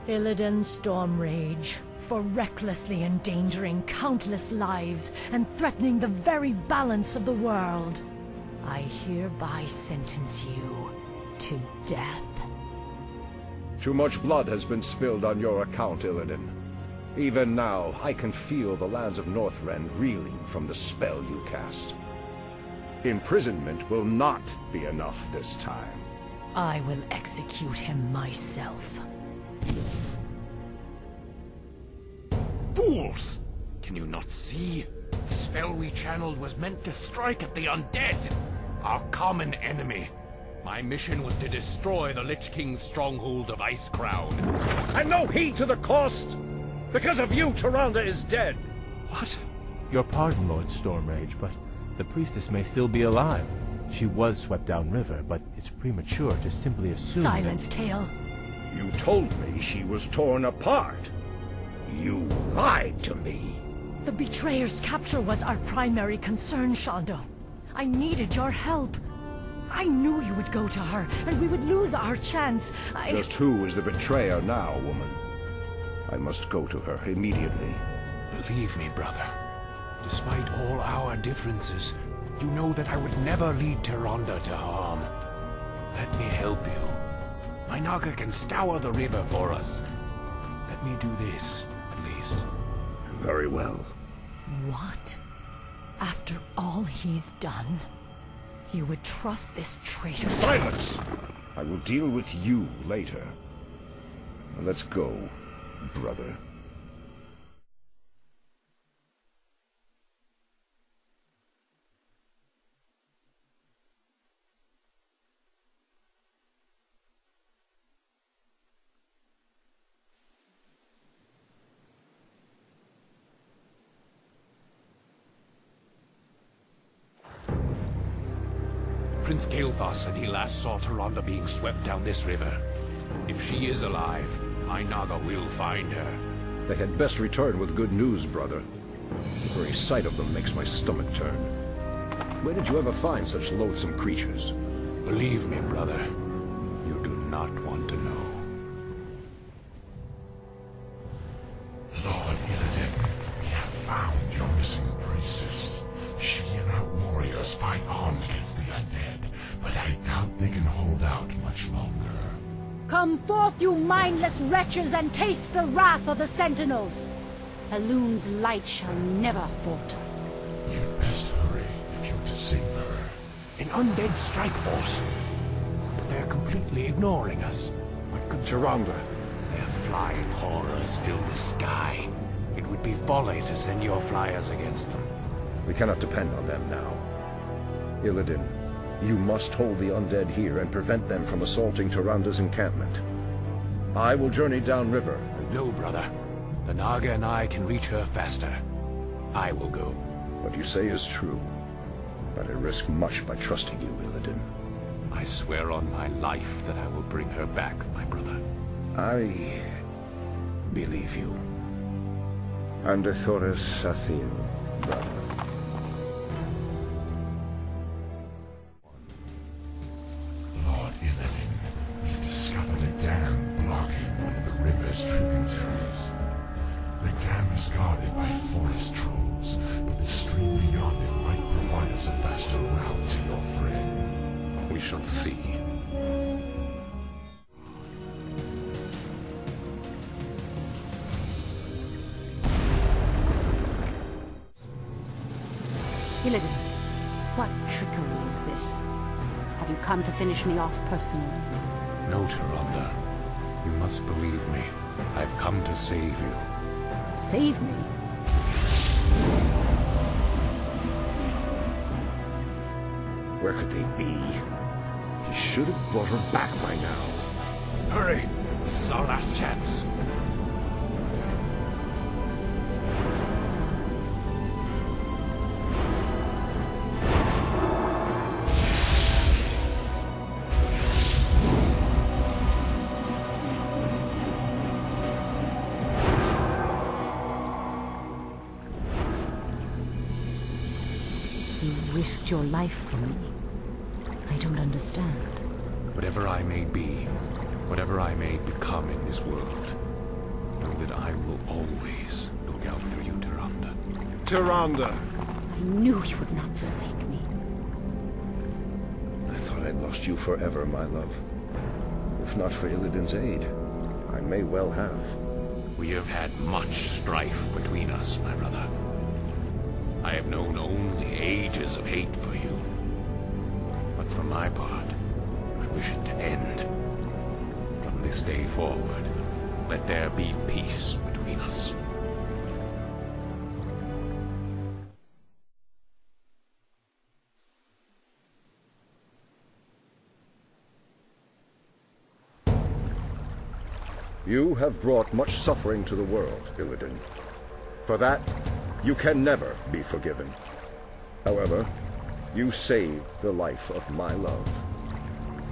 Illidan Stormrage, for recklessly endangering countless lives and threatening the very balance of the world. I hereby sentence you to death. Too much blood has been spilled on your account, Illidan. Even now, I can feel the lands of Northrend reeling from the spell you cast. Imprisonment will not be enough this time. I will execute him myself. Fools! Can you not see? The spell we channeled was meant to strike at the undead, our common enemy. My mission was to destroy the Lich King's stronghold of Icecrown. And no heed to the cost! Because of you, Tyrande is dead! What? Your pardon, Lord Stormrage, but the priestess may still be alive. She was swept downriver, but it's premature to simply assume Silence, Kael. You told me she was torn apart. You lied to me. The betrayer's capture was our primary concern, Shondo. I needed your help. I knew you would go to her, and we would lose our chance. Just who is the betrayer now, woman? I must go to her immediately. Believe me, brother. Despite all our differences, you know that I would never lead Tyrande to harm. Let me help you. My Naga can scour the river for us. Let me do this, at least. Very well. What? After all he's done, you would trust this traitor? Silence! I will deal with you later. Let's go, brother. Prince Kael'thas said he last saw Tyrande being swept down this river. If she is alive, my Naga will find her. They had best return with good news, brother. The very sight of them makes my stomach turn. Where did you ever find such loathsome creatures? Believe me, brother, you do not want to know. Lord Illidan, we have found your missing priestess. She and her warriors fight on against the undead, but I doubt they can hold out much longer. Come forth, you mindless wretches, and taste the wrath of the Sentinels! Elun's light shall never falter. You'd best hurry if you're to save her. An undead strike force? But they're completely ignoring us. What could Tyrande? Their flying horrors fill the sky. It would be folly to send your flyers against them. We cannot depend on them now. Illidan, you must hold the undead here and prevent them from assaulting Tyrande's encampment. I will journey downriver. No, brother. The Naga and I can reach her faster. I will go. What you say is true, but I risk much by trusting you, Illidan. I swear on my life that I will bring her back, my brother. I believe you. Under Thoris Sathil, brother. Lord Illidan, we've discovered a dam blocking one of the river's tributaries. The dam is guarded by forest trolls, but the stream beyond it might provide us a faster route to your friend. We shall see. Illidan, what trickery is this? Have you come to finish me off personally? No, Tyrande. You must believe me. I've come to save you. Save me? Where could they be? He should have brought her back by now. Hurry! This is our last chance. You risked your life for me. I don't understand. Whatever I may be, whatever I may become in this world, know that I will always look out for you, Tyrande. Tyrande! I knew you would not forsake me. I thought I'd lost you forever, my love. If not for Illidan's aid, I may well have. We have had much strife between us, my brother. I have known only ages of hate for you. But for my part, I wish it to end. From this day forward, let there be peace between us. You have brought much suffering to the world, Illidan. For that, you can never be forgiven. However, you saved the life of my love.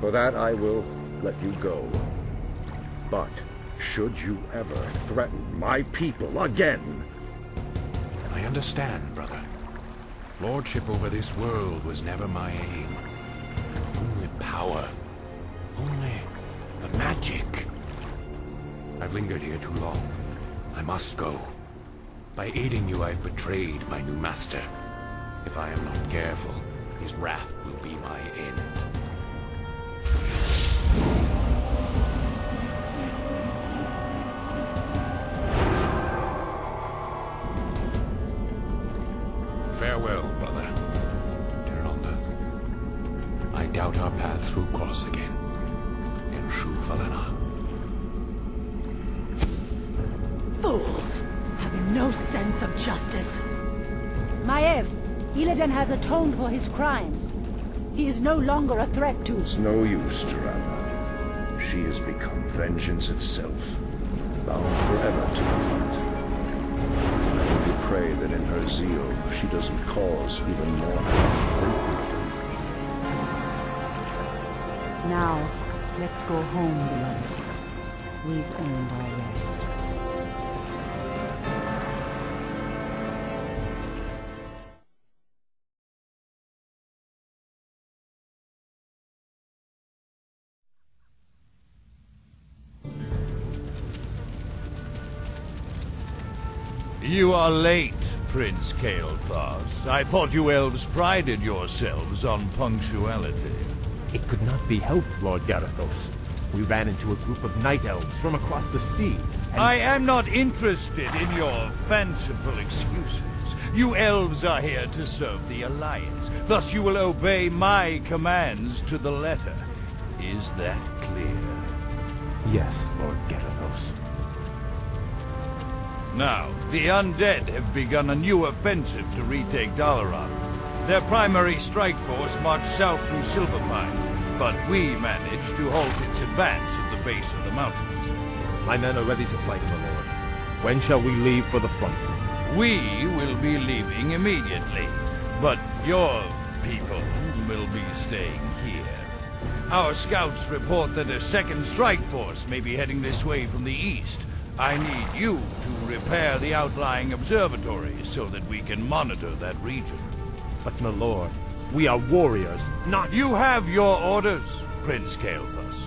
For that I will let you go. But should you ever threaten my people again... I understand, brother. Lordship over this world was never my aim. Only power. Only the magic. I've lingered here too long. I must go. By aiding you, I've betrayed my new master. If I am not careful, his wrath will be my end. Farewell, brother. Tyrande. I doubt our paths will cross again. In Shu-Falana. Fools! Have no sense of justice. Maiev, Illidan has atoned for his crimes. He is no longer a threat to... It's no use, Tyrande. She has become vengeance itself, bound forever to the hunt. I only pray that in her zeal she doesn't cause even more harm for Illidan. Now, let's go home, beloved. We've earned our rest. You are late, Prince Kael'thas. I thought you elves prided yourselves on punctuality. It could not be helped, Lord Garithos. We ran into a group of night elves from across the sea. I am not interested in your fanciful excuses. You elves are here to serve the Alliance. Thus you will obey my commands to the letter. Is that clear? Yes, Lord Garithos. Now, the Undead have begun a new offensive to retake Dalaran. Their primary strike force marched south through Silverpine, but we managed to halt its advance at the base of the mountains. My men are ready to fight, my lord. When shall we leave for the front? We will be leaving immediately, but your people will be staying here. Our scouts report that a second strike force may be heading this way from the east. I need you to repair the outlying observatories so that we can monitor that region. But, my lord, we are warriors, not... You have your orders, Prince Kael'thas.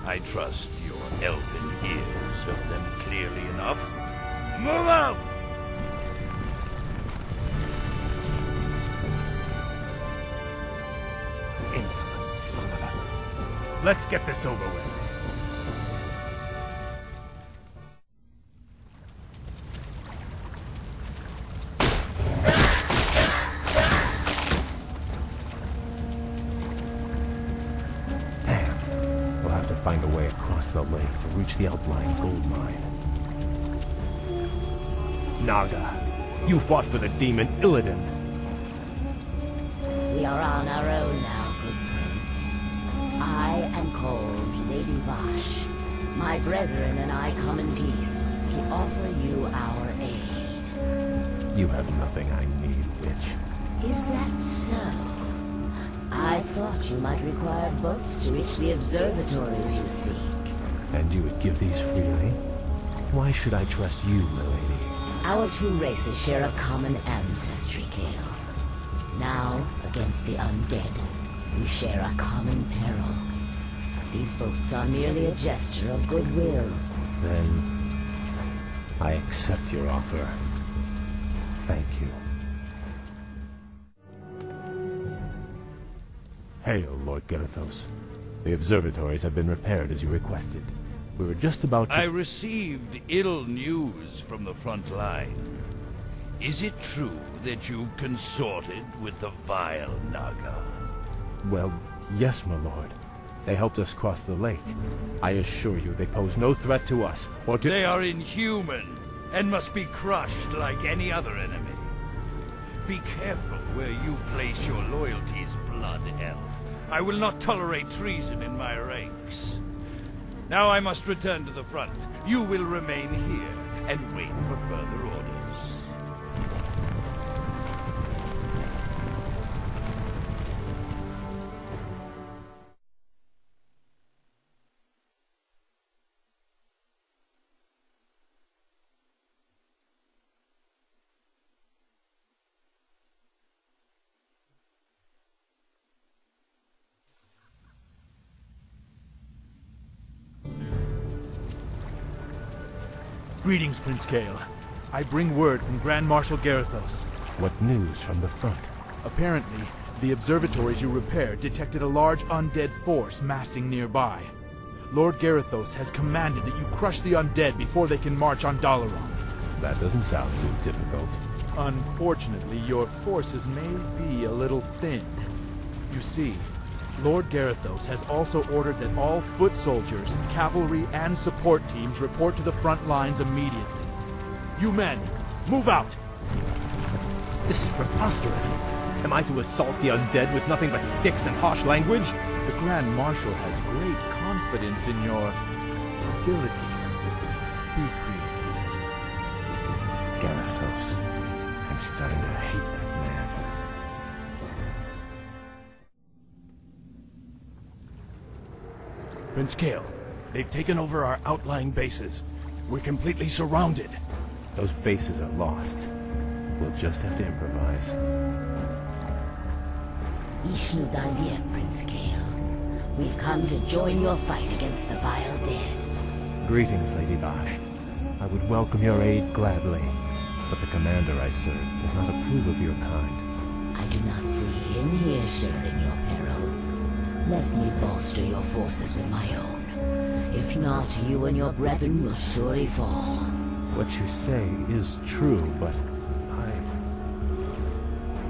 I trust your elven ears heard them clearly enough. Move out! Insolent son of a... Let's get this over with. Find a way across the lake to reach the outlying gold mine. Naga, you fought for the demon Illidan. We are on our own now, good prince. I am called Lady Vash. My brethren and I come in peace to offer you our aid. You have nothing I need, witch. Is that so? I thought you might require boats to reach the observatories you seek. And you would give these freely? Why should I trust you, my lady? Our two races share a common ancestry, Kael. Now, against the undead, we share a common peril. These boats are merely a gesture of goodwill. Then, I accept your offer. Thank you. Hail, Lord Kael'thas. The observatories have been repaired as you requested. We were just about to... I received ill news from the front line. Is it true that you've consorted with the vile Naga? Well, yes, my lord. They helped us cross the lake. I assure you they pose no threat to us, or to... They are inhuman, and must be crushed like any other enemy. Be careful where you place your loyalties, Blood Elf. I will not tolerate treason in my ranks. Now I must return to the front. You will remain here and wait for further orders. Greetings, Prince Kael. I bring word from Grand Marshal Garithos. What news from the front? Apparently, the observatories you repaired detected a large undead force massing nearby. Lord Garithos has commanded that you crush the undead before they can march on Dalaran. That doesn't sound too difficult. Unfortunately, your forces may be a little thin. You see, Lord Garithos has also ordered that all foot soldiers, cavalry, and support teams report to the front lines immediately. You men, move out! This is preposterous. Am I to assault the undead with nothing but sticks and harsh language? The Grand Marshal has great confidence in your abilities. Be creative. Garithos. I'm starting to hate that man. Prince Kael, they've taken over our outlying bases. We're completely surrounded. Those bases are lost. We'll just have to improvise. Ishnu Daldir, Prince Kael. We've come to join your fight against the vile dead. Greetings, Lady Vash. I would welcome your aid gladly, but the commander I serve does not approve of your kind. I do not see him here sharing your peril. Let me bolster your forces with my own. If not, you and your brethren will surely fall. What you say is true, but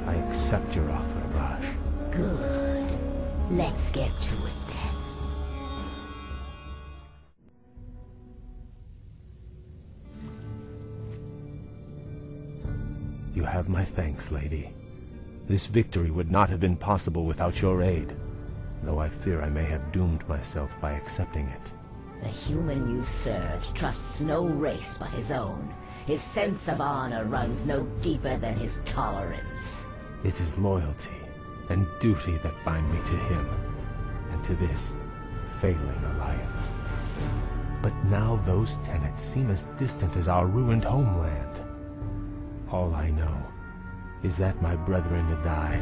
I accept your offer, Vash. Good. Let's get to it then. You have my thanks, lady. This victory would not have been possible without your aid, though I fear I may have doomed myself by accepting it. The human you served trusts no race but his own. His sense of honor runs no deeper than his tolerance. It is loyalty and duty that bind me to him, and to this failing alliance. But now those tenets seem as distant as our ruined homeland. All I know is that my brethren and I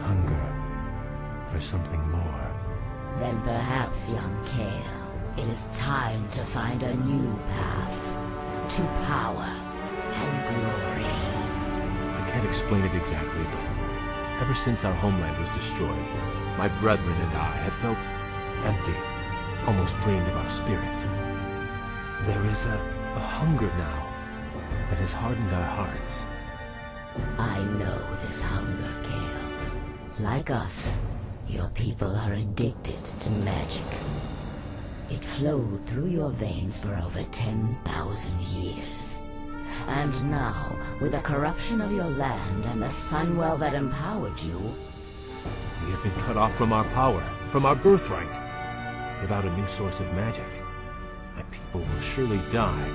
hunger for something more. Then perhaps, young Kael, it is time to find a new path to power and glory. I can't explain it exactly, but ever since our homeland was destroyed, my brethren and I have felt empty, almost drained of our spirit. There is a hunger now that has hardened our hearts. I know this hunger, Kael. Like us, your people are addicted to magic. It flowed through your veins for over 10,000 years. And now, with the corruption of your land and the Sunwell that empowered you... We have been cut off from our power, from our birthright. Without a new source of magic, my people will surely die.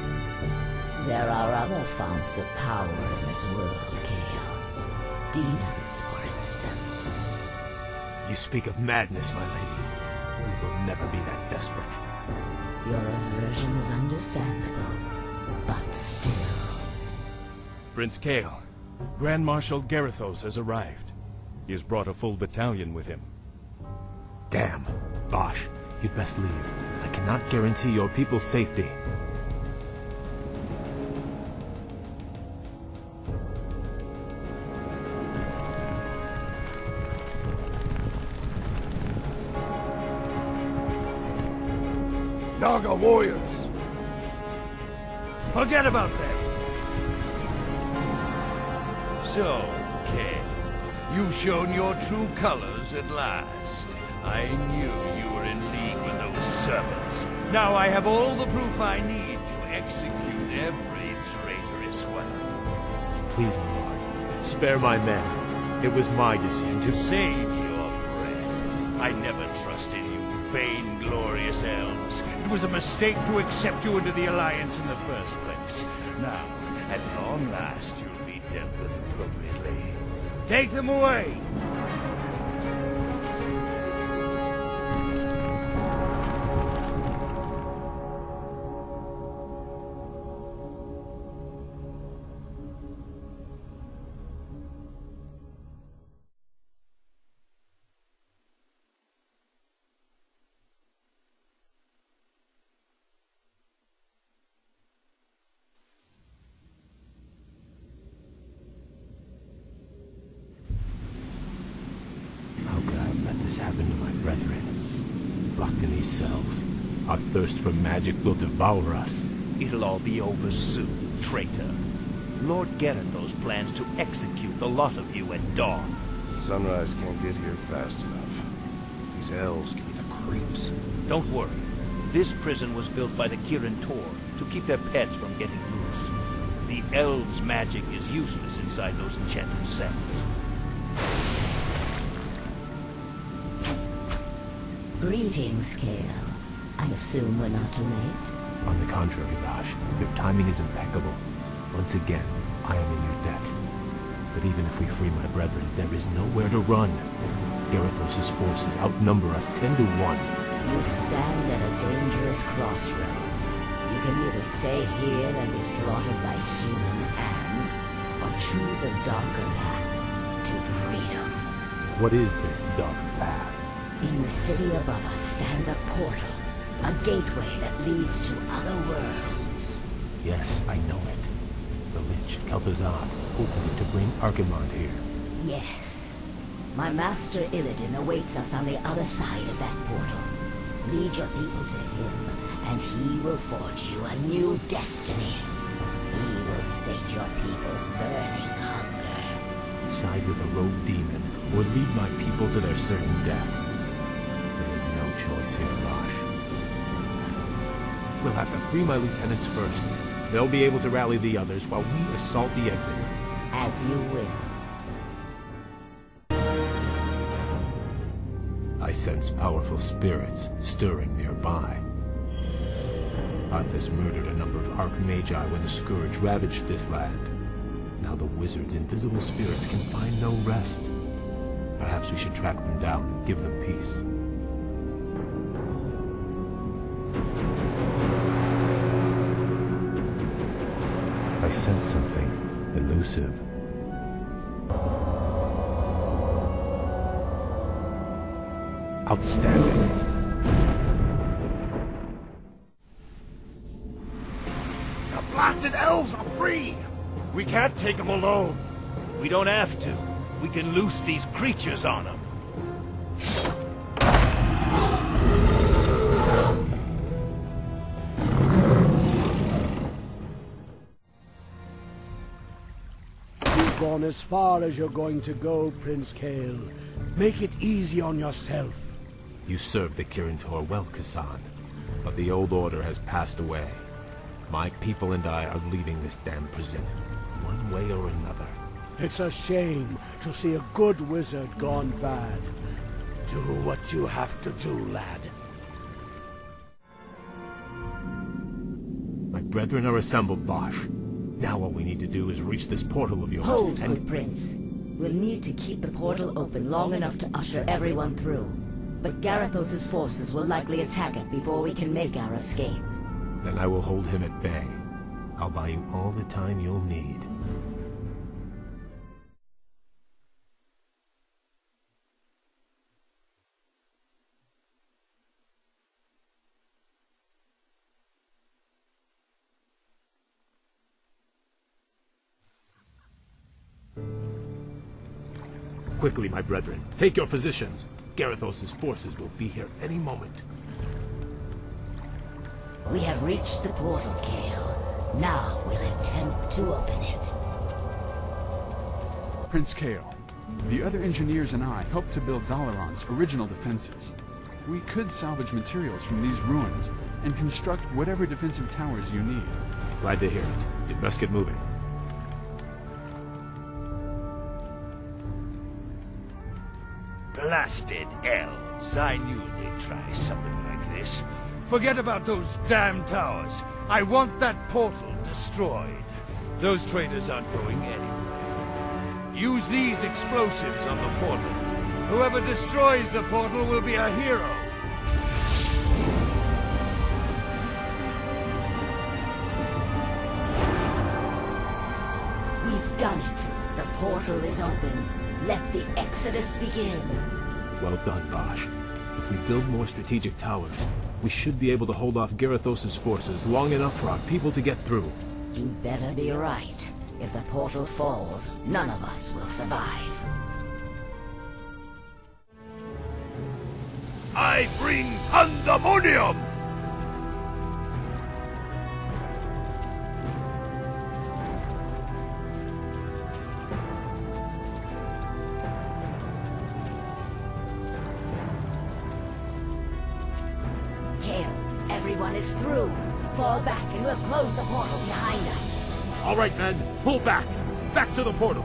There are other founts of power in this world, Kael. Demons, for instance. You speak of madness, my lady. We will never be that desperate. Your aversion is understandable, but still... Prince Kael, Grand Marshal Garithos has arrived. He has brought a full battalion with him. Damn. Bosh, you'd best leave. I cannot guarantee your people's safety. Naga warriors! Forget about that! So, Kay, you've shown your true colors at last. I knew you were in league with those serpents. Now I have all the proof I need to execute every traitorous one. Please, my lord, spare my men. It was my decision to save your breath. I never trusted you, vain-glorious elves. It was a mistake to accept you into the Alliance in the first place. Now, at long last, you'll be dealt with appropriately. Take them away! Happen to my brethren. Locked in these cells. Our thirst for magic will devour us. It'll all be over soon, traitor. Lord Garethos plans to execute the lot of you at dawn. Sunrise can't get here fast enough. These elves give me the creeps. Don't worry. This prison was built by the Kirin Tor to keep their pets from getting loose. The elves' magic is useless inside those enchanted cells. Greetings, Kael. I assume we're not too late? On the contrary, Bash. Your timing is impeccable. Once again, I am in your debt. But even if we free my brethren, there is nowhere to run. Garethos' forces outnumber us 10 to 1. You stand at a dangerous crossroads. You can either stay here and be slaughtered by human hands, or choose a darker path to freedom. What is this darker path? In the city above us stands a portal, a gateway that leads to other worlds. Yes, I know it. The Lich, Kael'thas, opened it to bring Archimonde here. Yes. My master Illidan awaits us on the other side of that portal. Lead your people to him, and he will forge you a new destiny. He will sate your people's burning hunger. Side with a rogue demon, or lead my people to their certain deaths. No choice here, Bosch. We'll have to free my lieutenants first. They'll be able to rally the others while we assault the exit. As you will. I sense powerful spirits stirring nearby. Arthas murdered a number of Archmagi when the Scourge ravaged this land. Now the wizard's invisible spirits can find no rest. Perhaps we should track them down and give them peace. I sense something elusive. Outstanding. The blasted elves are free! We can't take them alone. We don't have to. We can loose these creatures on them. You've gone as far as you're going to go, Prince Kael. Make it easy on yourself. You served the Kirin Tor well, Kassan. But the old order has passed away. My people and I are leaving this damn prison, one way or another. It's a shame to see a good wizard gone bad. Do what you have to do, lad. My brethren are assembled, Bosch. Now all we need to do is reach this portal of yours. Hold, good prince. We'll need to keep the portal open long enough to usher everyone through. But Garethos' forces will likely attack it before we can make our escape. Then I will hold him at bay. I'll buy you all the time you'll need. Quickly, my brethren, take your positions. Garethos' forces will be here any moment. We have reached the portal, Kael. Now we'll attempt to open it. Prince Kael, the other engineers and I helped to build Dalaran's original defenses. We could salvage materials from these ruins and construct whatever defensive towers you need. Glad to hear it. You best get moving. Blasted elves. I knew they'd try something like this. Forget about those damn towers. I want that portal destroyed. Those traitors aren't going anywhere. Use these explosives on the portal. Whoever destroys the portal will be a hero. We've done it. The portal is open. Let the exodus begin. Well done, Bosch. If we build more strategic towers, we should be able to hold off Garithos' forces long enough for our people to get through. You better be right. If the portal falls, none of us will survive. I bring pandemonium! Kael, everyone is through. Fall back and we'll close the portal behind us. All right, men, pull back! Back to the portal!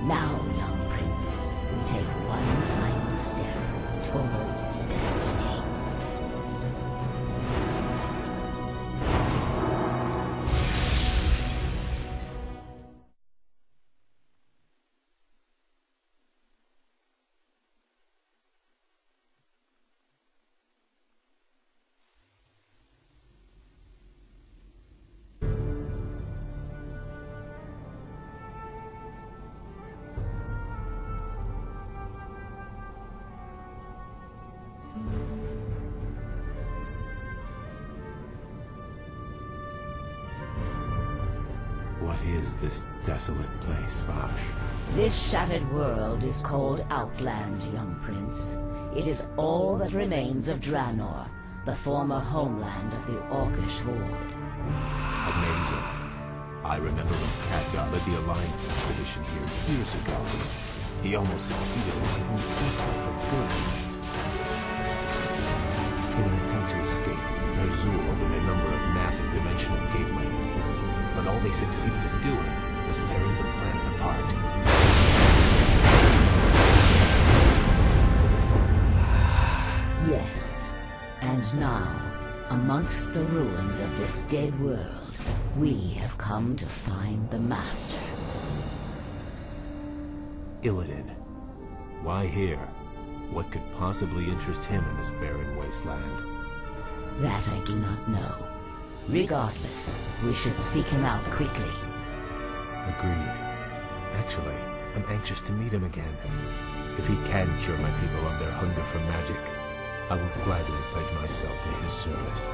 Now, young prince, we take one final step towards destiny. What is this desolate place, Vash? This shattered world is called Outland, young prince. It is all that remains of Draenor, the former homeland of the Orcish Horde. Amazing. I remember when Khadgar led the Alliance expedition here years ago. He almost succeeded in wiping the Orcs out for good. In an attempt to escape, Ner'zhul opened a number of massive dimensional gateways. But all they succeeded in doing was tearing the planet apart. Yes, and now, amongst the ruins of this dead world, we have come to find the Master. Illidan. Why here? What could possibly interest him in this barren wasteland? That I do not know. Regardless, we should seek him out quickly. Agreed. Actually, I'm anxious to meet him again. If he can cure my people of their hunger for magic, I will gladly pledge myself to his service.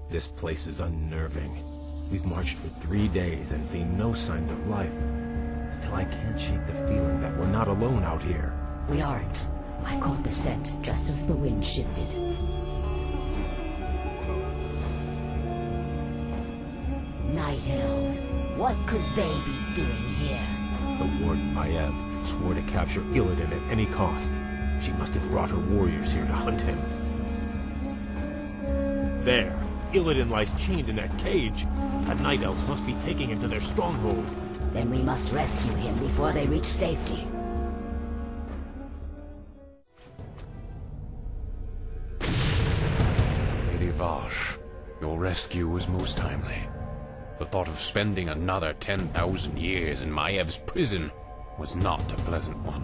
This place is unnerving. We've marched for 3 days and seen no signs of life. Still, I can't shake the feeling that we're not alone out here. We aren't. I caught the scent just as the wind shifted. Night elves. What could they be doing here? The Warden Maiev swore to capture Illidan at any cost. She must have brought her warriors here to hunt him. There! Illidan lies chained in that cage. The Night Elves must be taking him to their stronghold. Then we must rescue him before they reach safety. Lady Vash, your rescue was most timely. The thought of spending another 10,000 years in Maiev's prison was not a pleasant one.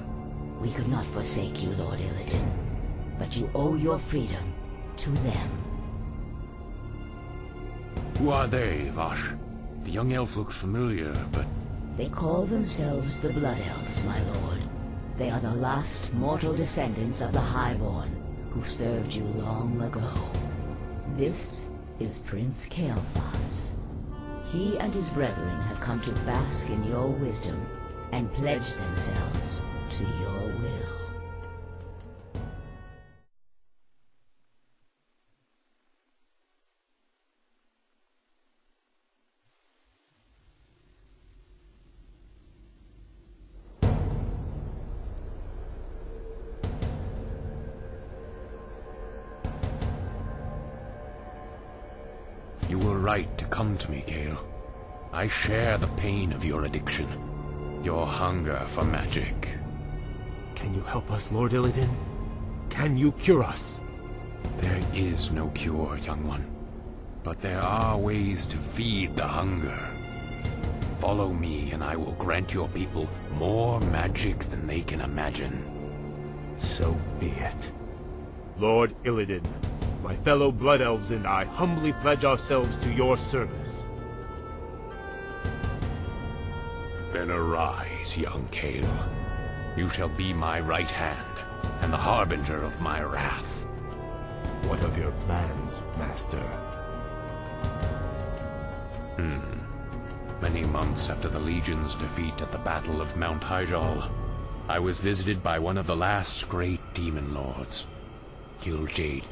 We could not forsake you, Lord Illidan, but you owe your freedom to them. Who are they, Vash? The young elf looks familiar, but... They call themselves the Blood Elves, my lord. They are the last mortal descendants of the Highborn, who served you long ago. This is Prince Kael'thas. He and his brethren have come to bask in your wisdom and pledge themselves to your will. You were right to come to me, Kael. I share the pain of your addiction. Your hunger for magic. Can you help us, Lord Illidan? Can you cure us? There is no cure, young one. But there are ways to feed the hunger. Follow me, and I will grant your people more magic than they can imagine. So be it. Lord Illidan, my fellow Blood Elves and I humbly pledge ourselves to your service. Then arise, young Kael. You shall be my right hand, and the harbinger of my wrath. What of your plans, Master? Many months after the Legion's defeat at the Battle of Mount Hyjal, I was visited by one of the last great demon lords, Kil'jaeden.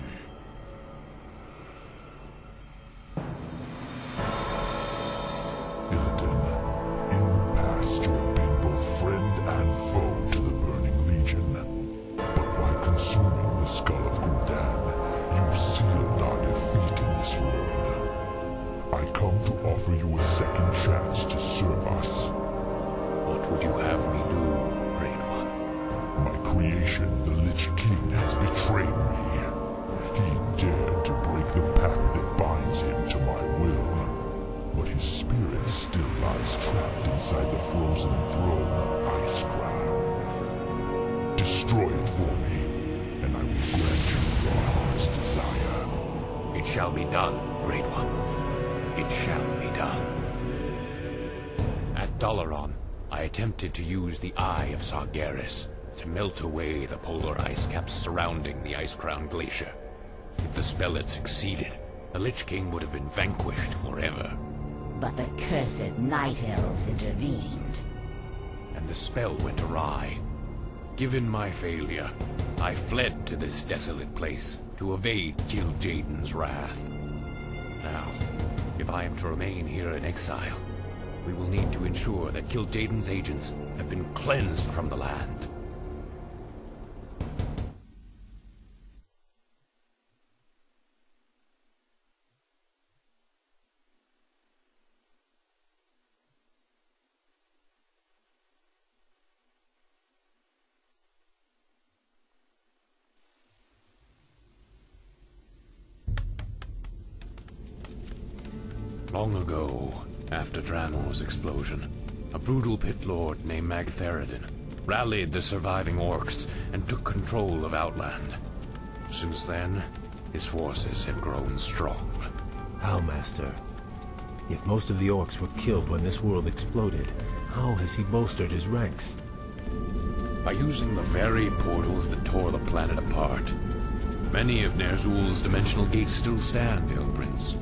Offer you a second chance to serve us. What would you have me do, Great One? My creation, the Lich King, has betrayed me. He dared to break the pact that binds him to my will. But his spirit still lies trapped inside the frozen throne of Icecrown. Destroy it for me, and I will grant you your heart's desire. It shall be done, Great One. It shall be done. At Dalaran, I attempted to use the Eye of Sargeras to melt away the polar ice caps surrounding the Ice-Crowned Glacier. If the spell had succeeded, the Lich King would have been vanquished forever. But the cursed Night Elves intervened. And the spell went awry. Given my failure, I fled to this desolate place to evade Kil'jaeden's wrath. Now, if I am to remain here in exile, we will need to ensure that Kil'jaeden's agents have been cleansed from the land. Long ago, after Draenor's explosion, a brutal pit lord named Magtheridin rallied the surviving orcs and took control of Outland. Since then, his forces have grown strong. How, Master? If most of the orcs were killed when this world exploded, how has he bolstered his ranks? By using the very portals that tore the planet apart. Many of Ner'zhul's dimensional gates still stand, young prince.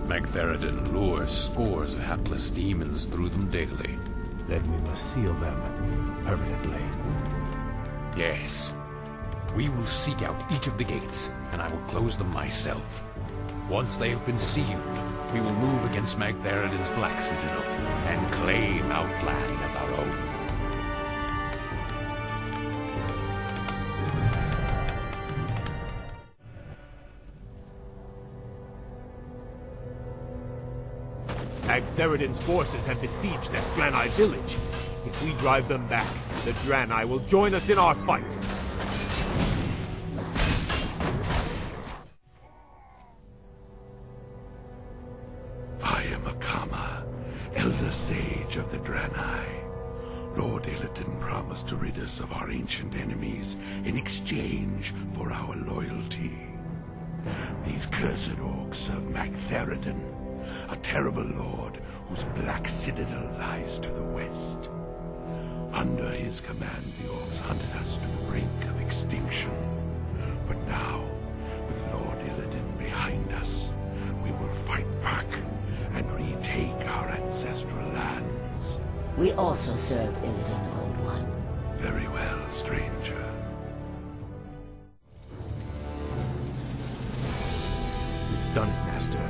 Magtheridin lures scores of hapless demons through them daily. Then we must seal them permanently. Yes. We will seek out each of the gates, and I will close them myself. Once they have been sealed, we will move against Magtheridin's Black Citadel and claim Outland as our own. Magtheridin's forces have besieged that Draenei village. If we drive them back, the Draenei will join us in our fight. I am Akama, Elder Sage of the Draenei. Lord Illidan promised to rid us of our ancient enemies in exchange for our loyalty. These cursed orcs of Magtheridin a terrible lord whose black citadel lies to the west. Under his command, the Orcs hunted us to the brink of extinction. But now, with Lord Illidan behind us, we will fight back and retake our ancestral lands. We also serve Illidan, Old One. Very well, stranger. We've done it, Master.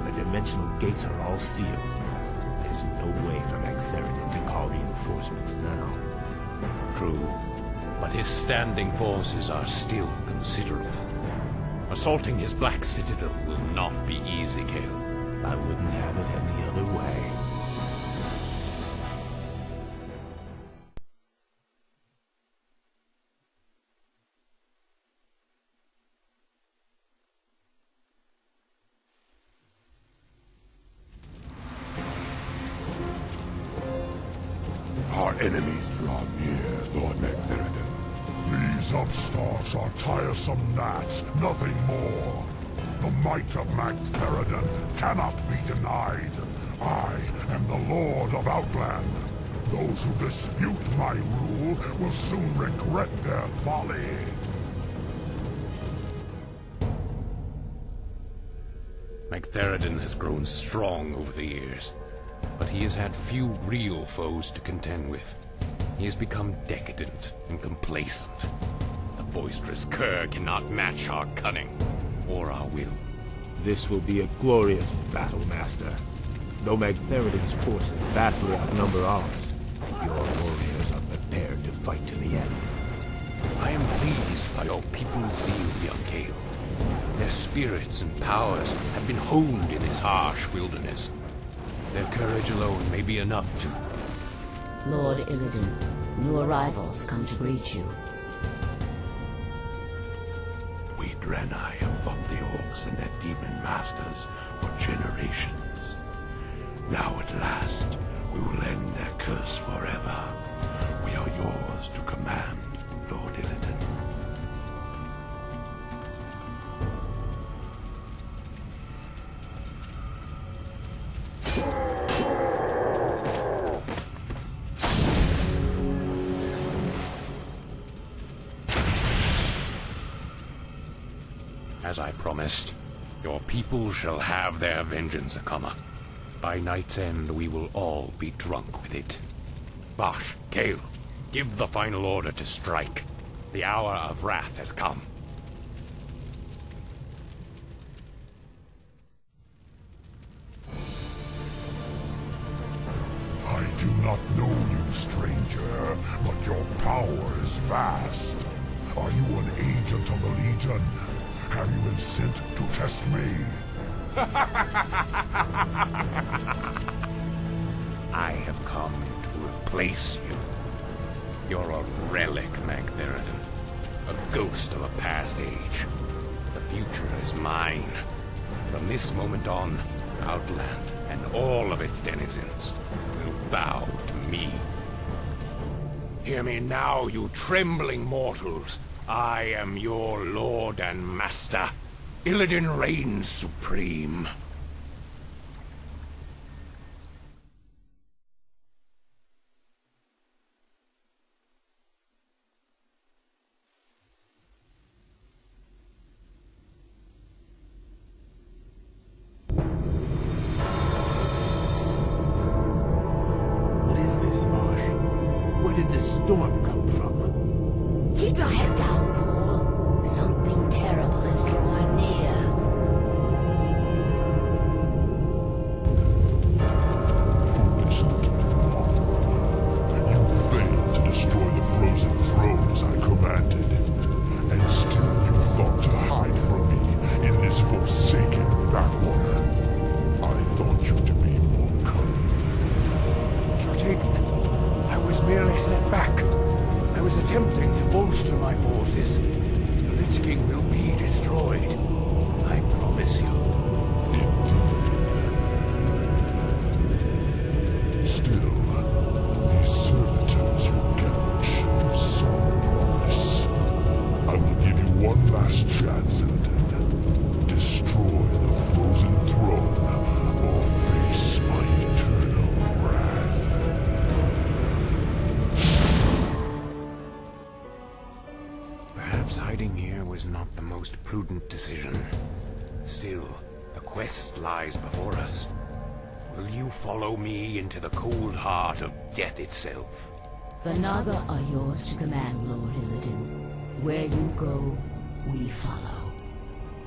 The dimensional gates are all sealed. There's no way for Magtheridin to call reinforcements now. True, but his standing forces are still considerable. Assaulting his black citadel will not be easy, Kael. I wouldn't have it any other way. Our enemies draw near, Lord Magtheridin. These upstarts are tiresome gnats, nothing more. The might of Magtheridin cannot be denied. I am the Lord of Outland. Those who dispute my rule will soon regret their folly. Magtheridin has grown strong over the years, but he has had few real foes to contend with. He has become decadent and complacent. The boisterous cur cannot match our cunning, or our will. This will be a glorious battle, Master. Though Magtheridin's forces vastly outnumber ours, your warriors are prepared to fight to the end. I am pleased by your people's zeal, young Kael. Their spirits and powers have been honed in this harsh wilderness. Their courage alone may be enough to... Lord Illidan, new arrivals come to greet you. We Draenei have fought the Orcs and their demon masters for generations. Now at last, we will end their curse forever. We are yours to command, Lord Illidan. As I promised, your people shall have their vengeance, Akama. By night's end, we will all be drunk with it. Bash, Kael, give the final order to strike. The hour of wrath has come. I do not know you, stranger, but your power is vast. Are you an agent of the Legion? Have you been sent to test me? I have come to replace you. You're a relic, Magtheridin. A ghost of a past age. The future is mine. From this moment on, Outland and all of its denizens will bow to me. Hear me now, you trembling mortals. I am your lord and master. Illidan reigns supreme. What is this, Marsh? Where did this storm come from? Keep your head down, fool. Something terrible is drawing near. Foolish little one. You failed to destroy the frozen thrones I commanded. And still you thought to hide from me in this forsaken backwater. I thought you to be more cunning. Kil'jaeden, I was merely set back. I was attempting to bolster my forces. The Lich King will be destroyed. I promise you. Still, these servitors you've gathered show some promise. I will give you one last chance, Illidan. Destroy the frozen throne, or Perhaps hiding here was not the most prudent decision. Still, the quest lies before us. Will you follow me into the cold heart of death itself? The Naga are yours to command, Lord Illidan. Where you go, we follow.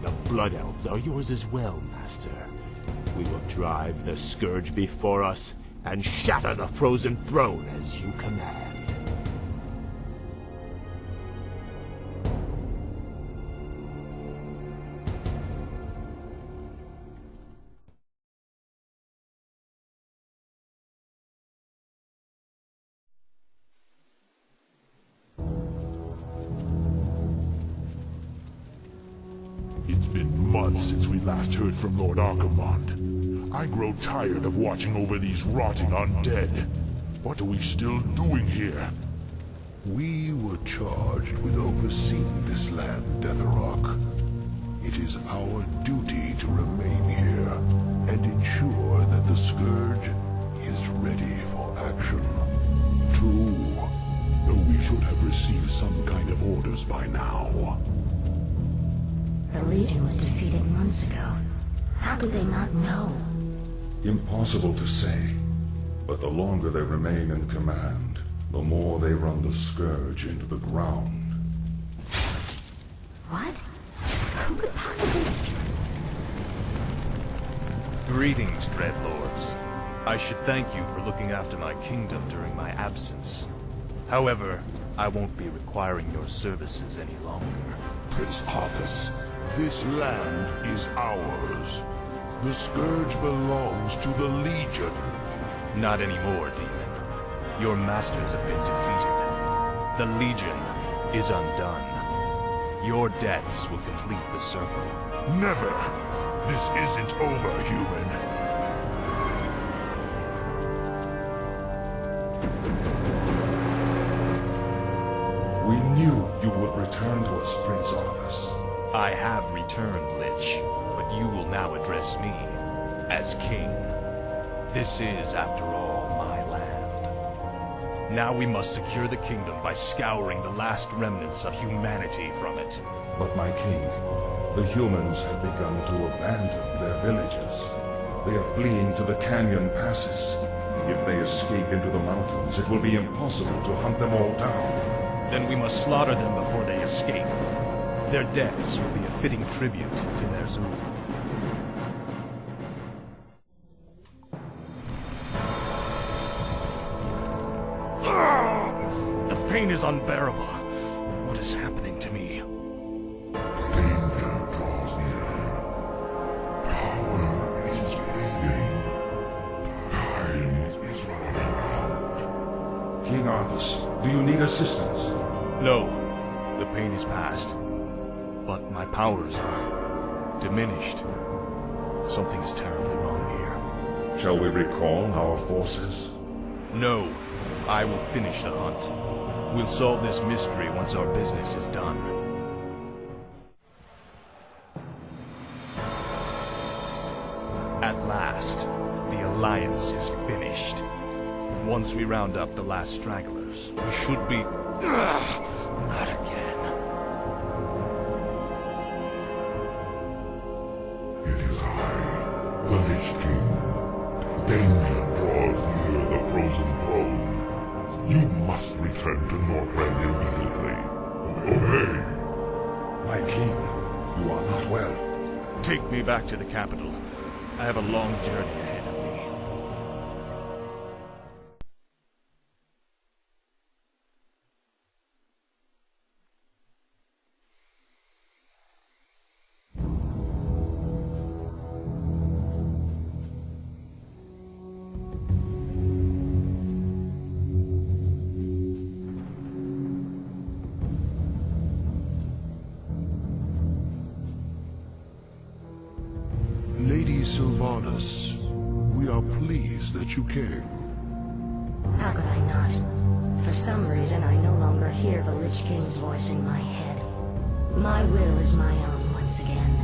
The Blood Elves are yours as well, Master. We will drive the Scourge before us and shatter the Frozen Throne as you command. It's been months since we last heard from Lord Archimonde. I grow tired of watching over these rotting undead. What are we still doing here? We were charged with overseeing this land, Deathrock. It is our duty to remain here and ensure that the Scourge is ready for action. True, though we should have received some kind of orders by now. The Legion was defeated months ago. How could they not know? Impossible to say, but the longer they remain in command, the more they run the Scourge into the ground. What? Who could possibly... Greetings, Dreadlords. I should thank you for looking after my kingdom during my absence. However, I won't be requiring your services any longer. Prince Arthas, this land is ours. The Scourge belongs to the Legion. Not anymore, demon. Your masters have been defeated. The Legion is undone. Your deaths will complete the circle. Never! This isn't over, human. We knew you would return to us, Prince Arthas. I have returned, Lich, but you will now address me as king. This is, after all, my land. Now we must secure the kingdom by scouring the last remnants of humanity from it. But my king, the humans have begun to abandon their villages. They are fleeing to the canyon passes. If they escape into the mountains, it will be impossible to hunt them all down. Then we must slaughter them before they escape. Their deaths will be a fitting tribute to their Zul. The pain is unbearable. What is happening to me? Danger draws near. Power is fading. Time is running out. King Arthas, do you need assistance? No. The pain is past. But my powers are diminished. Something is terribly wrong here. Shall we recall our forces? No. I will finish the hunt. We'll solve this mystery once our business is done. At last, the Alliance is finished. Once we round up the last stragglers, we should be... not again. It is I, the Lich King. Danger draws near the Frozen Throne. You must return to Northrend immediately. Obey! My king, you are not well. Take me back to the capital. I have a long journey ahead of me. Lady Sylvanas, we are pleased that you came. How could I not? For some reason, I no longer hear the Lich King's voice in my head. My will is my own once again.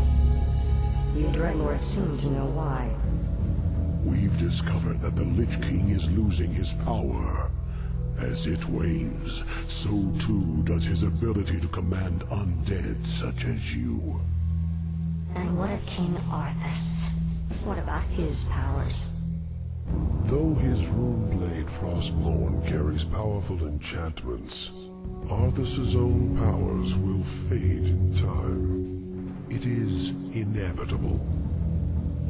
You Dreadlords seem to know why. We've discovered that the Lich King is losing his power. As it wanes, so too does his ability to command undead such as you. And what of King Arthas? What about his powers? Though his rune-blade Frostmourne carries powerful enchantments, Arthas's own powers will fade in time. It is inevitable.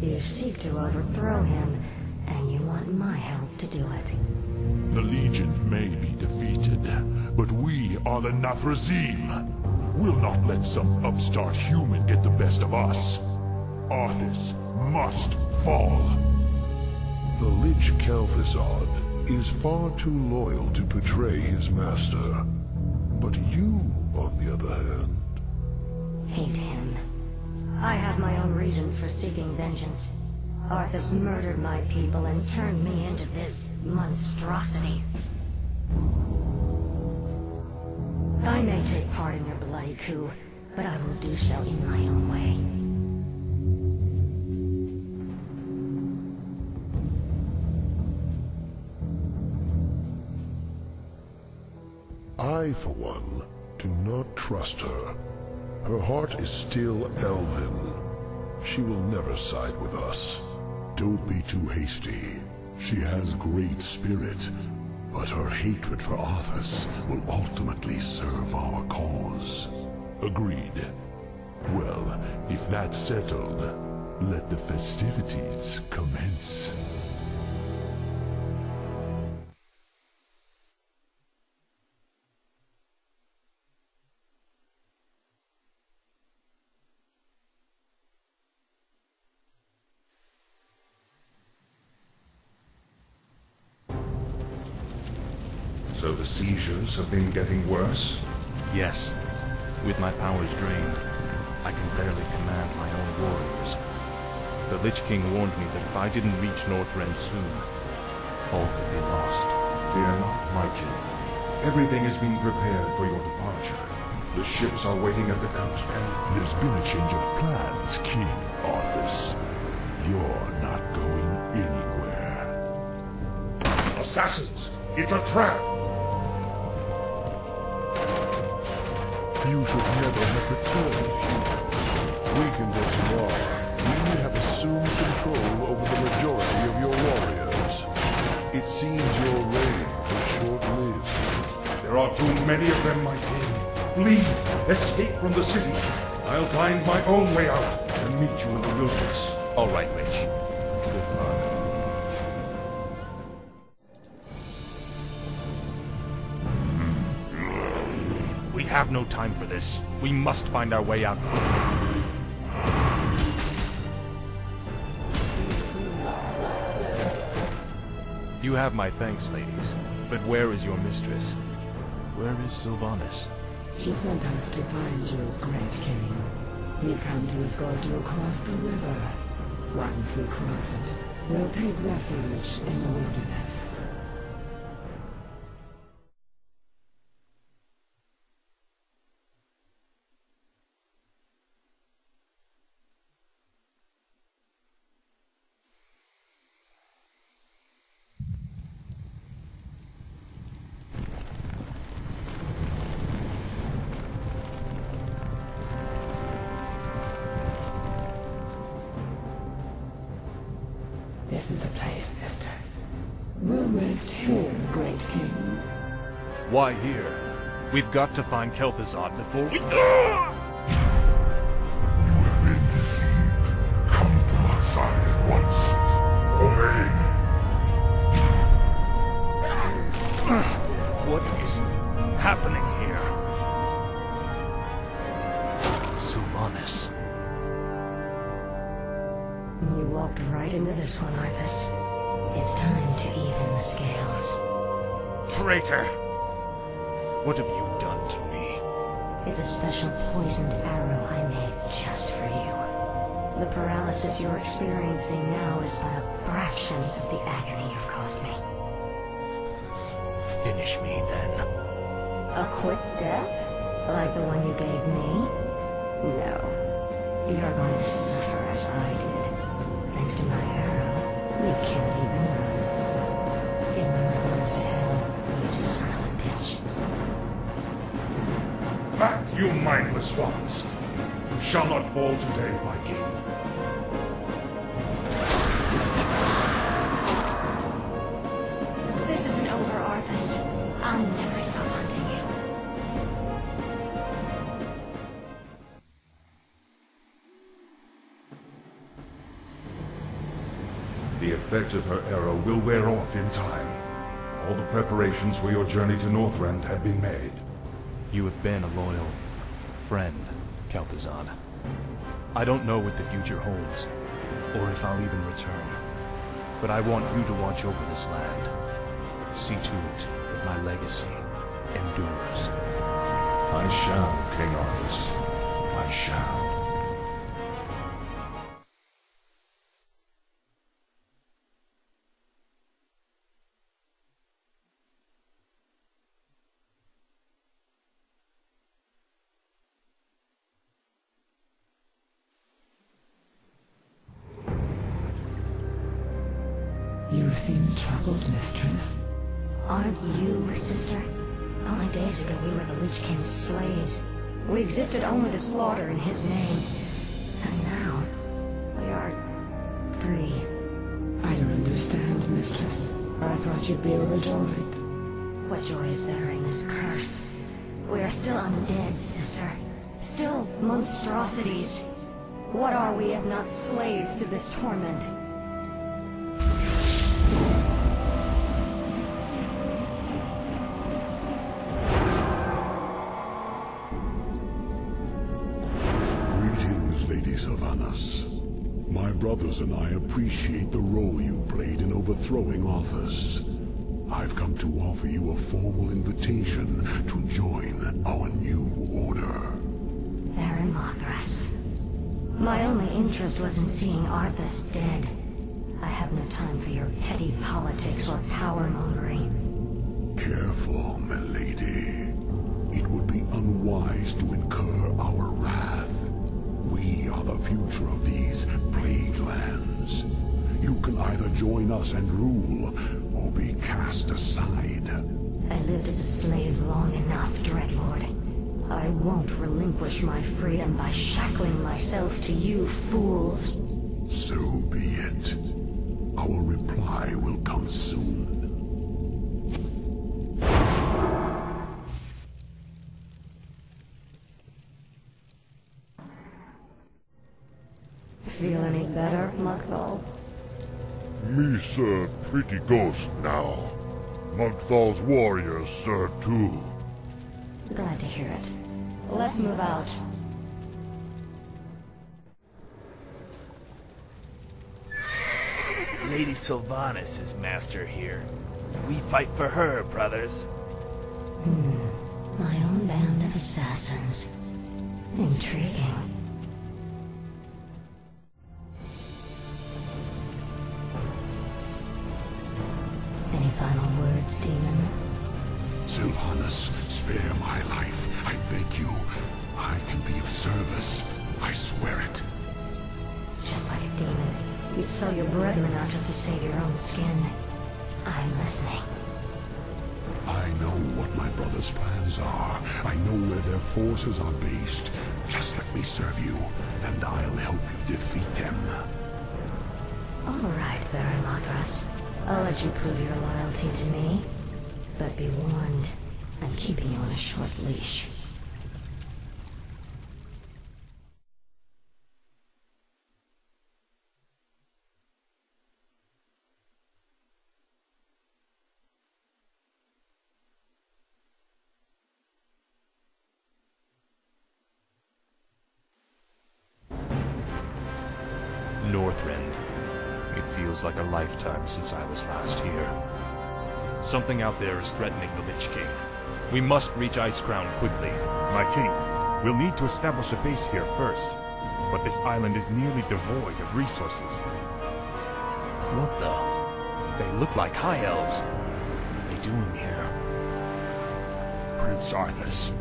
You seek to overthrow him, and you want my help to do it. The Legion may be defeated, but we are the Nathrezim. We'll not let some upstart human get the best of us. Arthas must fall. The Lich Kael'thas is far too loyal to betray his master. But you, on the other hand... Hate him. I have my own reasons for seeking vengeance. Arthas murdered my people and turned me into this monstrosity. I may take part in your bloody coup, but I will do so in my own way. I, for one, do not trust her. Her heart is still elven. She will never side with us. Don't be too hasty. She has great spirit, but her hatred for Arthas will ultimately serve our cause. Agreed. Well, if that's settled, let the festivities commence. So the seizures have been getting worse? Yes. With my powers drained, I can barely command my own warriors. The Lich King warned me that if I didn't reach Northrend soon, all could be lost. Fear not, my king. Everything is being prepared for your departure. The ships are waiting at the coast. And there's been a change of plans, King Arthas. You're not going anywhere. Assassins! It's a trap! You should never have returned, human. Weakened as you are, we have assumed control over the majority of your warriors. It seems your reign was short-lived. There are too many of them, my king. Flee! Escape from the city! I'll find my own way out and meet you in the wilderness. All right, Lich. We have no time for this. We must find our way out. You have my thanks, ladies. But where is your mistress? Where is Sylvanas? She sent us to find you, Great King. We've come to escort you across the river. Once we cross it, we'll take refuge in the wilderness. This is the place, sisters. We'll rest here, Great King. Why here? We've got to find Kael'thas before we... You have been deceived. Come to my side at once. Obey. What is happening here? Sylvanas. You walked right into this one, Arthas. It's time to even the scales. Traitor! What have you done to me? It's a special poisoned arrow I made just for you. The paralysis you're experiencing now is but a fraction of the agony you've caused me. Finish me, then. A quick death? Like the one you gave me? No. You're going to suffer as I did. Thanks to my arrow, you can't even run. In your regards to hell, you son of a bitch. Back, you mindless ones! You shall not fall today, my king. This isn't over, Arthas. I'll never stop hunting you. The effect of her arrow will wear off in time. All the preparations for your journey to Northrend have been made. You have been a loyal friend, Kael'thas. I don't know what the future holds, or if I'll even return. But I want you to watch over this land. See to it that my legacy endures. I shall, King Arthas. I shall. You seem troubled, mistress. Aren't you, sister? Only days ago we were the Lich King's slaves. We existed only to slaughter in his name. And now, we are free. I don't understand, mistress. I thought you'd be overjoyed. What joy is there in this curse? We are still undead, sister. Still monstrosities. What are we if not slaves to this torment? Lady Sylvanas. My brothers and I appreciate the role you played in overthrowing Arthas. I've come to offer you a formal invitation to join our new order. There in Mothras. My only interest was in seeing Arthas dead. I have no time for your petty politics or power-mongering. Careful, milady. It would be unwise to incur our wrath. We are the future of these plague lands. You can either join us and rule, or be cast aside. I lived as a slave long enough, Dreadlord. I won't relinquish my freedom by shackling myself to you fools. So be it. Our reply will come soon. Feel any better, Muckthal? Me serve pretty ghost now. Munthal's warriors serve too. Glad to hear it. Let's move out. Lady Sylvanas is master here. We fight for her, brothers. My own band of assassins. Intriguing. Any final words, demon? Sylvanas, spare my life. I beg you. I can be of service. I swear it. Just like a demon, you'd sell your brethren out just to save your own skin. I'm listening. I know what my brother's plans are. I know where their forces are based. Just let me serve you, and I'll help you defeat them. All right, Baron Mothras. I'll let you prove your loyalty to me. But be warned, I'm keeping you on a short leash. Northrend. It feels like a lifetime since I was last here. Something out there is threatening the Lich King. We must reach Icecrown quickly. My king, we'll need to establish a base here first. But this island is nearly devoid of resources. What the? They look like High Elves. What are they doing here? Prince Arthas,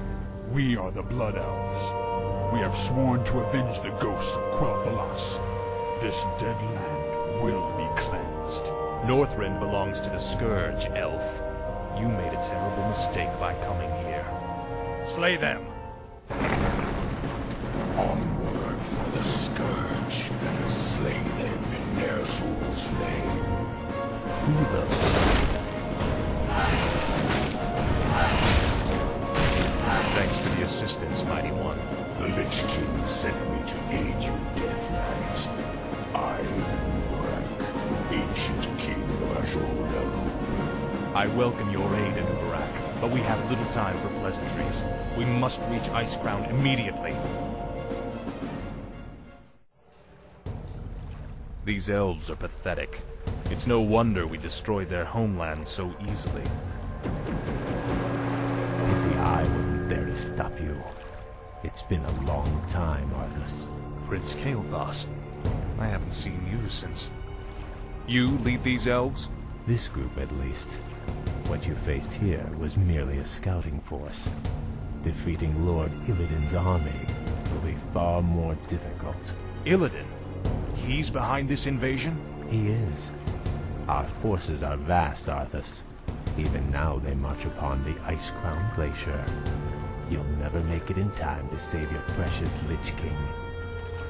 we are the Blood Elves. We have sworn to avenge the ghost of Quel'Thalas. This dead land will be cleansed. Northrend belongs to the Scourge, elf. You made a terrible mistake by coming here. Slay them! Onward for the Scourge. Slay them in their soul's name. Who the... Thanks for the assistance, Mighty One. The Lich King sent me to aid you, Death Knight. I am Urak, ancient king of Azul. I welcome your aid in Urak, but we have little time for pleasantries. We must reach Icecrown immediately. These elves are pathetic. It's no wonder we destroyed their homeland so easily. Pity I wasn't there to stop you. It's been a long time, Arthas. Prince Kael'thas, I haven't seen you since... You lead these elves? This group, at least. What you faced here was merely a scouting force. Defeating Lord Illidan's army will be far more difficult. Illidan? He's behind this invasion? He is. Our forces are vast, Arthas. Even now they march upon the Icecrown Glacier. You'll never make it in time to save your precious Lich King.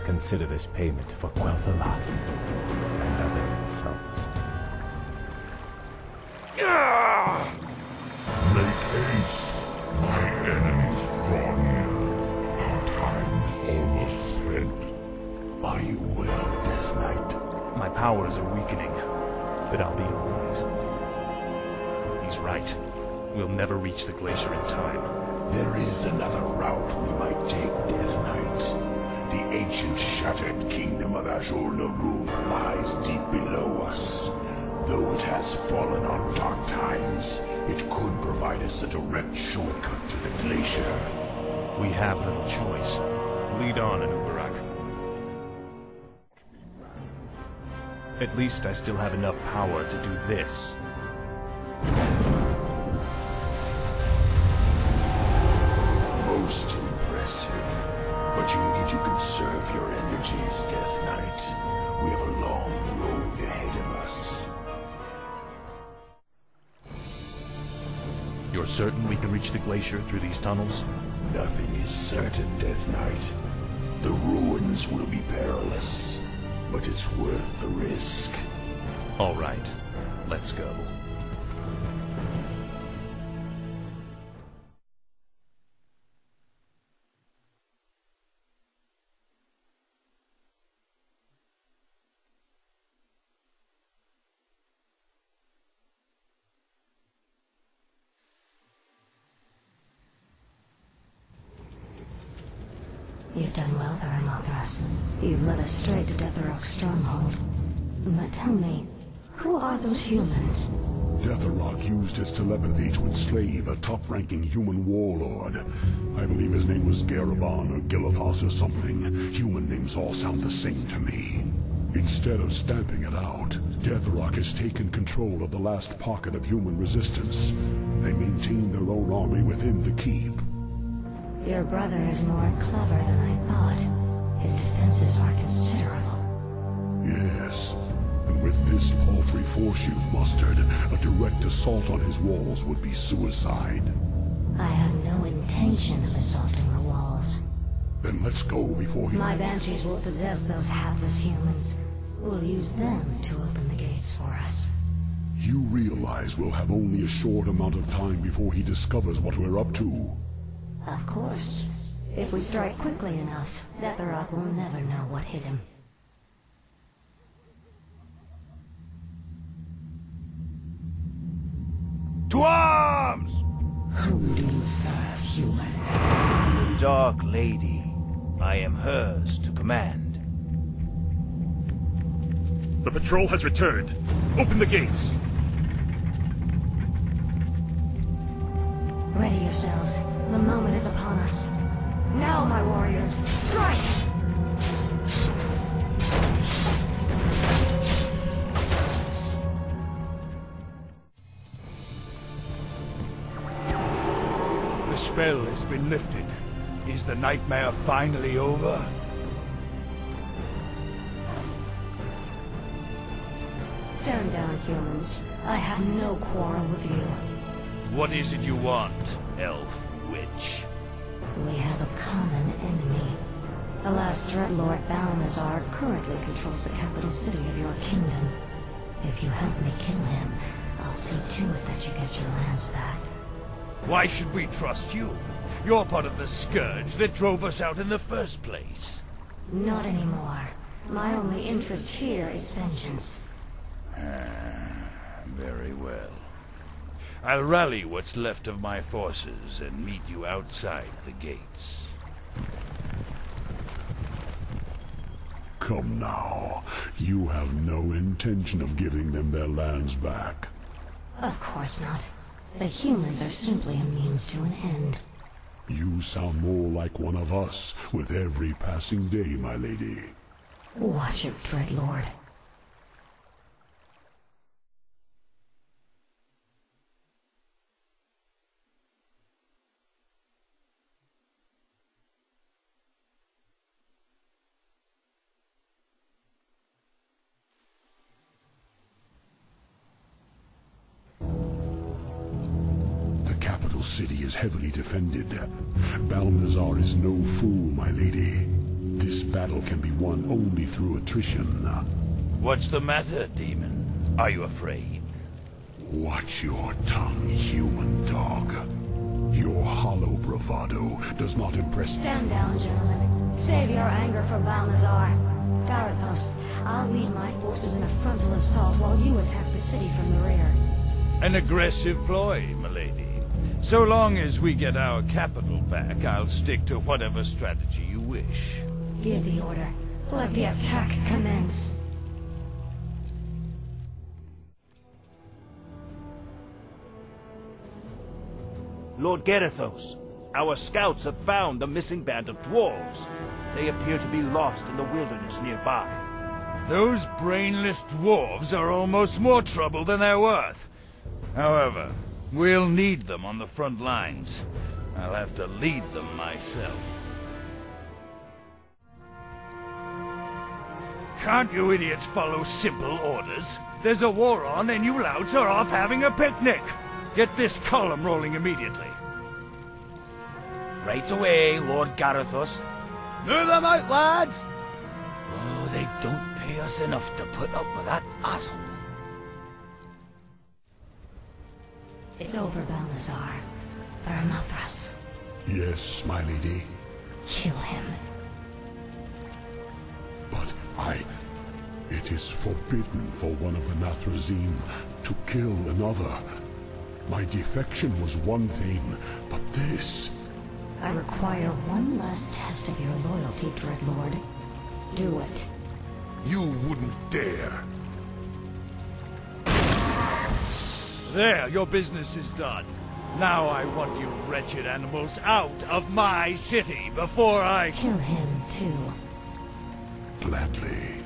Consider this payment for Quel'Thalas and other insults. Make haste. My enemies draw near. Our time is almost spent. Are you well, Death Knight? My powers are weakening, but I'll be alright. He's right. We'll never reach the glacier in time. There is another route we might take, Death Knight. The ancient shattered kingdom of Azul lies deep below us. Though it has fallen on dark times, it could provide us a direct shortcut to the glacier. We have little choice. Lead on, Anubarak. At least I still have enough power to do this. Most impressive. But you need to conserve your energies, Death Knight. We have a long road ahead of us. You're certain we can reach the glacier through these tunnels? Nothing is certain, Death Knight. The ruins will be perilous, but it's worth the risk. All right, let's go. You've done well there, Arthas. You've led us straight to Deathrock's stronghold. But tell me, who are those humans? Deathrock used his telepathy to enslave a top-ranking human warlord. I believe his name was Garabon or Kael'thas or something. Human names all sound the same to me. Instead of stamping it out, Deathrock has taken control of the last pocket of human resistance. They maintain their own army within the keep. Your brother is more clever than I thought. His defenses are considerable. Yes. And with this paltry force you've mustered, a direct assault on his walls would be suicide. I have no intention of assaulting the walls. Then let's go before he... My banshees will possess those hapless humans. We'll use them to open the gates for us. You realize we'll have only a short amount of time before he discovers what we're up to. Of course. If we strike quickly enough, Deathrock will never know what hit him. To arms! Whom do you serve, human? The Dark Lady. I am hers to command. The patrol has returned. Open the gates. Ready yourselves. The moment is upon us. Now, my warriors, strike! The spell has been lifted. Is the nightmare finally over? Stand down, humans. I have no quarrel with you. What is it you want, elf witch? We have a common enemy. The last Dreadlord Balnazar currently controls the capital city of your kingdom. If you help me kill him, I'll see to it that you get your lands back. Why should we trust you? You're part of the scourge that drove us out in the first place. Not anymore. My only interest here is vengeance. Very well. I'll rally what's left of my forces and meet you outside the gates. Come now. You have no intention of giving them their lands back. Of course not. The humans are simply a means to an end. You sound more like one of us with every passing day, my lady. Watch it, Dreadlord. City is heavily defended. Balnazar is no fool, my lady. This battle can be won only through attrition. What's the matter, demon? Are you afraid? Watch your tongue, human dog. Your hollow bravado does not impress... Stand down, gentlemen. Save your anger for Balnazar. Garithos, I'll lead my forces in a frontal assault while you attack the city from the rear. An aggressive ploy, milady. So long as we get our capital back, I'll stick to whatever strategy you wish. Give the order. Let the attack commence. Lord Garithos, our scouts have found the missing band of dwarves. They appear to be lost in the wilderness nearby. Those brainless dwarves are almost more trouble than they're worth. However, we'll need them on the front lines. I'll have to lead them myself. Can't you idiots follow simple orders? There's a war on and you louts are off having a picnic. Get this column rolling immediately. Right away, Lord Garithos. Move them out, lads! Oh, they don't pay us enough to put up with that asshole. It's over, Balnazar. Varamothras. Yes, my lady. Kill him. But it is forbidden for one of the Nathrazim to kill another. My defection was one thing, but this... I require one last test of your loyalty, Dreadlord. Do it. You wouldn't dare. There, your business is done. Now I want you wretched animals out of my city before I... Kill him, too. Gladly.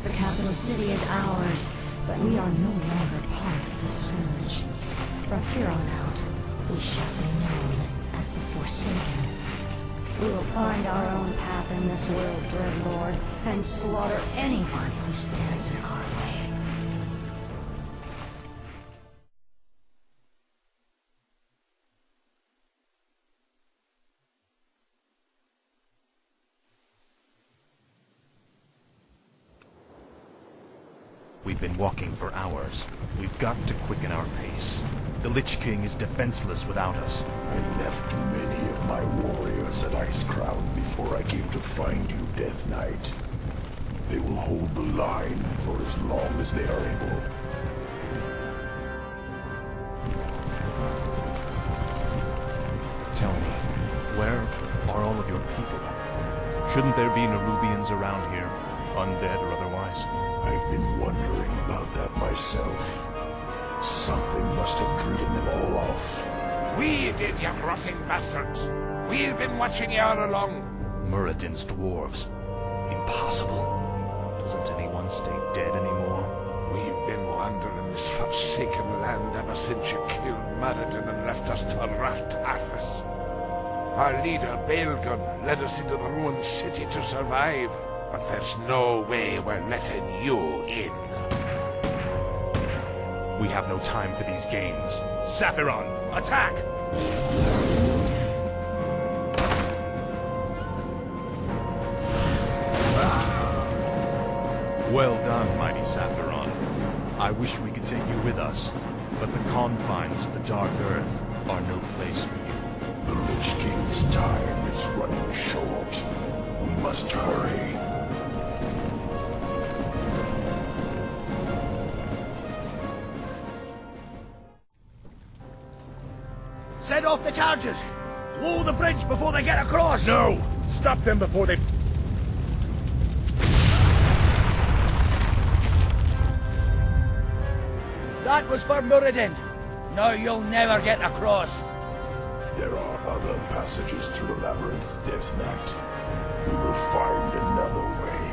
The capital city is ours, but we are no longer part of the Scourge. From here on out, we shall be known as the Forsaken. We will find our own path in this world, Dreadlord, and slaughter anyone who stands in our way. We've been walking for hours. We've got to quicken our pace. The Lich King is defenseless without us. I left many of my warriors at Icecrown before I came to find you, Death Knight. They will hold the line for as long as they are able. Tell me, where are all of your people? Shouldn't there be Nerubians around here, undead or otherwise? I've been wondering about that myself. Something must have driven them all off. We did, you rotting bastards. We've been watching you all along. Muradin's dwarves. Impossible. Doesn't anyone stay dead anymore? We've been wandering this forsaken land ever since you killed Muradin and left us to rat Arthas. Our leader, Baelgun, led us into the ruined city to survive, But there's no way we're letting you in. We have no time for these games. Sapphiron, attack! Well done, mighty Sapphiron. I wish we could take you with us, but the confines of the Dark Earth are no place for you. The Lich King's time is running short. We must hurry. Set off the charges! Blow the bridge before they get across! No! Stop them before they... That was for Muradin. Now you'll never get across. There are other passages through the labyrinth, Death Knight. We will find another way.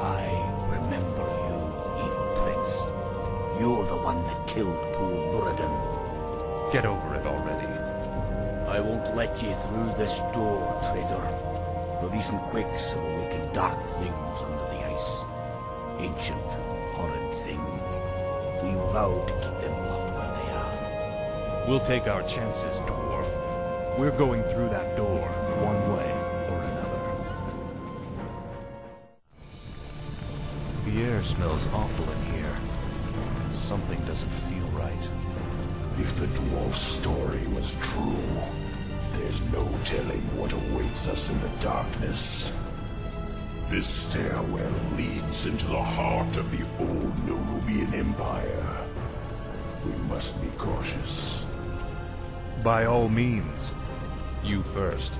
I remember you, evil prince. You're the one that killed poor Muradin. Get over it already. I won't let you through this door, traitor. The recent quakes have awakened dark things under the ice. Ancient, horrid things. We vowed to keep them locked where they are. We'll take our chances, dwarf. We're going through that door, one way or another. The air smells awful in here. Something doesn't feel right. If the dwarf's story was true, there's no telling what awaits us in the darkness. This stairwell leads into the heart of the old Nerubian Empire. We must be cautious. By all means. You first.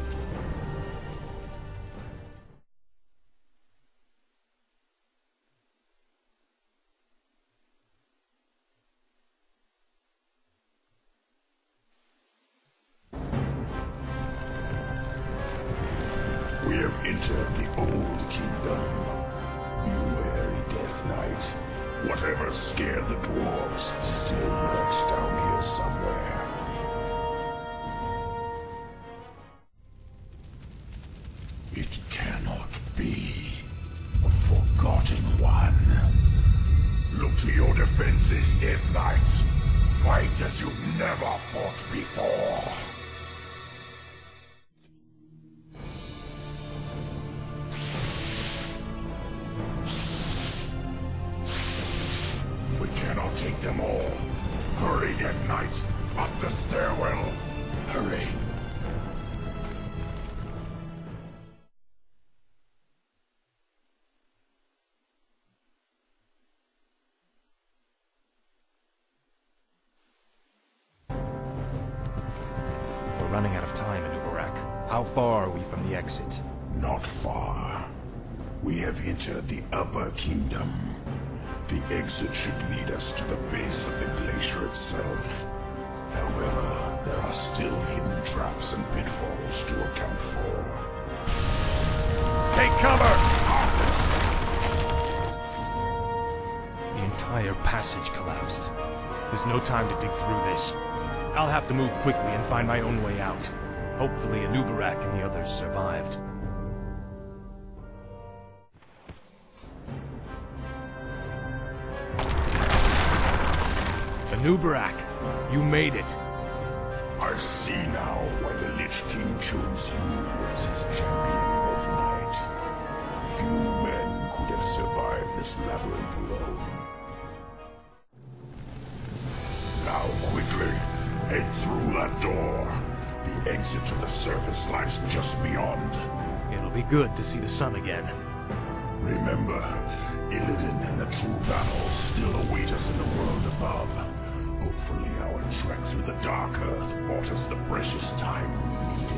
We have entered the old kingdom. Be wary, Death Knight. Whatever scared the dwarves still lurks down here somewhere. It cannot be a forgotten one. Look to your defenses, Death Knight. Fight as you've never fought before. We cannot take them all. Hurry, Death Knight. Up the stairwell. Hurry. We're running out of time, Anubarak. How far are we from the exit? Not far. We have entered the upper kingdom. The exit should lead us to the base of the glacier itself. However, there are still hidden traps and pitfalls to account for. Take cover! Arthas! The entire passage collapsed. There's no time to dig through this. I'll have to move quickly and find my own way out. Hopefully Anubarak and the others survived. Anubarak, you made it. I see now why the Lich King chose you as his champion of night. Few men could have survived this labyrinth alone. Now quickly, head through that door. The exit to the surface lies just beyond. It'll be good to see the sun again. Remember, Illidan and the true battle still await us in the world above. Hopefully our trek through the Dark Earth bought us the precious time we needed.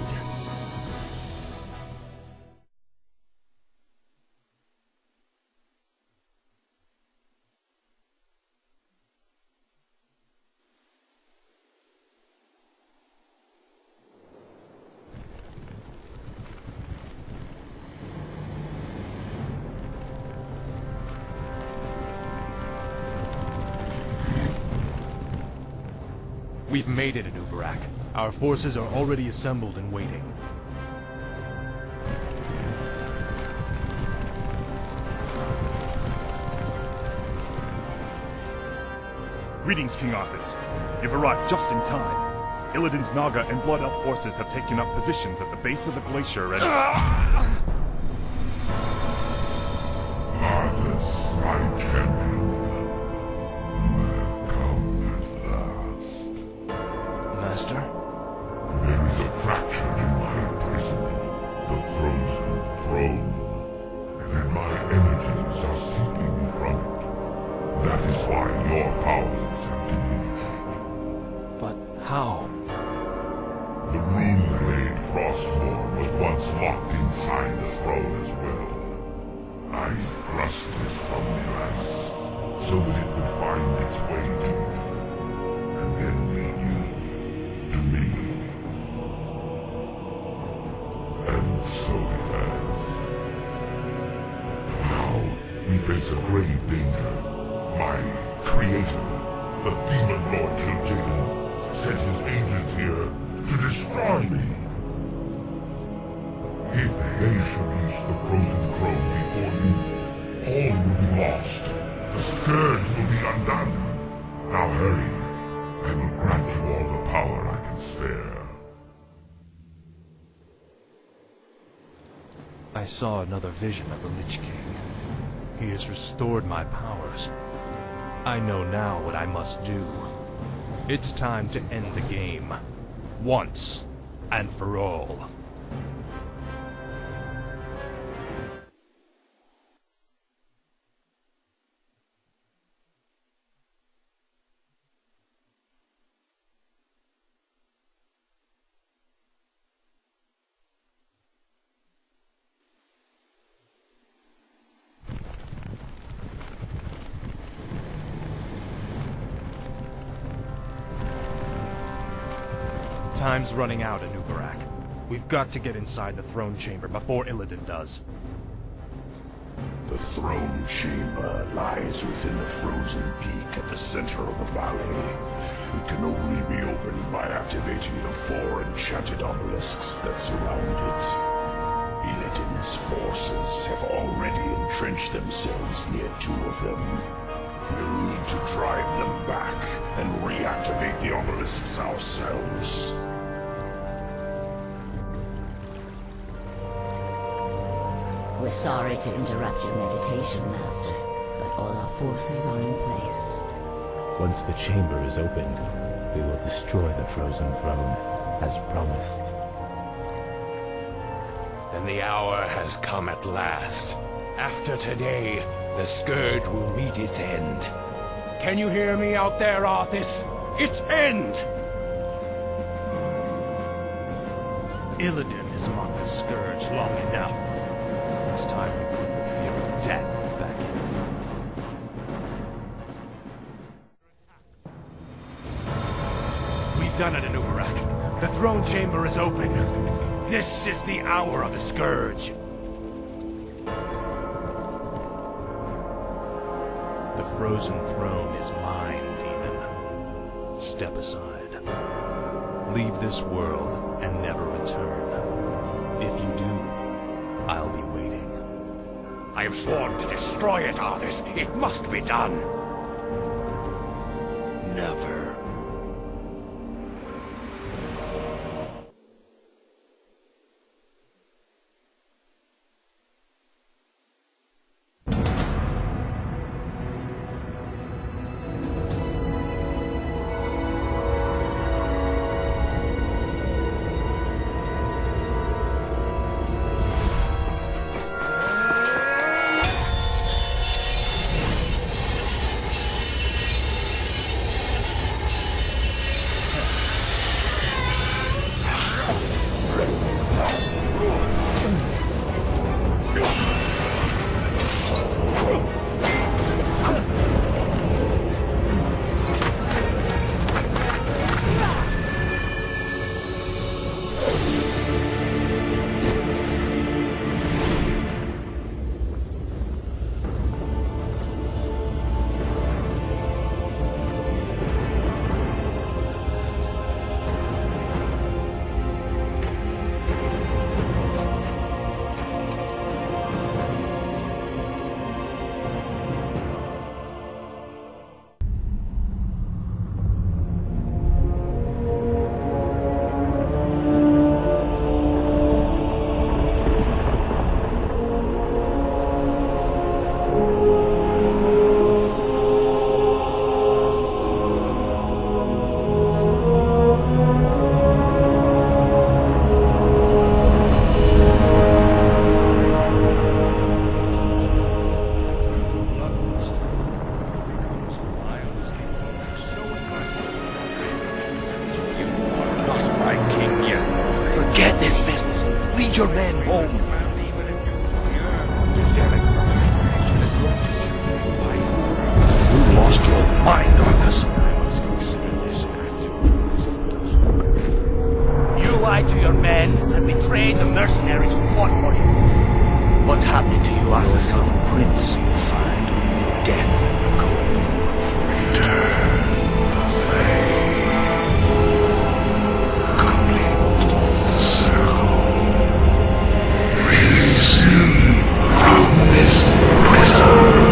We've made it, Anubarak. Our forces are already assembled and waiting. Greetings, King Arthas. You've arrived just in time. Illidan's Naga and Blood Elf forces have taken up positions at the base of the glacier and... Arthas, my champion. You have come at last. Master? There is a fracture in my prison, the Frozen Throne, and my energies are seeping from it. That is why your powers have diminished. But how? The rune-blade Frostmourne was once locked inside the throne as well. I thrust it from the ice, so that it could find its way to you, and then lead you to me. And so it has. Now, we face a grave danger. My creator, the Demon Lord Kil'jaeden, sent his agents here to destroy me. If they should reach the Frozen Throne before you, all will be lost. The Scourge will be undone. Now hurry. I will grant you all the power I can spare. I saw another vision of the Lich King. He has restored my powers. I know now what I must do. It's time to end the game. Once and for all. Time's running out, Anubarak. We've got to get inside the throne chamber before Illidan does. The throne chamber lies within the frozen peak at the center of the valley. It can only be opened by activating the 4 enchanted obelisks that surround it. Illidan's forces have already entrenched themselves near 2 of them. We'll need to drive them back and reactivate the obelisks ourselves. We're sorry to interrupt your meditation, Master, but all our forces are in place. Once the chamber is opened, we will destroy the Frozen Throne, as promised. Then the hour has come at last. After today, the Scourge will meet its end. Can you hear me out there, Arthas? Its end! Illidan has mocked the Scourge long enough. It's time we put the fear of death back in. We've done it, Anubarak. The throne chamber is open. This is the hour of the Scourge. The Frozen Throne is mine, demon. Step aside. Leave this world and never return. If you do, I'll be waiting. I have sworn to destroy it, Arthas. It must be done. Never. my king yet. Forget this business. Lead your men home. You lost your mind, Arthas. You lied to your men and betrayed the mercenaries who fought for you. What's happening to you, Arthas, son? Prince? Find only death in the cold. Release me from this prison.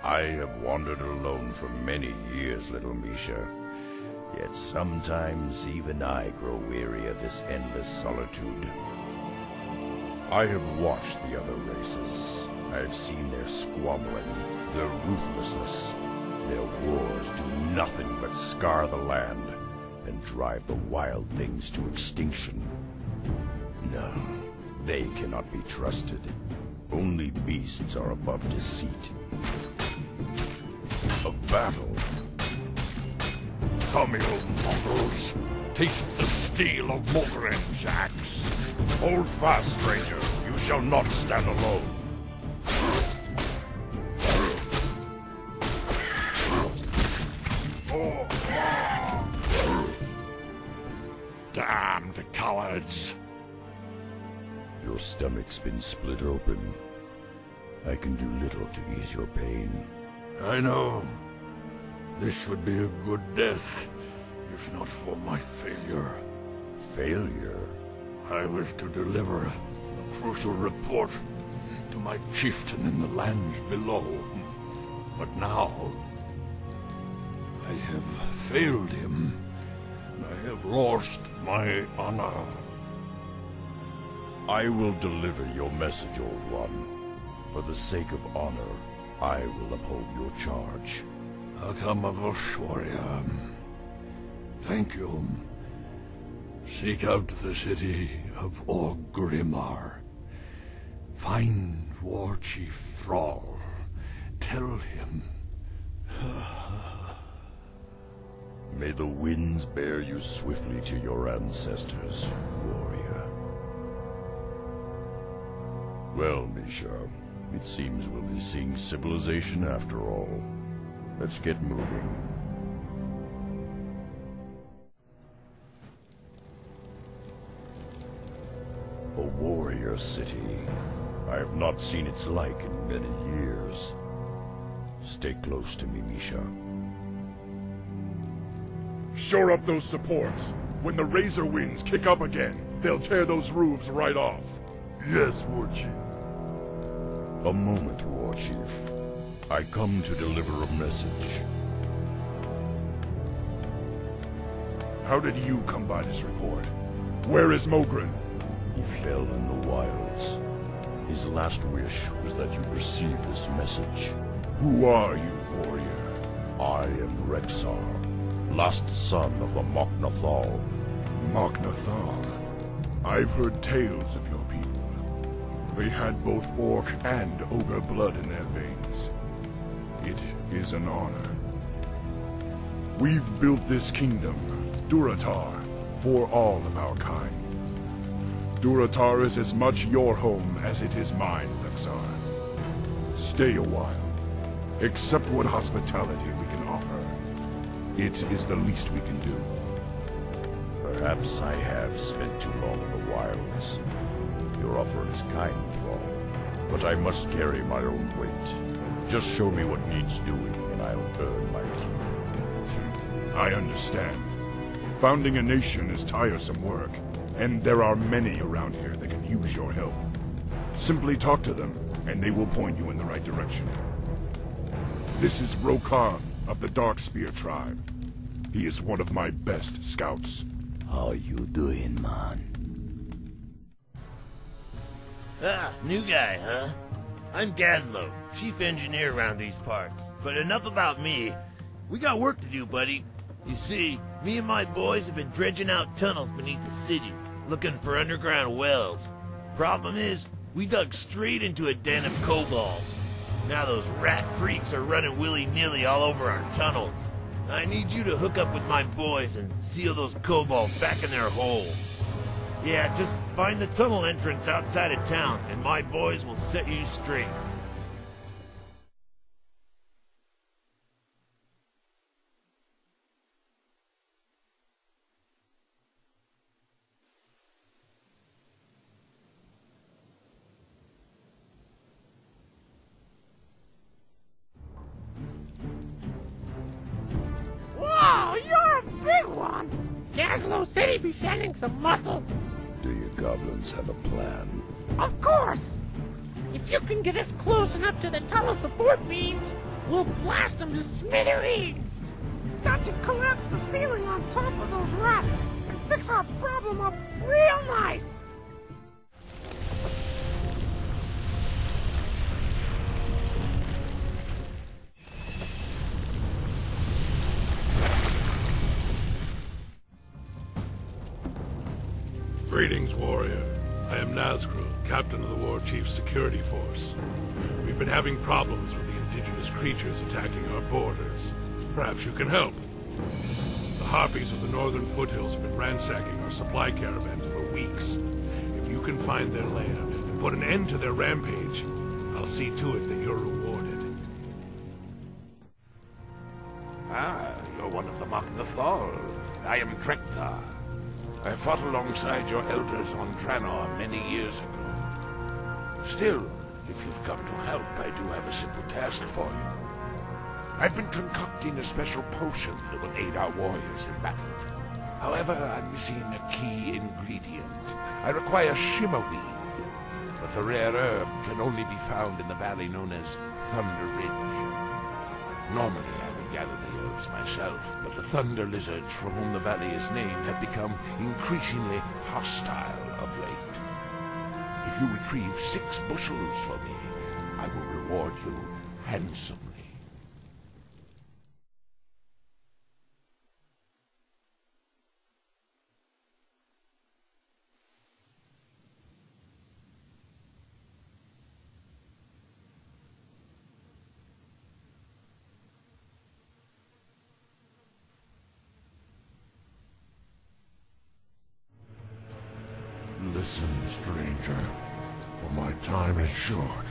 I have wandered alone for many years, little Misha. Yet sometimes even I grow weary of this endless solitude. I have watched the other races. I have seen their squabbling, their ruthlessness. Their wars do nothing but scar the land and drive the wild things to extinction. No, they cannot be trusted. Only beasts are above deceit. A battle? Come, you mongrels. Taste the steel of Northrend's axe. Hold fast, stranger. You shall not stand alone. Damned cowards. Your stomach's been split open. I can do little to ease your pain. I know. This would be a good death, if not for my failure. Failure? I was to deliver a crucial report to my chieftain in the lands below. But now, I have failed him, and I have lost my honor. I will deliver your message, Old One. For the sake of honor, I will uphold your charge. Akamagosh, warrior. Thank you. Seek out the city of Orgrimmar. Find War Chief Thrall. Tell him. May the winds bear you swiftly to your ancestors, warrior. Well, Misha, it seems we'll be seeing civilization after all. Let's get moving. warrior city. I have not seen its like in many years. Stay close to me, Misha. Shore up those supports. When the Razor Winds kick up again, they'll tear those roofs right off. Yes, War Chief. A moment, War Chief. I come to deliver a message. How did you come by this report? Where is Mogren? He fell in the wilds. His last wish was that you receive this message. Who are you, warrior? I am Rexar, last son of the Mok'Nathal. Mok'Nathal? I've heard tales of your people. They had both orc and ogre blood in their veins. It is an honor. We've built this kingdom, Durotar, for all of our kind. Durotar is as much your home as it is mine, Rexar. Stay a while. Accept what hospitality we can offer. It is the least we can do. Perhaps I have spent too long in the wilds. Your offer is kind, Thrall, but I must carry my own weight. Just show me what needs doing, and I'll earn my keep. I understand. Founding a nation is tiresome work, and there are many around here that can use your help. Simply talk to them, and they will point you in the right direction. This is Rokhan of the Darkspear tribe. He is one of my best scouts. How you doing, man? Ah, new guy, huh? I'm Gazlo, chief engineer around these parts. But enough about me. We got work to do, buddy. You see, me and my boys have been dredging out tunnels beneath the city, looking for underground wells. Problem is, we dug straight into a den of kobolds. Now those rat freaks are running willy-nilly all over our tunnels. I need you to hook up with my boys and seal those kobolds back in their hole. Yeah, just find the tunnel entrance outside of town, and my boys will set you straight. Whoa, you're a big one! Gazlo said he'd be sending some muscle. Do you goblins have a plan? Of course! If you can get us close enough to the tunnel support beams, we'll blast them to smithereens! Got to collapse the ceiling on top of those rats and fix our problem up real nice! Greetings, warrior. I am Nazgul, captain of the War Chief's security force. We've been having problems with the indigenous creatures attacking our borders. Perhaps you can help. The Harpies of the northern foothills have been ransacking our supply caravans for weeks. If you can find their lair and put an end to their rampage, I'll see to it that you're rewarded. Ah, you're one of the Mok'Nathal. I am Trek'thar. I fought alongside your elders on Draenor many years ago. Still, if you've come to help, I do have a simple task for you. I've been concocting a special potion that will aid our warriors in battle. However, I'm missing a key ingredient. I require shimmerweed, but the rare herb can only be found in the valley known as Thunder Ridge. Normally, I would gather the herbs myself, but the thunder lizards from whom the valley is named have become increasingly hostile of late. If you retrieve 6 bushels for me, I will reward you handsomely. Listen, stranger, for my time is short.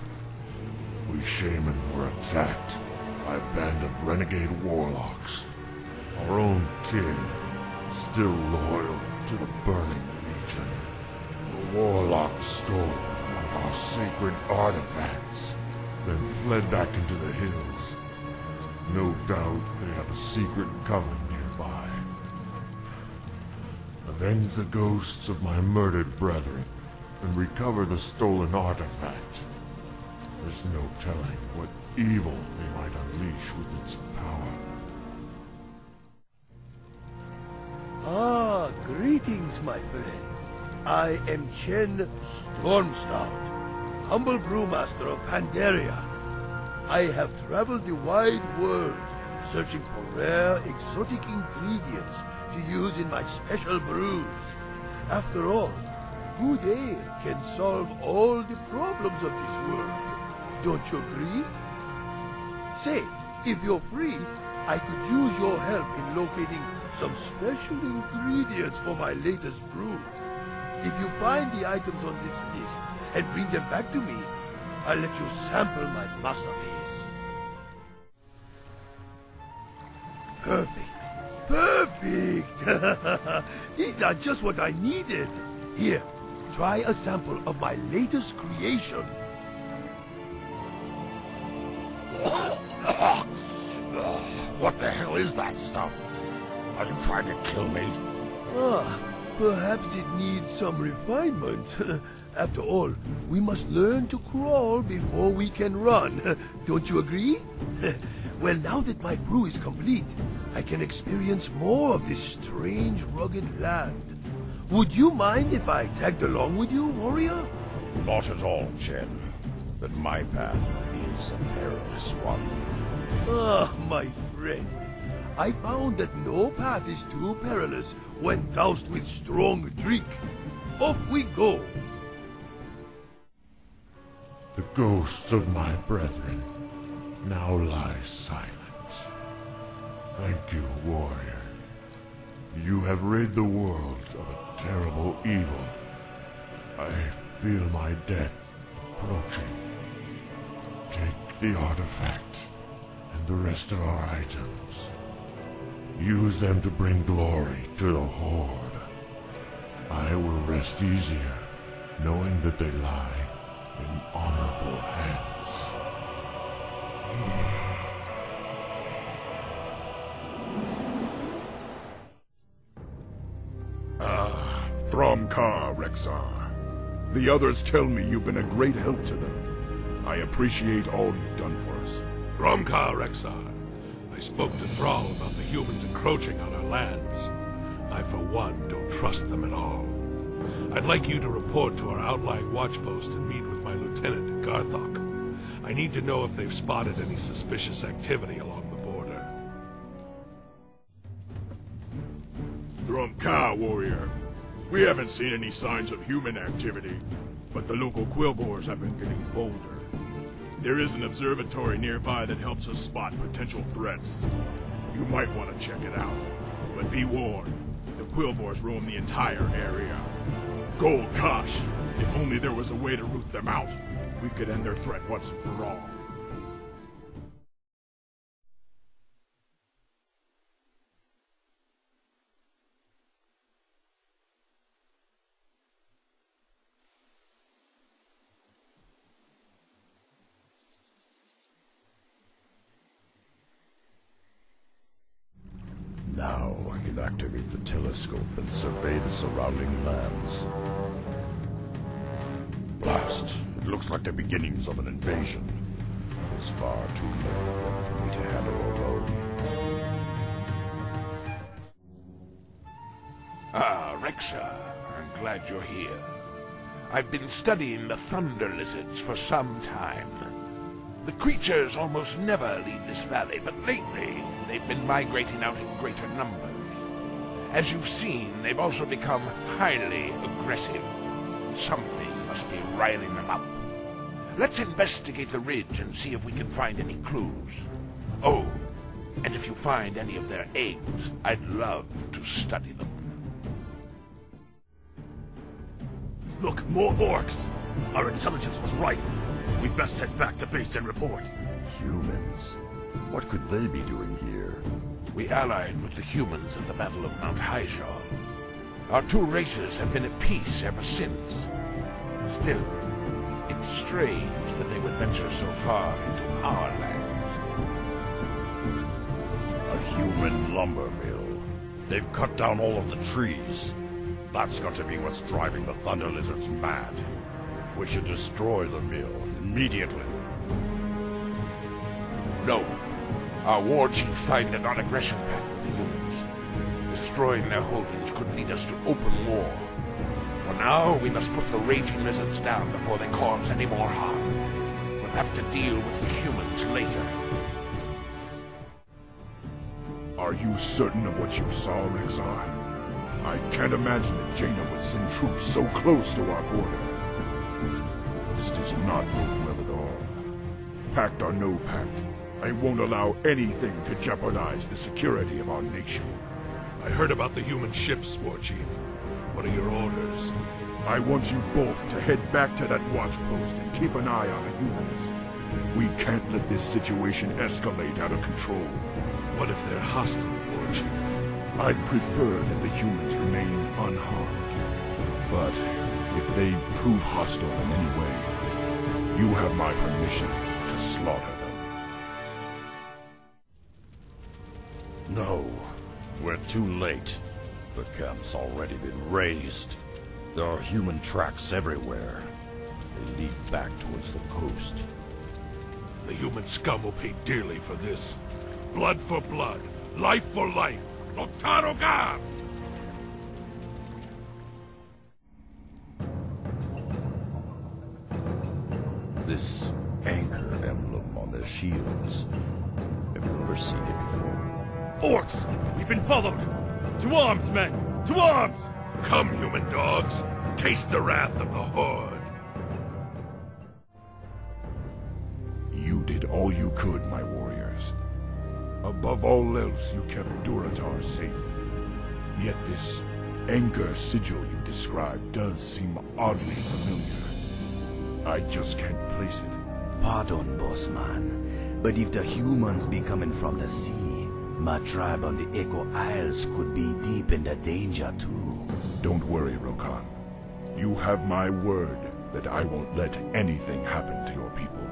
We shaman were attacked by a band of renegade warlocks. Our own king, still loyal to the Burning Legion. The warlocks stole our sacred artifacts, then fled back into the hills. No doubt they have a secret coven nearby. Avenge the ghosts of my murdered brethren, and recover the stolen artifact. There's no telling what evil they might unleash with its power. Ah, greetings, my friend. I am Chen Stormstout, humble brewmaster of Pandaria. I have traveled the wide world, searching for rare, exotic ingredients to use in my special brews. After all, good ale can solve all the problems of this world. Don't you agree? Say, if you're free, I could use your help in locating some special ingredients for my latest brew. If you find the items on this list and bring them back to me, I'll let you sample my masterpiece. Perfect. Perfect! These are just what I needed. Here, try a sample of my latest creation. What the hell is that stuff? Are you trying to kill me? Ah, perhaps it needs some refinement. After all, we must learn to crawl before we can run. Don't you agree? Well, now that my brew is complete, I can experience more of this strange, rugged land. Would you mind if I tagged along with you, warrior? Not at all, Chen. But my path is a perilous one. Ah, my friend. I found that no path is too perilous when doused with strong drink. Off we go. The ghosts of my brethren now lie silent. Thank you, warrior. You have rid the world of a terrible evil. I feel my death approaching. Take the artifact and the rest of our items. Use them to bring glory to the Horde. I will rest easier, knowing that they lie in honorable hands. Thromka, Rexar. The others tell me you've been a great help to them. I appreciate all you've done for us. Thromka, Rexar. I spoke to Thrall about the humans encroaching on our lands. I, for one, don't trust them at all. I'd like you to report to our outlying watchpost and meet with my lieutenant, Garthok. I need to know if they've spotted any suspicious activity along the border. Thromka, warrior. We haven't seen any signs of human activity, but the local Quillbores have been getting bolder. There is an observatory nearby that helps us spot potential threats. You might want to check it out, but be warned, the Quillbores roam the entire area. Gold Kosh! If only there was a way to root them out, we could end their threat once and for all. Now I can activate the telescope and survey the surrounding lands. Blast! It looks like the beginnings of an invasion. There's far too many of them for me to handle alone. Ah, Rexar, I'm glad you're here. I've been studying the Thunder Lizards for some time. The creatures almost never leave this valley, but lately they've been migrating out in greater numbers. As you've seen, they've also become highly aggressive. Something must be riling them up. Let's investigate the ridge and see if we can find any clues. Oh, and if you find any of their eggs, I'd love to study them. Look, more orcs! Our intelligence was right. We'd best head back to base and report. Humans? What could they be doing here? We allied with the humans at the Battle of Mount Hyjal. Our two races have been at peace ever since. Still, It's strange that they would venture so far into our lands. A human lumber mill. They've cut down all of the trees. That's got to be what's driving the Thunder Lizards mad. We should destroy the mill immediately. No. Our war chief signed a non-aggression pact with the humans. Destroying their holdings could lead us to open war. For now, we must put the raging lizards down before they cause any more harm. We'll have to deal with the humans later. Are you certain of what you saw, Rexar? I can't imagine that Jaina would send troops so close to our border. This does not bode well at all. Pact or no pact, I won't allow anything to jeopardize the security of our nation. I heard about the human ships, War Chief. What are your orders? I want you both to head back to that watch post and keep an eye on the humans. We can't let this situation escalate out of control. What if they're hostile, War Chief? I'd prefer that the humans remain unharmed. But if they prove hostile in any way, you have my permission to slaughter them. No, we're too late. The camp's already been razed. There are human tracks everywhere. They lead back towards the coast. The human scum will pay dearly for this. Blood for blood, life for life. Otaroga! This anchor emblem on their shields. Have you ever seen it before? Orcs! We've been followed! To arms, men! To arms! Come, human dogs. Taste the wrath of the Horde. You did all you could, my warriors. Above all else, you kept Durotar safe. Yet this anchor sigil you described does seem oddly familiar. I just can't place it. Pardon, bossman, but if the humans be coming from the sea, my tribe on the Echo Isles could be deep in the danger too. Don't worry, Rokan. You have my word that I won't let anything happen to your people.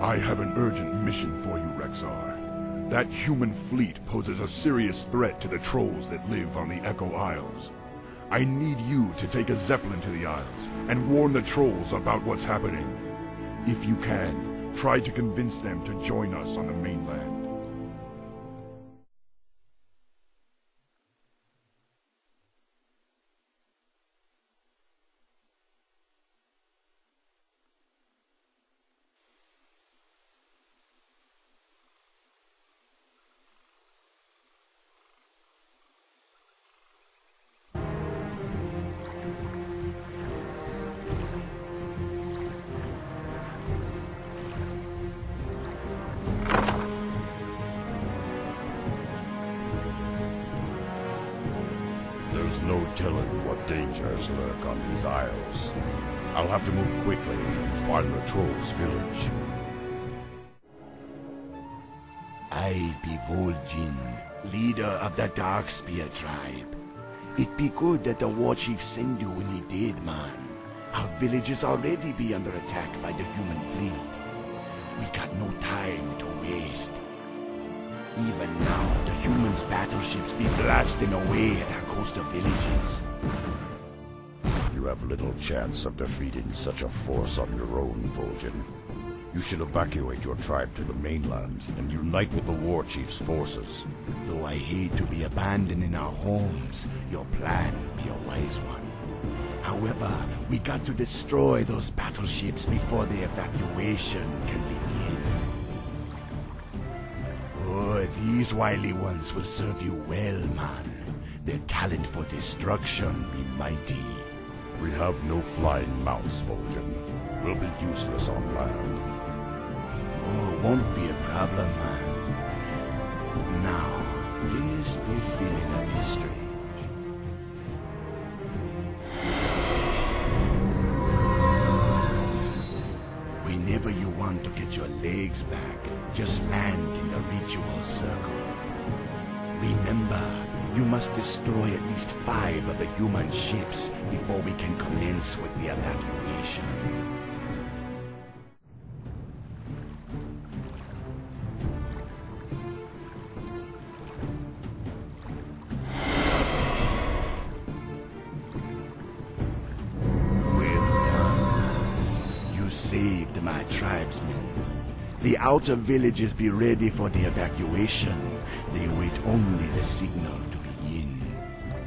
I have an urgent mission for you, Rexar. That human fleet poses a serious threat to the trolls that live on the Echo Isles. I need you to take a zeppelin to the Isles and warn the trolls about what's happening. If you can, try to convince them to join us on the mainland. There's no telling what dangers lurk on these isles. I'll have to move quickly and find the trolls' village. I be Vol'jin, leader of the Darkspear tribe. It be good that the war chief send you when he did, man. Our villages already be under attack by the human fleet. We got no time to waste. Even now, the humans' battleships be blasting away at our coastal villages. You have little chance of defeating such a force on your own, Vol'jin. You should evacuate your tribe to the mainland and unite with the war chief's forces. Though I hate to be abandoning our homes, your plan be a wise one. However, we got to destroy those battleships before the evacuation can begin. Oh, these wily ones will serve you well, man. Their talent for destruction be mighty. We have no flying mounts, Vol'jin. We'll be useless on land. Oh, won't be a problem, man. Now, this be feeling a bit strange. Whenever you want to get your legs back, just land in the ritual circle. Remember, you must destroy at least 5 of the human ships before we can commence with the evacuation. my tribesmen. The outer villages be ready for the evacuation. They wait only the signal to begin.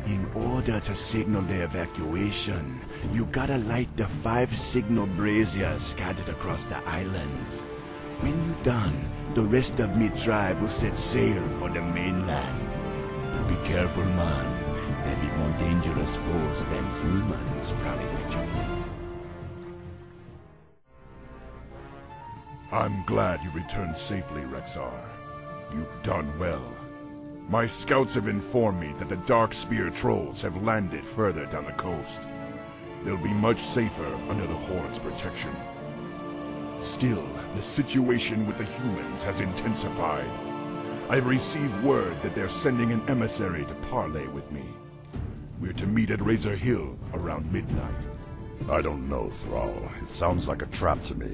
In order to signal the evacuation, you gotta light the 5 signal braziers scattered across the islands. When you're done, the rest of me tribe will set sail for the mainland. But be careful, man. There be more dangerous foes than humans prowling at you. I'm glad you returned safely, Rexar. You've done well. My scouts have informed me that the Darkspear trolls have landed further down the coast. They'll be much safer under the Horde's protection. Still, the situation with the humans has intensified. I've received word that they're sending an emissary to parley with me. We're to meet at Razor Hill around midnight. I don't know, Thrall. It sounds like a trap to me.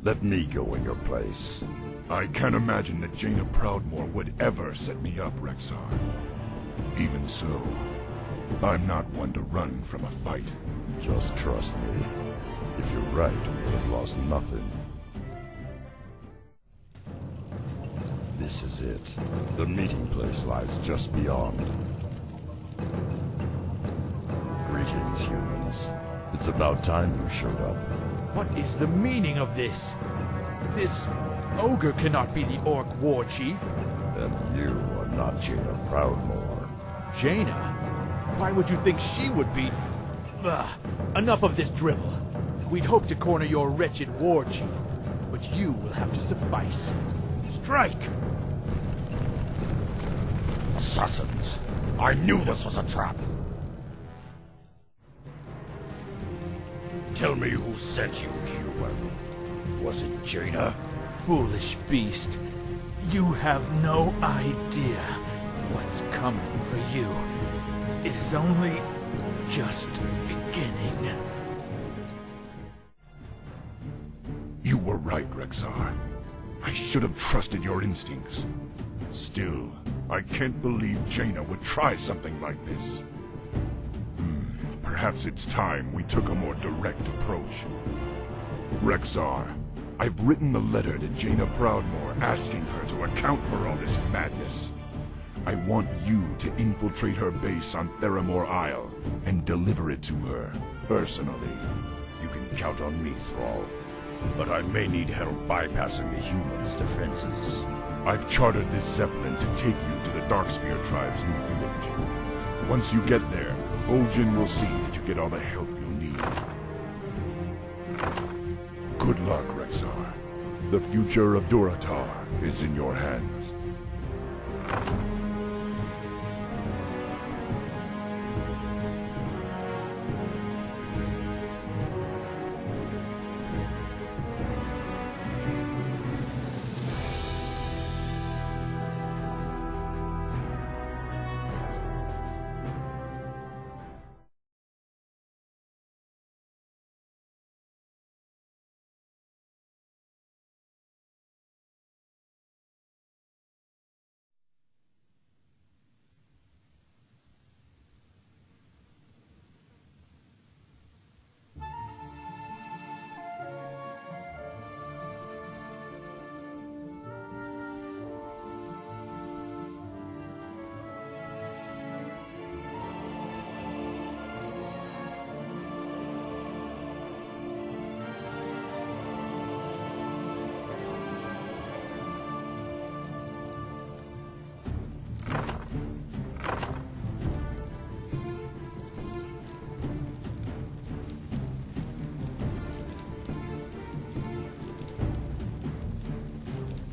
Let me go in your place. I can't imagine that Jaina Proudmoore would ever set me up, Rexar. Even so, I'm not one to run from a fight. Just trust me. If you're right, we've lost nothing. This is it. The meeting place lies just beyond. Greetings, humans. It's about time you showed up. What is the meaning of this? This ogre cannot be the Orc war chief. And you are not Jaina Proudmoore. Jaina? Why would you think she would be... enough of this drivel. We'd hoped to corner your wretched war chief, but you will have to suffice. Strike! Assassins! I knew this was a trap! Tell me who sent you, human. Was it Jaina? Foolish beast. You have no idea what's coming for you. It is only just beginning. You were right, Rexar. I should have trusted your instincts. Still, I can't believe Jaina would try something like this. Perhaps it's time we took a more direct approach. Rexar, I've written a letter to Jaina Proudmoore asking her to account for all this madness. I want you to infiltrate her base on Theramore Isle and deliver it to her, personally. You can count on me, Thrall. But I may need help bypassing the humans' defenses. I've chartered this Zeppelin to take you to the Darkspear tribe's new village. Once you get there, Vol'jin will see that you get all the help you'll need. Good luck, Rexar. The future of Durotar is in your hands.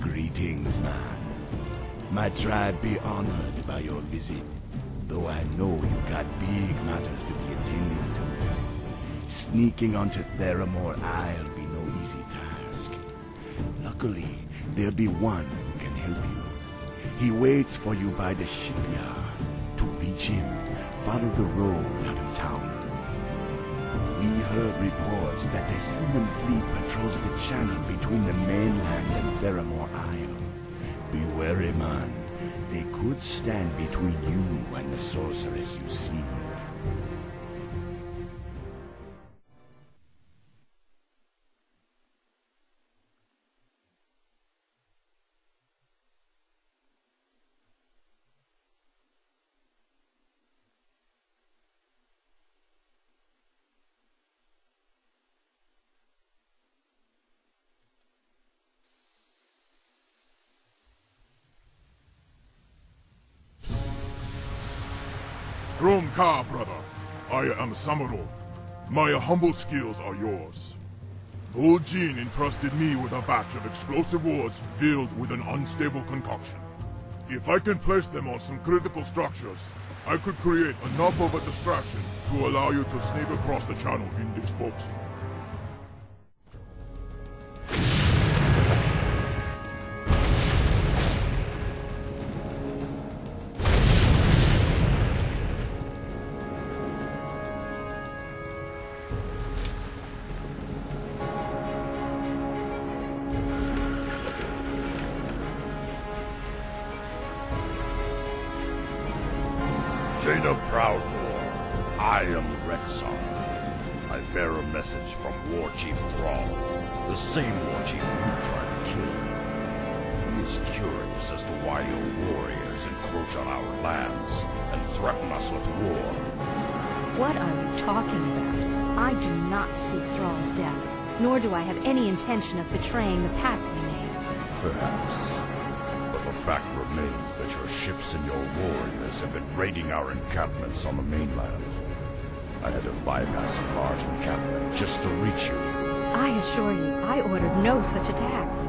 Greetings, man. My tribe be honored by your visit, though I know you got big matters to be attending to. Sneaking onto Theramore Isle be no easy task. Luckily, there'll be one who can help you. He waits for you by the shipyard. To reach him, follow the road out of town. We heard reports that the human fleet patrols the channel between the mainland and Theramore Isle. Be wary, man. They could stand between you and the sorceress you see. Grom Ka, brother. I am Samuro. My humble skills are yours. Old Jin entrusted me with a batch of explosive wards filled with an unstable concoction. If I can place them on some critical structures, I could create enough of a distraction to allow you to sneak across the channel in this boat. Jaina Proudmoore, I am Rexar. I bear a message from War Chief Thrall, the same War Chief you tried to kill. He is curious as to why your warriors encroach on our lands and threaten us with war. What are you talking about? I do not seek Thrall's death, nor do I have any intention of betraying the pact we made. Perhaps. But the fact remains that your ships and your warriors have been raiding our encampments on the mainland. I had to bypass a large encampment just to reach you. I assure you, I ordered no such attacks.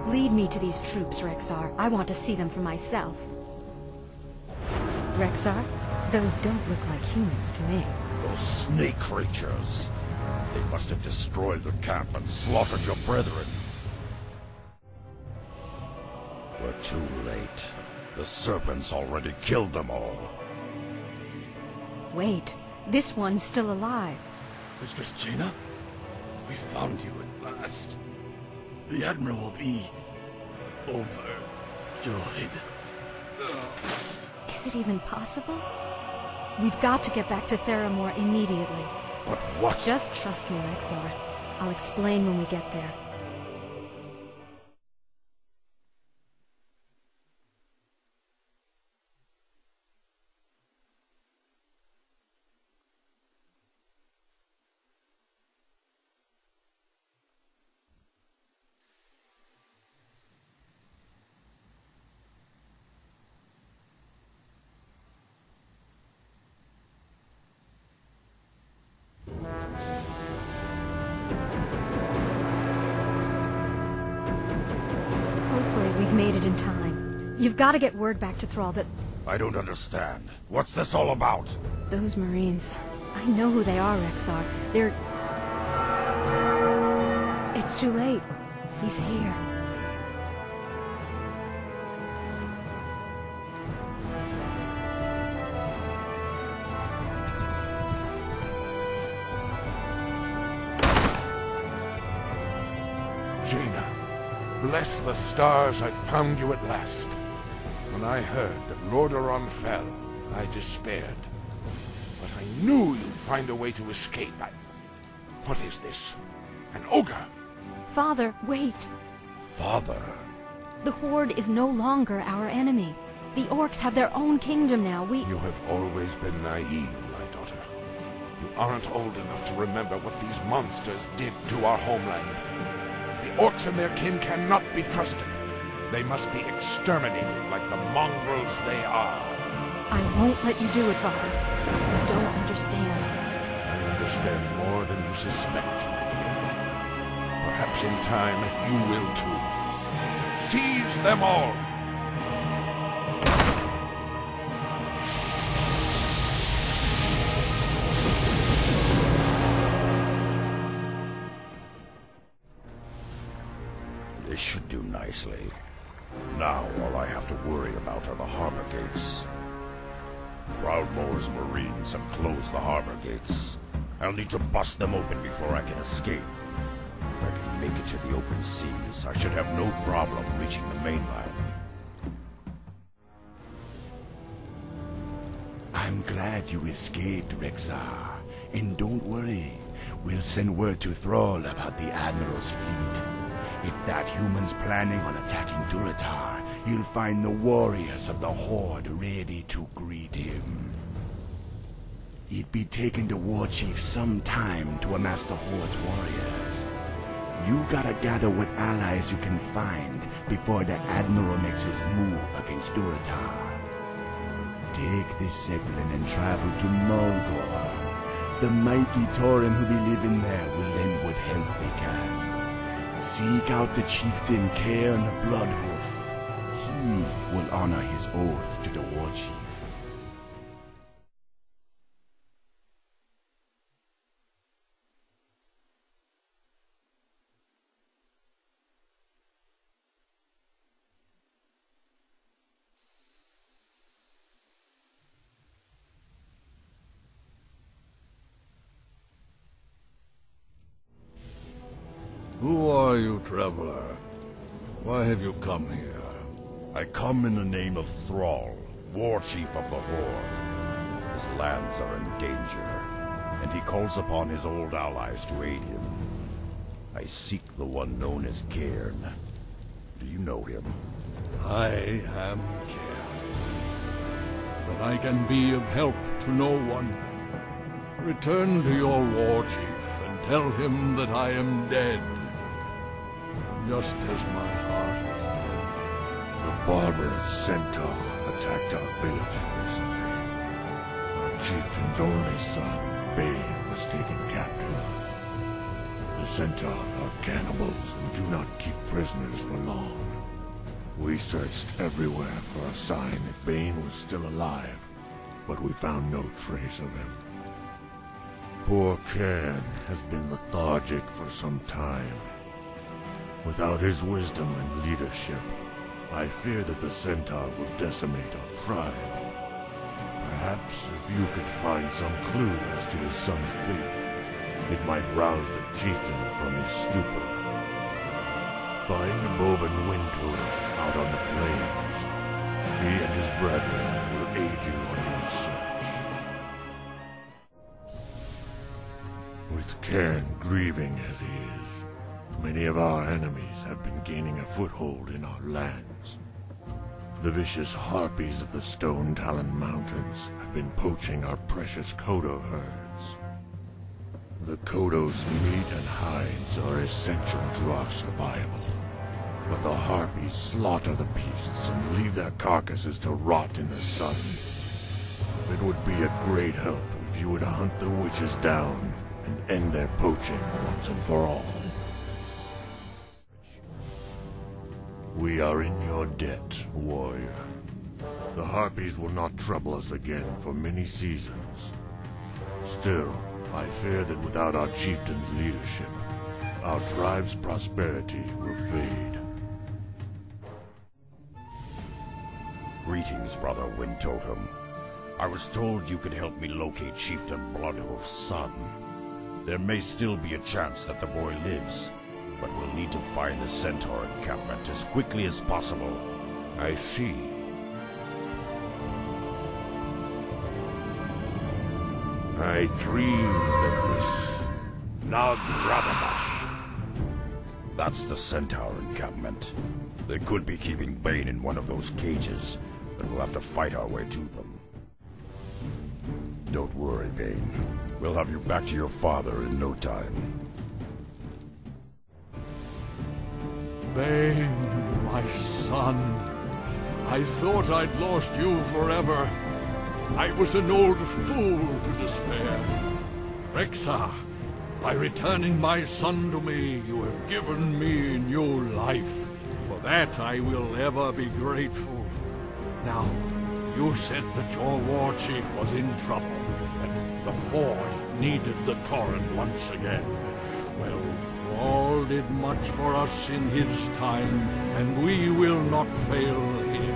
Lead me to these troops, Rexar. I want to see them for myself. Rexar, those don't look like humans to me. Those snake creatures. They must have destroyed the camp and slaughtered your brethren. We're too late. The serpents already killed them all. Wait, this one's still alive. Mistress Jaina? We found you at last. The Admiral will be overjoyed. Is it even possible? We've got to get back to Theramore immediately. But what? Just trust me, Rexar. I'll explain when we get there. Made it in time. You've got to get word back to Thrall that... I don't understand. What's this all about? Those Marines. I know who they are, Rexar. They're... It's too late. He's here. Jaina. Bless the stars, I found you at last. When I heard that Lordaeron fell, I despaired. But I knew you'd find a way to escape. What is this? An ogre? Father, wait. Father? The Horde is no longer our enemy. The Orcs have their own kingdom now. You have always been naive, my daughter. You aren't old enough to remember what these monsters did to our homeland. The Orcs and their kin cannot be trusted. They must be exterminated like the mongrels they are. I won't let you do it, Father. You don't understand. I understand more than you suspect, my dear. Perhaps in time you will too. Seize them all! This should do nicely. Now all I have to worry about are the harbor gates. Proudmoore's Marines have closed the harbor gates. I'll need to bust them open before I can escape. If I can make it to the open seas, I should have no problem reaching the mainland. I'm glad you escaped, Rexar. And don't worry, we'll send word to Thrall about the Admiral's fleet. If that human's planning on attacking Durotar, he'll find the warriors of the Horde ready to greet him. It'd be taking the war chief some time to amass the Horde's warriors. You gotta gather what allies you can find before the Admiral makes his move against Durotar. take this Zeppelin and travel to Mulgore. The mighty Tauren who be living there will lend what help they can. Seek out the chieftain Cairn Bloodhoof. He will honor his oath to the war chief. Who are you, traveler? Why have you come here? I come in the name of Thrall, war chief of the Horde. His lands are in danger, and he calls upon his old allies to aid him. I seek the one known as Cairn. Do you know him? I am Cairn, but I can be of help to no one. Return to your war chief and tell him that I am dead, just as my heart is dead. The barbarous centaur attacked our village recently. Our chieftain's only son, Bane, was taken captive. The centaur are cannibals and do not keep prisoners for long. We searched everywhere for a sign that Bane was still alive, but we found no trace of him. Poor Cairn has been lethargic for some time. Without his wisdom and leadership, I fear that the centaur will decimate our tribe. Perhaps if you could find some clue as to his son's fate, it might rouse the chieftain from his stupor. Find the Boven Windtour out on the plains. He and his brethren will aid you on your search. With Cairn grieving as he is, many of our enemies have been gaining a foothold in our lands. The vicious harpies of the Stone Talon Mountains have been poaching our precious Kodo herds. The Kodo's meat and hides are essential to our survival, but the harpies slaughter the beasts and leave their carcasses to rot in the sun. It would be a great help if you would hunt the witches down and end their poaching once and for all. We are in your debt, warrior. The Harpies will not trouble us again for many seasons. Still, I fear that without our chieftain's leadership, our tribe's prosperity will fade. Greetings, Brother Wind Totem. I was told you could help me locate Chieftain Bloodhoof's son. There may still be a chance that the boy lives, but we'll need to find the Centaur encampment as quickly as possible. I see. I dreamed of this Nagradabash. That's the Centaur encampment. They could be keeping Bane in one of those cages, but we'll have to fight our way to them. Don't worry, Bane. We'll have you back to your father in no time. Bane, my son. I thought I'd lost you forever. I was an old fool to despair. Rexxar, by returning my son to me, you have given me new life. For that I will ever be grateful. Now, you said that your war chief was in trouble, and the Horde needed the Tauren once again. Well, Thrall did much for us in his time, and we will not fail him.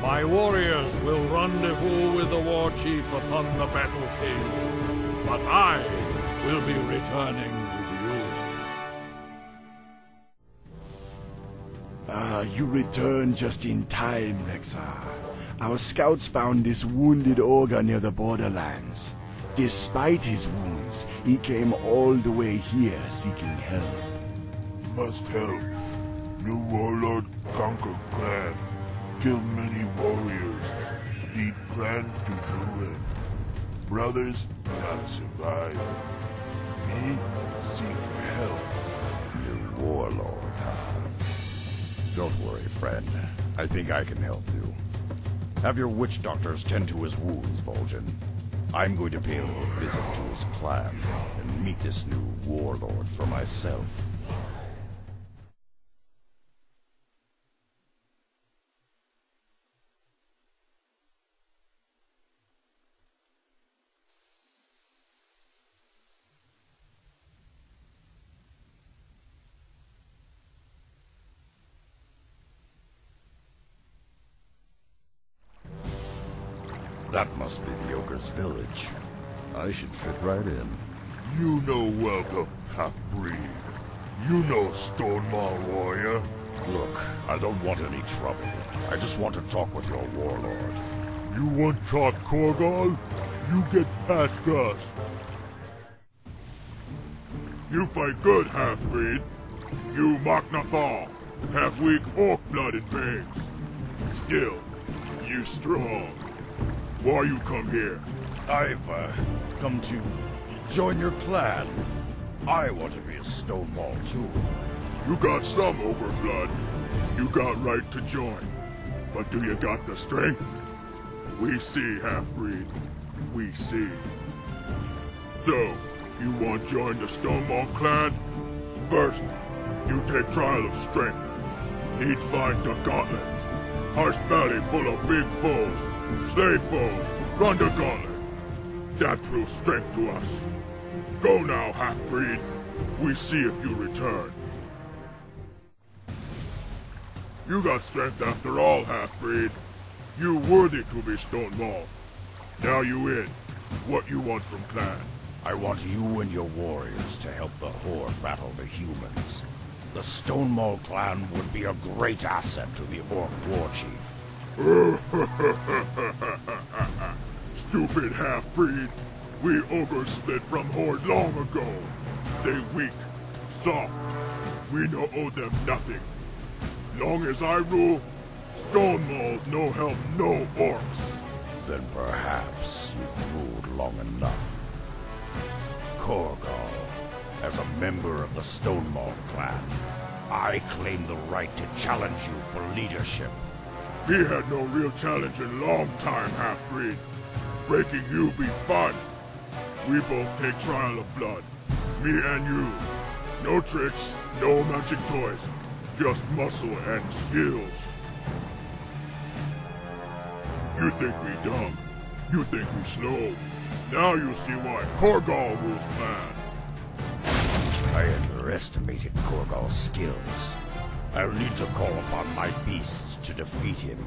My warriors will rendezvous with the war chief upon the battlefield, but I will be returning with you. You returned just in time, Rexxar. Our scouts found this wounded ogre near the borderlands. Despite his wounds, he came all the way here seeking help. Must help. New warlord conquered clan. Killed many warriors. Need clan to ruin. Brothers not survive. Me seek help. New warlord, huh? Don't worry, friend. I think I can help you. Have your witch doctors tend to his wounds, Vol'jin. I'm going to pay a little visit to his clan and meet this new warlord for myself. That must be the ogre's village. I should fit right in. You know welcome, half-breed. You know Stonemaul warrior. Look, I don't want any trouble. I just want to talk with your warlord. You want talk Korgal? You get past us. You fight good, half-breed. You Machnathal, have weak orc blood in veins. Still, you strong. Why you come here? I've, come to join your clan. I want to be a Stonemaul, too. You got some ogre blood. You got right to join. But do you got the strength? We see, half-breed. We see. So, you want to join the Stonemaul clan? First, you take trial of strength. Need find the gauntlet. Harsh valley full of big foes. Slave foes, run the gauntlet. That proves strength to us. Go now, half-breed. We see if you return. You got strength after all, half-breed. You worthy to be Stonemaul. Now you in. What you want from clan? I want you and your warriors to help the Horde battle the humans. The Stonemaul clan would be a great asset to the Orc war chief. Stupid half-breed. We ogres split from Horde long ago. They weak, soft. We no owe them nothing. Long as I rule, Stonemaul no help no orcs. Then perhaps you've ruled long enough. Korgal, as a member of the Stonemaul clan, I claim the right to challenge you for leadership. We had no real challenge in long time, half-breed. Breaking you be fun. We both take trial of blood. Me and you. No tricks, no magic toys. Just muscle and skills. You think we dumb. You think we slow. Now you see why Korgal rules clan. I underestimated Korgal's skills. I'll need to call upon my beasts to defeat him.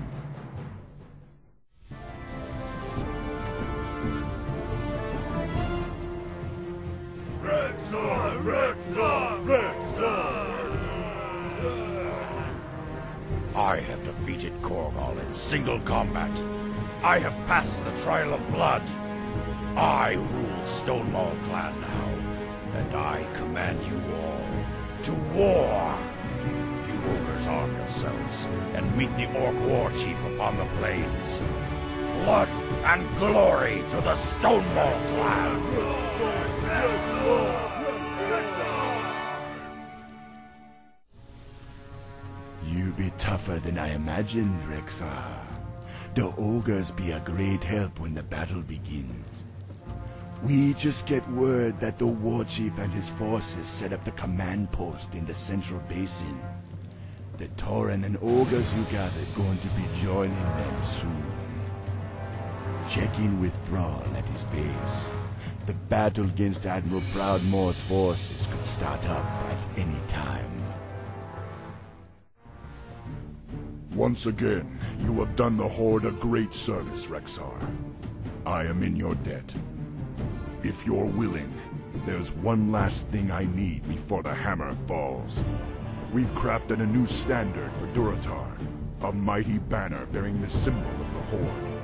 Rexxar! Rexxar! Rexxar! I have defeated Korgal in single combat. I have passed the trial of blood. I rule Stonemaul clan now, and I command you all to war. Ogres, arm yourselves, and meet the Orc war chief upon the plains. Blood and glory to the Stonemaul clan! You be tougher than I imagined, Rexxar. The ogres be a great help when the battle begins. We just get word that the war chief and his forces set up the command post in the central basin. The Tauren and ogres you gathered going to be joining them soon. Check in with Thrall at his base. The battle against Admiral Proudmoore's forces could start up at any time. Once again, you have done the Horde a great service, Rexxar. I am in your debt. If you're willing, there's one last thing I need before the hammer falls. We've crafted a new standard for Durotar, a mighty banner bearing the symbol of the Horde.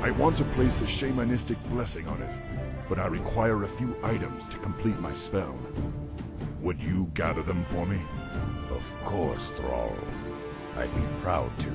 I want to place a shamanistic blessing on it, but I require a few items to complete my spell. Would you gather them for me? Of course, Thrall. I'd be proud to.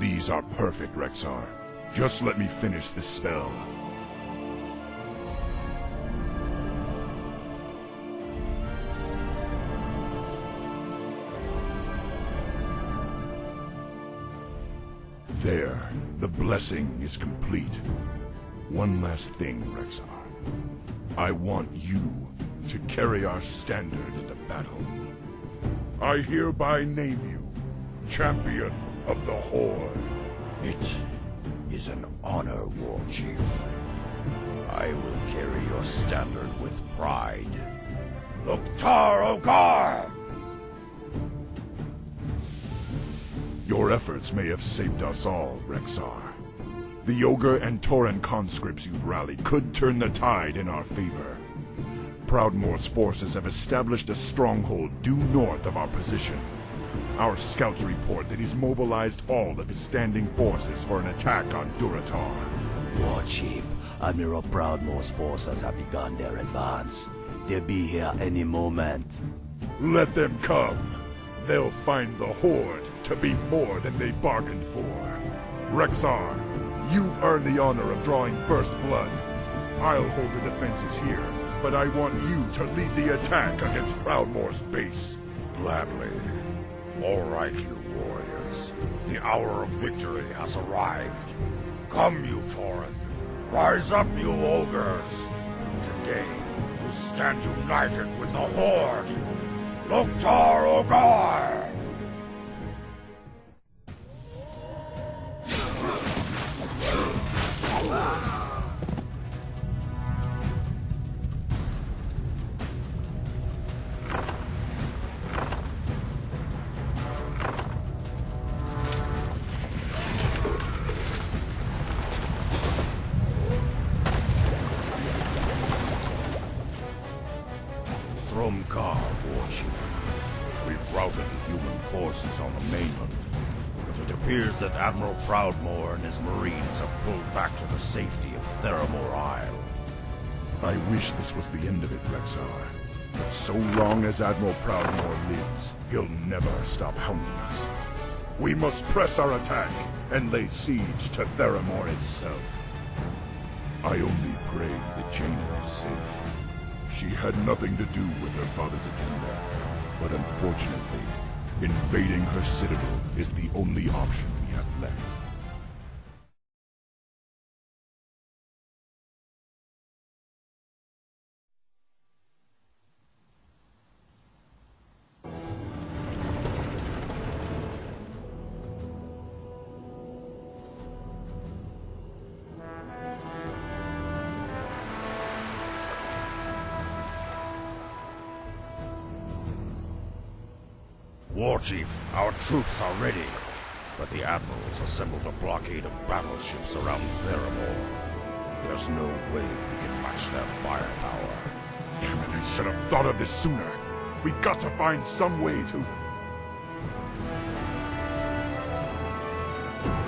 These are perfect, Rexxar. Just let me finish this spell. There, the blessing is complete. One last thing, Rexxar. I want you to carry our standard into battle. I hereby name you Champion of the Horde. It is an honor, War Chief. I will carry your standard with pride. Lok'tar Ogar! Your efforts may have saved us all, Rexxar. The Ogre and Tauren conscripts you've rallied could turn the tide in our favor. Proudmoore's forces have established a stronghold due north of our position. Our scouts report that he's mobilized all of his standing forces for an attack on Durotar. War Chief, Admiral Proudmoore's forces have begun their advance. They'll be here any moment. Let them come. They'll find the Horde to be more than they bargained for. Rexxar, you've earned the honor of drawing first blood. I'll hold the defenses here, but I want you to lead the attack against Proudmoore's base. Gladly. All right, you warriors. The hour of victory has arrived. Come, you Tauren. Rise up, you ogres. Today, you stand united with the Horde. Lok'tar Ogar! War Chief. We've routed the human forces on the mainland, but it appears that Admiral Proudmoore and his marines have pulled back to the safety of Theramore Isle. I wish this was the end of it, Rexxar. But so long as Admiral Proudmoore lives, he'll never stop hounding us. We must press our attack and lay siege to Theramore itself. I only pray that Jaina is safe. She had nothing to do with her father's agenda, but unfortunately, invading her citadel is the only option we have left. War Chief, our troops are ready, but the Admiral's assembled a blockade of battleships around Theramore. There's no way we can match their firepower. Damn it, I should have thought of this sooner. We've got to find some way to...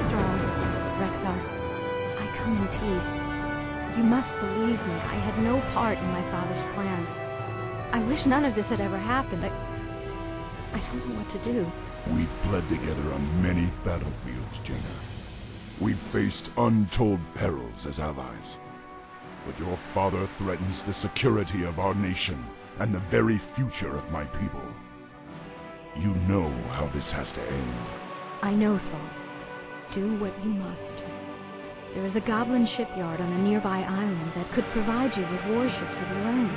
Thrall, Rexxar, I come in peace. You must believe me, I had no part in my father's plans. I wish none of this had ever happened. I don't know what to do. We've bled together on many battlefields, Jaina. We've faced untold perils as allies. But your father threatens the security of our nation and the very future of my people. You know how this has to end. I know, Thrall. Do what you must. There is a goblin shipyard on a nearby island that could provide you with warships of your own.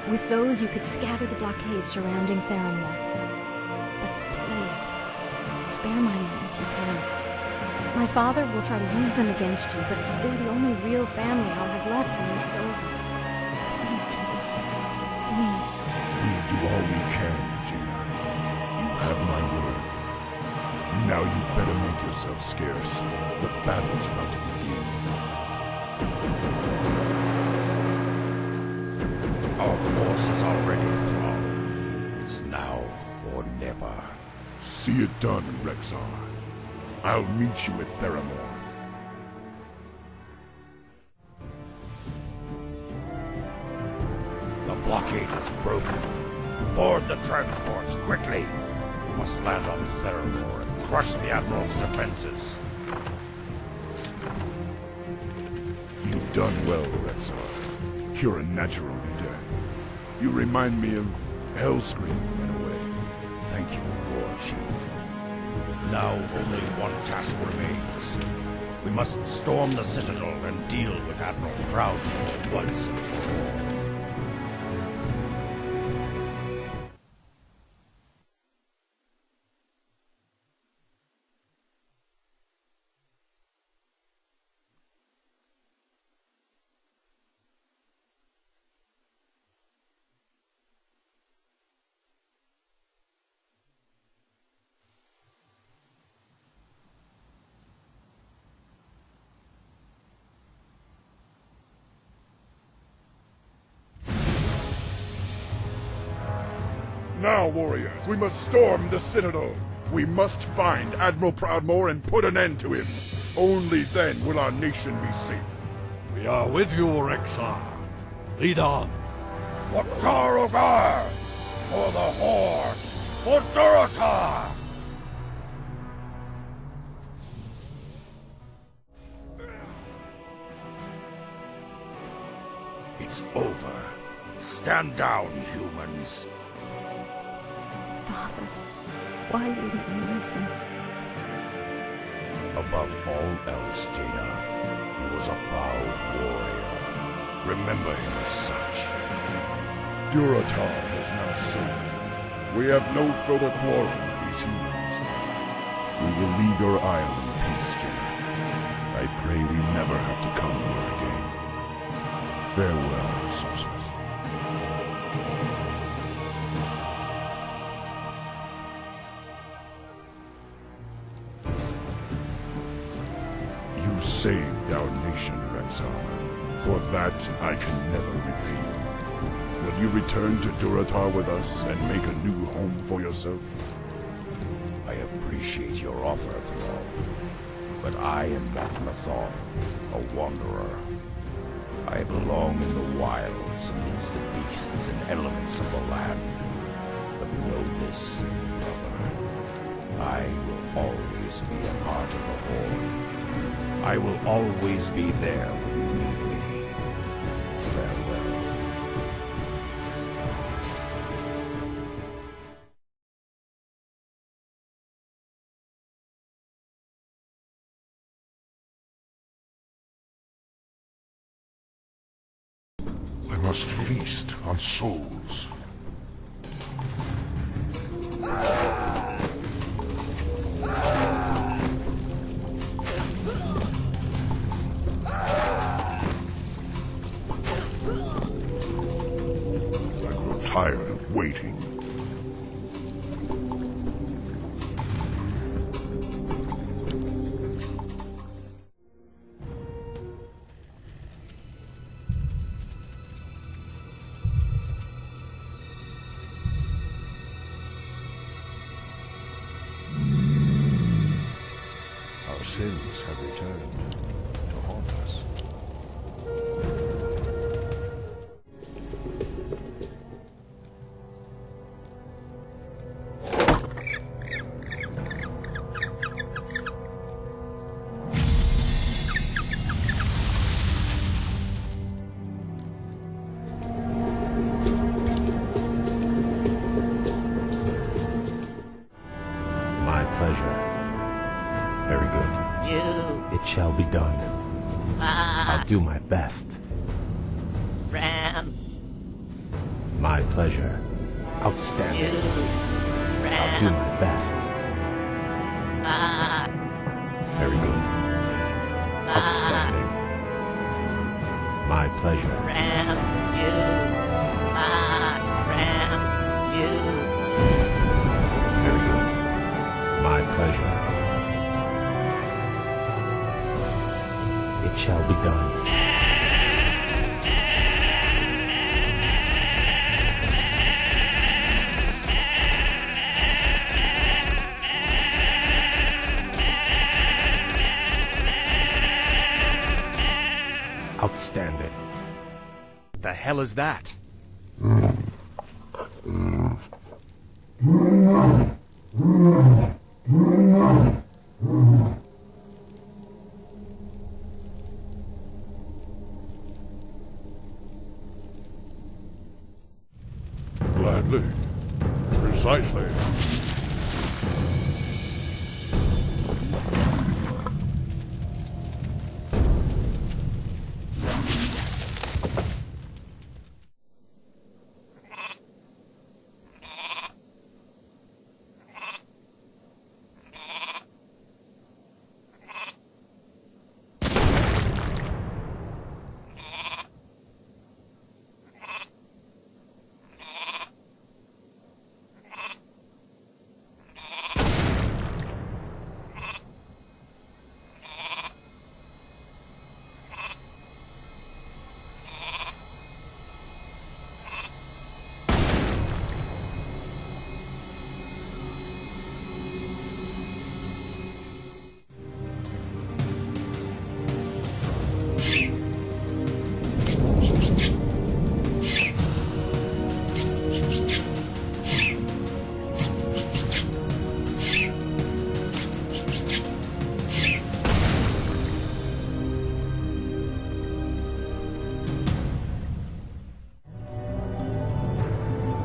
With those, you could scatter the blockade surrounding Theramore. Please, spare my men if you can. My father will try to use them against you, but they're the only real family I'll have left when this is over. Please do this. For me. We'll do all we can, Jaina. You have my word. Now you better make yourself scarce. The battle's about to begin. Our forces are ready, Thrall. It's now or never. See it done, Rexxar. I'll meet you at Theramore. The blockade is broken. Board the transports, quickly! We must land on Theramore and crush the Admiral's defenses. You've done well, Rexar. You're a natural leader. You remind me of Hellscream in a way. Thank you, War Chief. Now only one task remains. We must storm the Citadel and deal with Admiral Proudmoore once and for all. Now, warriors, we must storm the Citadel. We must find Admiral Proudmoore and put an end to him. Only then will our nation be safe. We are with you, Rexar. Lead on. Waktar Ogar! For the Horde! For Durotar! It's over. Stand down, humans. Father, why wouldn't you listen? Above all else, Jaina, he was a proud warrior. Remember him as such. Durotar is now safe. We have no further quarrel with these humans. We will leave your isle in peace, Jaina. I pray we never have to come here again. Farewell, sorceress. You saved our nation, Rexar. For that, I can never repay you. Will you return to Durotar with us and make a new home for yourself? I appreciate your offer, Thrall. But I am Mannoroth, a wanderer. I belong in the wilds amidst the beasts and elements of the land. But know this, brother. I will always be a part of the Horde. I will always be there when you need me. Farewell. I must feast on souls. Tired of waiting. Our sins have returned to haunt us. It shall be done. I'll do my best. Ram. My pleasure. Outstanding. I'll do my best. Very good. Outstanding. My pleasure. Ram. Very good. My pleasure. It shall be done. Outstanding. What the hell is that?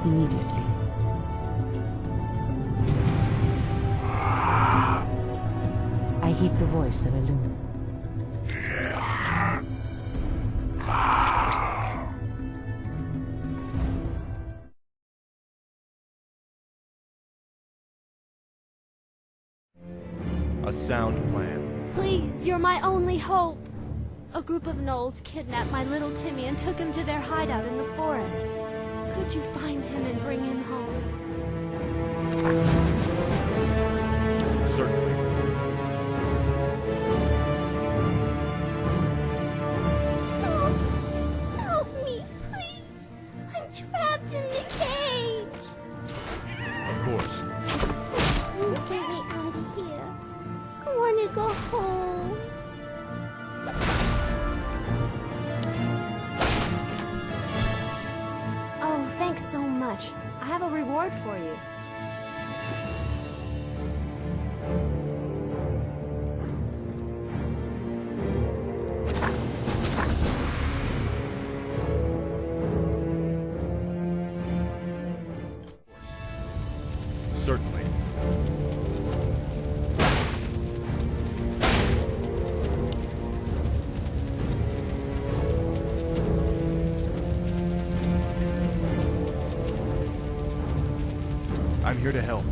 Immediately. I heed the voice of Elune. A sound plan. Please, you're my only hope. A group of gnolls kidnapped my little Timmy and took him to their hideout in the forest. Could you find him and bring him home? Certainly. Help me, please. I'm trapped in the cage. Of course. Please get me out of here. I want to go home. Oh, thanks so much. I have a reward for you. Certainly. I'm here to help.